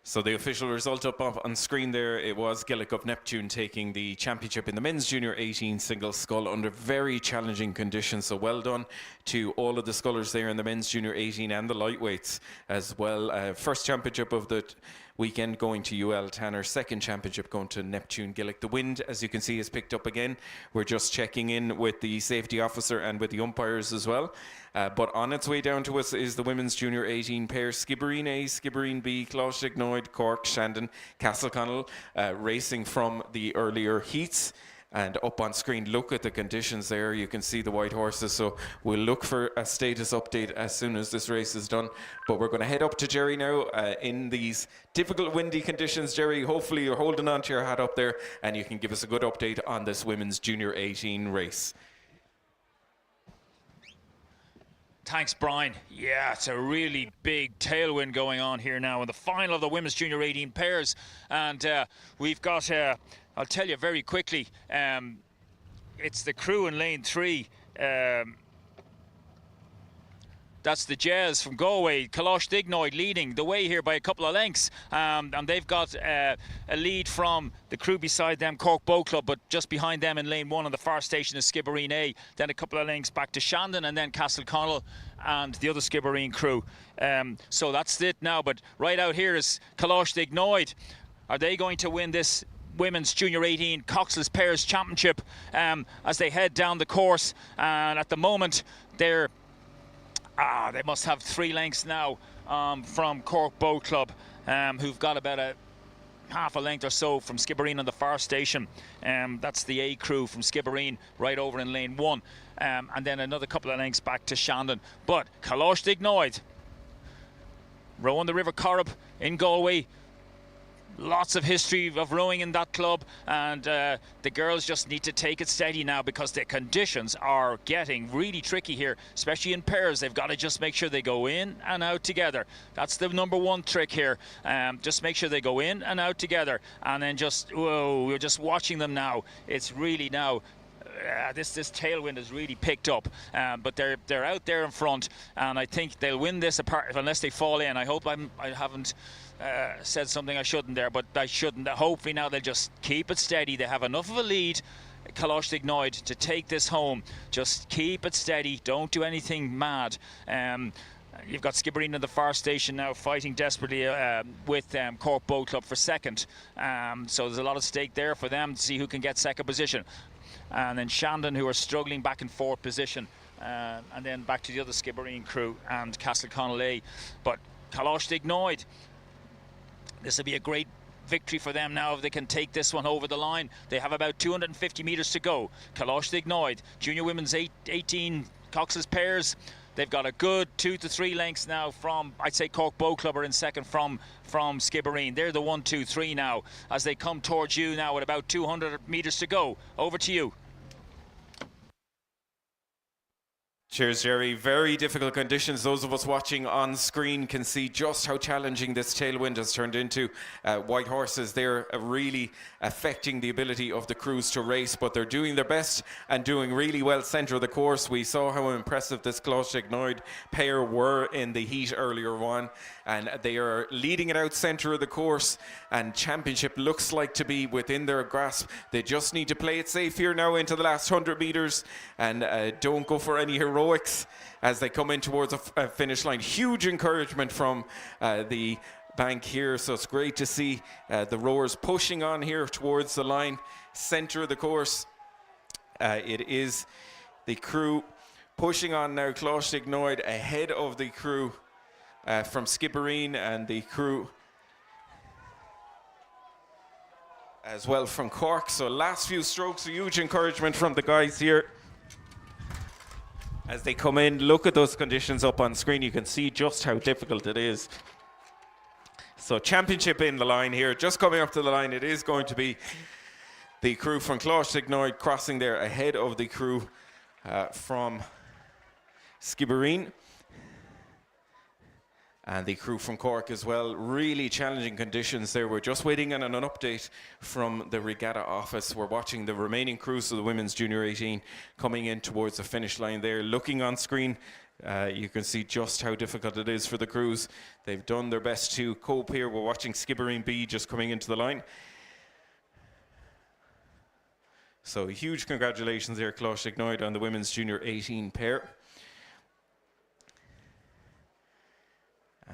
So the official result up on screen there, it was Gillick of Neptune taking the championship in the men's junior 18 single scull under very challenging conditions. So well done to all of the scullers there in the men's junior 18 and the lightweights as well. First championship of the weekend going to UL Tanner, second championship going to Neptune Gillick. The wind, as you can see, is picked up again. We're just checking in with the safety officer and with the umpires as well. But on its way down to us is the women's junior 18 pair: Skibbereen A, Skibbereen B, Coláiste Ignoid, Cork, Shandon, Castleconnell, racing from the earlier heats. And up on screen, look at the conditions there. You can see the white horses. So we'll look for a status update as soon as this race is done. But we're going to head up to Jerry now in these difficult windy conditions. Jerry, hopefully you're holding on to your hat up there and you can give us a good update on this women's junior 18 race. Thanks, Brian. Yeah, it's a really big tailwind going on here now in the final of the women's junior 18 pairs. And we've got, I'll tell you very quickly, it's the crew in lane 3. That's the Jazz from Galway. Coláiste Ignoid leading the way here by a couple of lengths. And they've got a lead from the crew beside them, Cork Boat Club, but just behind them in lane 1 on the far station is Skibbereen A. Then a couple of lengths back to Shandon and then Castleconnell and the other Skibbereen crew. So that's it now. But right out here is Coláiste Ignoid. Are they going to win this women's junior 18 Coxless Pairs Championship as they head down the course? And at the moment, they must have 3 lengths now from Cork Boat Club, who've got about a half a length or so from Skibbereen on the far station. That's the A crew from Skibbereen right over in lane 1. And then another couple of lengths back to Shandon. But Coláiste Ignoid, rowing the River Corrib in Galway. Lots of history of rowing in that club, and the girls just need to take it steady now because the conditions are getting really tricky here, especially in pairs. They've got to just make sure they go in and out together. That's the number 1 trick here. Just make sure they go in and out together, and then just, whoa, we're just watching them now. It's really now this tailwind has really picked up, but they're out there in front, and I think they'll win this apart unless they fall in. I hope I haven't said something I shouldn't there, but I shouldn't. Hopefully now they'll just keep it steady. They have enough of a lead, Kalosh Ignoid, to take this home. Just keep it steady. Don't do anything mad. You've got Skibbereen in the far station now fighting desperately with Cork Boat Club for second. So there's a lot of stake there for them to see who can get second position. And then Shandon, who are struggling back in fourth position. And then back to the other Skibbereen crew and Castle Connolly. But Kalosh Ignoid, this will be a great victory for them now if they can take this one over the line. They have about 250 metres to go. Kalosh Ignoid, junior women's 18 Cox's pairs. They've got a good 2 to 3 lengths now from, I'd say, Cork Boat Club are in second from Skibbereen. They're the 1, 2, 3 now as they come towards you now with about 200 metres to go. Over to you. Cheers, Jerry. Very difficult conditions. Those of us watching on screen can see just how challenging this tailwind has turned into. White horses, they're really affecting the ability of the crews to race, but they're doing their best and doing really well centre of the course. We saw how impressive this Kalosh Ignoid pair were in the heat earlier on, and they are leading it out centre of the course, and championship looks like to be within their grasp. They just need to play it safe here now into the last 100 metres and don't go for any heroics as they come in towards a finish line. Huge encouragement from the bank here, so it's great to see the rowers pushing on here towards the line, centre of the course. It is the crew pushing on now. Kalosh Ignoid ahead of the crew from Skibbereen, and the crew as well from Cork. So last few strokes, a huge encouragement from the guys here as they come in. Look at those conditions up on screen. You can see just how difficult it is. So championship in the line here, just coming up to the line. It is going to be the crew from Kalosh Ignoid crossing there ahead of the crew from Skibbereen. And the crew from Cork as well. Really challenging conditions there. We're just waiting on an update from the regatta office. We're watching the remaining crews of the women's junior 18 coming in towards the finish line there. Looking on screen, you can see just how difficult it is for the crews. They've done their best to cope here. We're watching Skibbereen B just coming into the line. So huge congratulations there, Kalosh Ignoid, on the women's junior 18 pair.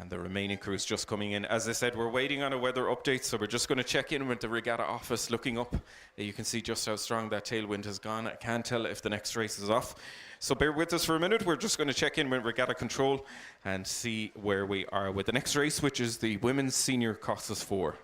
And the remaining crews just coming in. As I said, we're waiting on a weather update, so we're just going to check in with the regatta office. Looking up, you can see just how strong that tailwind has gone. I can't tell if the next race is off. So bear with us for a minute. We're just going to check in with regatta control and see where we are with the next race, which is the women's senior Cox's 4.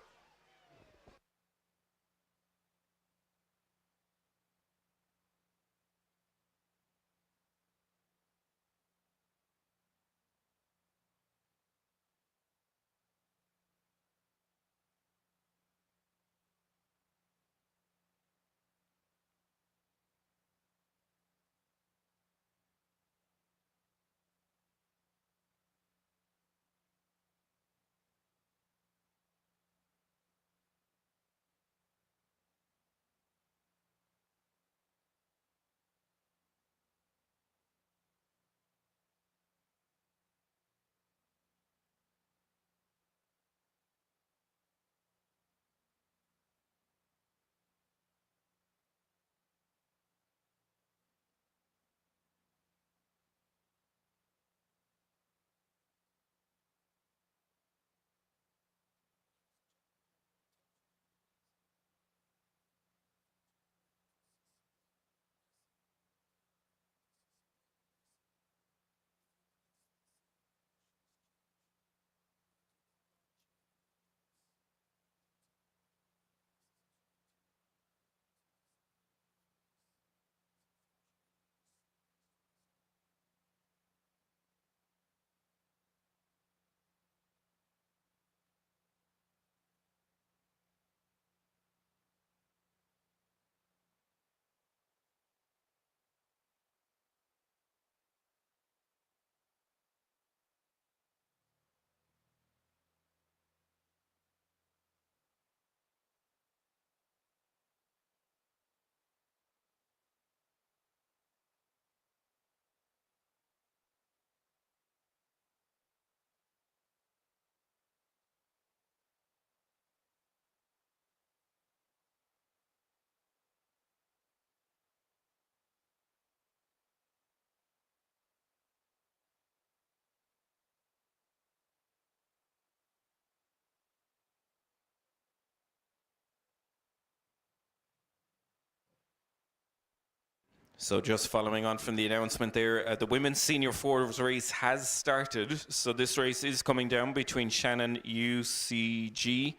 So just following on from the announcement there, the women's senior fours race has started. So this race is coming down between Shannon UCG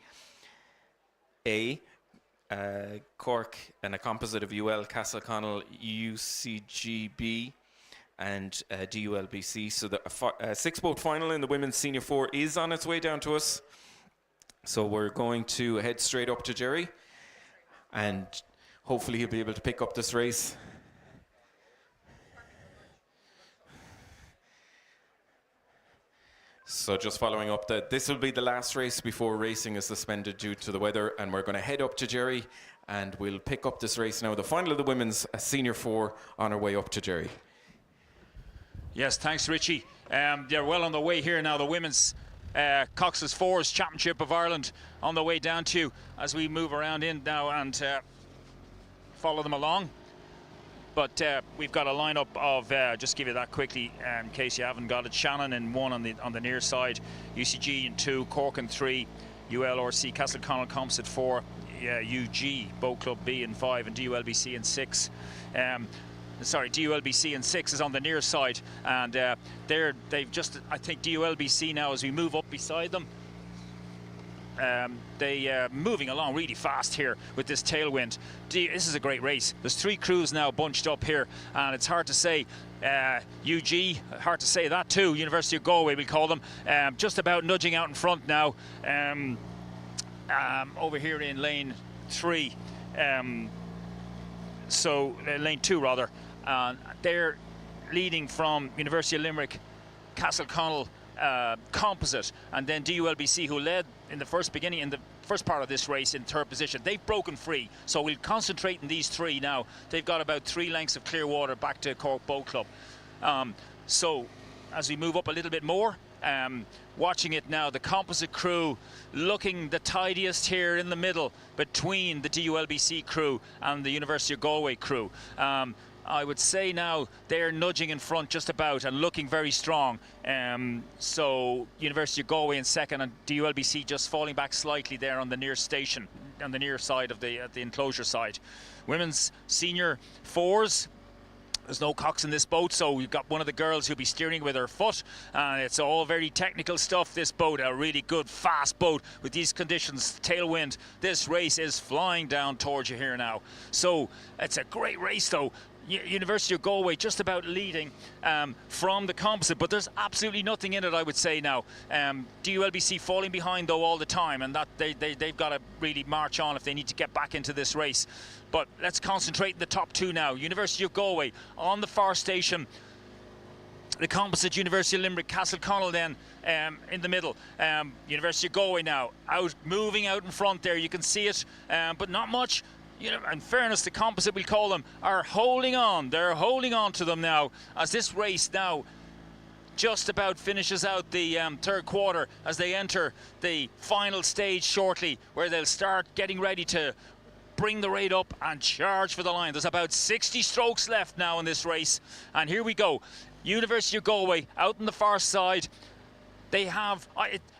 A, Cork, and a composite of UL Castleconnell UCG B, and DULBC. So the six-boat final in the women's senior four is on its way down to us. So we're going to head straight up to Jerry, and hopefully he'll be able to pick up this race. So just following up that this will be the last race before racing is suspended due to the weather, and we're going to head up to Jerry and we'll pick up this race now. The final of the women's senior four on our way up to Jerry. Yes, thanks, Richie. They're well on the way here now. The women's Cox's Fours Championship of Ireland on the way down to you as we move around in now and follow them along. But we've got a lineup of, just give you that quickly in case you haven't got it. Shannon in 1 on the near side, UCG in 2, Cork in 3, ULRC Castleconnell Composite 4, UG Boat Club B in 5, and DULBC in 6. DULBC in 6 is on the near side, and they've just, I think DULBC now, as we move up beside them, they moving along really fast here with this tailwind. This is a great race. There's 3 crews now bunched up here, and it's hard to say. UG, hard to say that too. University of Galway, we call them, just about nudging out in front now. Over here in lane 3, so lane 2 rather. They're leading from University of Limerick, Castleconnell Composite, and then DULBC, who led in the first part of this race in 3rd position. They've broken free, so we'll concentrate on these 3 now. They've got about 3 lengths of clear water back to Cork Boat Club. So as we move up a little bit more, watching it now, the composite crew looking the tidiest here in the middle between the DULBC crew and the University of Galway crew. I would say now they're nudging in front just about and looking very strong. So University of Galway in 2nd, and DULBC just falling back slightly there on the near station, on the near side of the enclosure side. Women's senior fours. There's no cocks in this boat, so we've got one of the girls who'll be steering with her foot, and it's all very technical stuff. This boat, a really good fast boat with these conditions, tailwind. This race is flying down towards you here now. So it's a great race though. University of Galway just about leading from the composite, but there's absolutely nothing in it, I would say now. DULBC falling behind though all the time, and that they've got to really march on if they need to get back into this race. But let's concentrate in the top 2 now. University of Galway on the far station, the composite University of Limerick, Castleconnell then in the middle. University of Galway now moving out in front there, you can see it, but not much. You know, in fairness, the composite, we call them, are holding on. They're holding on to them now as this race now just about finishes out the 3rd quarter as they enter the final stage shortly, where they'll start getting ready to bring the rate up and charge for the line. There's about 60 strokes left now in this race, and here we go. University of Galway out on the far side. They have,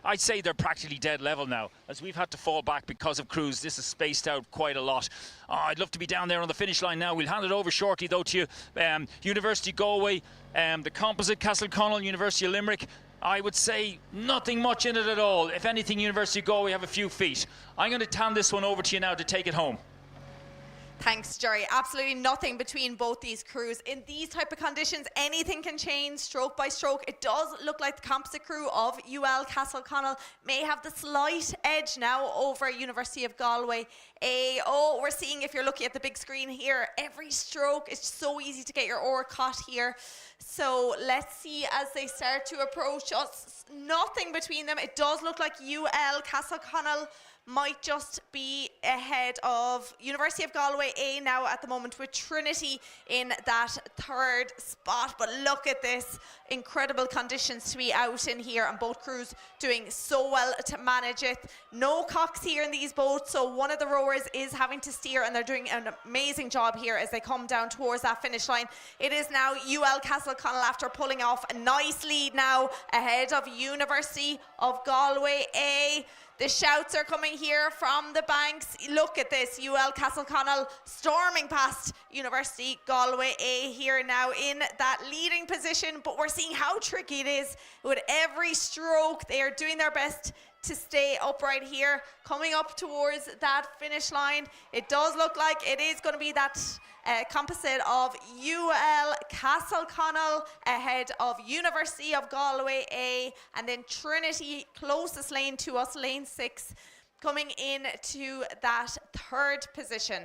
I'd say they're practically dead level now, as we've had to fall back because of crews. This is spaced out quite a lot. I'd love to be down there on the finish line now. We'll hand it over shortly though to you. University Galway, the composite Castleconnell, University of Limerick. I would say nothing much in it at all. If anything, University of Galway have a few feet. I'm going to hand this one over to you now to take it home. Thanks, Jerry. Absolutely nothing between both these crews. In these type of conditions, anything can change stroke by stroke. It does look like the composite crew of UL Castleconnell may have the slight edge now over University of Galway. We're seeing, if you're looking at the big screen here, every stroke is so easy to get your oar caught here. So let's see as they start to approach us. Nothing between them. It does look like UL Castleconnell might just be ahead of University of Galway A now at the moment, with Trinity in that 3rd spot. But look at this, incredible conditions to be out in here, and both crews doing so well to manage it. No cocks here in these boats, so one of the rowers is having to steer, and they're doing an amazing job here as they come down towards that finish line. It is now UL Castleconnell Castleconnell after pulling off a nice lead now ahead of University of Galway A. The shouts are coming here from the banks. Look at this, UL Castleconnell storming past University Galway A here now in that leading position, but we're seeing how tricky it is. With every stroke, they are doing their best to stay upright here, coming up towards that finish line. It does look like it is going to be that composite of UL Castleconnell ahead of University of Galway A, and then Trinity, closest lane to us, lane 6, coming in to that third position.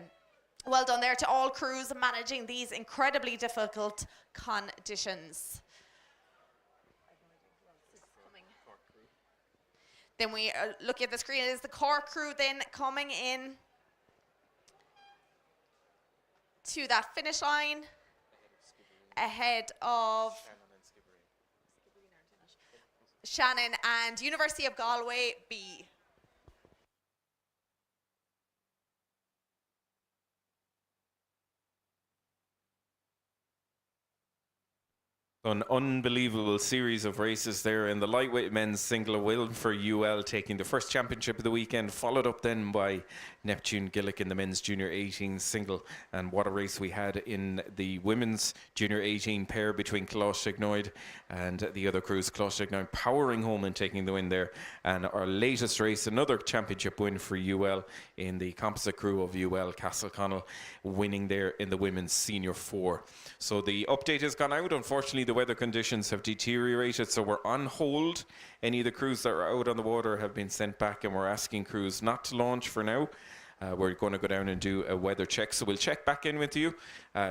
Well done there to all crews managing these incredibly difficult conditions. Then we look at the screen, it is the Cork crew then coming in to that finish line ahead of Shannon and University of Galway B. An unbelievable series of races there in the lightweight men's single win for UL, taking the first championship of the weekend, followed up then by Neptune Gillick in the men's junior 18 single. And what a race we had in the women's junior 18 pair between Closhignoid and the other crews. Closhignoid powering home and taking the win there. And our latest race, another championship win for UL in the composite crew of UL Castleconnell, winning there in the women's senior 4. So the update has gone out. Unfortunately, the weather conditions have deteriorated, so we're on hold. Any of the crews that are out on the water have been sent back, and we're asking crews not to launch for now. We're going to go down and do a weather check, so we'll check back in with you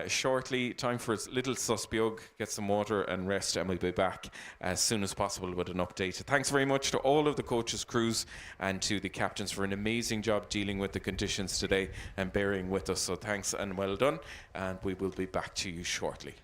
shortly. Time for a little susbiog, get some water and rest, and we'll be back as soon as possible with an update. Thanks very much to all of the coaches, crews, and to the captains for an amazing job dealing with the conditions today and bearing with us. So thanks and well done, and we will be back to you shortly.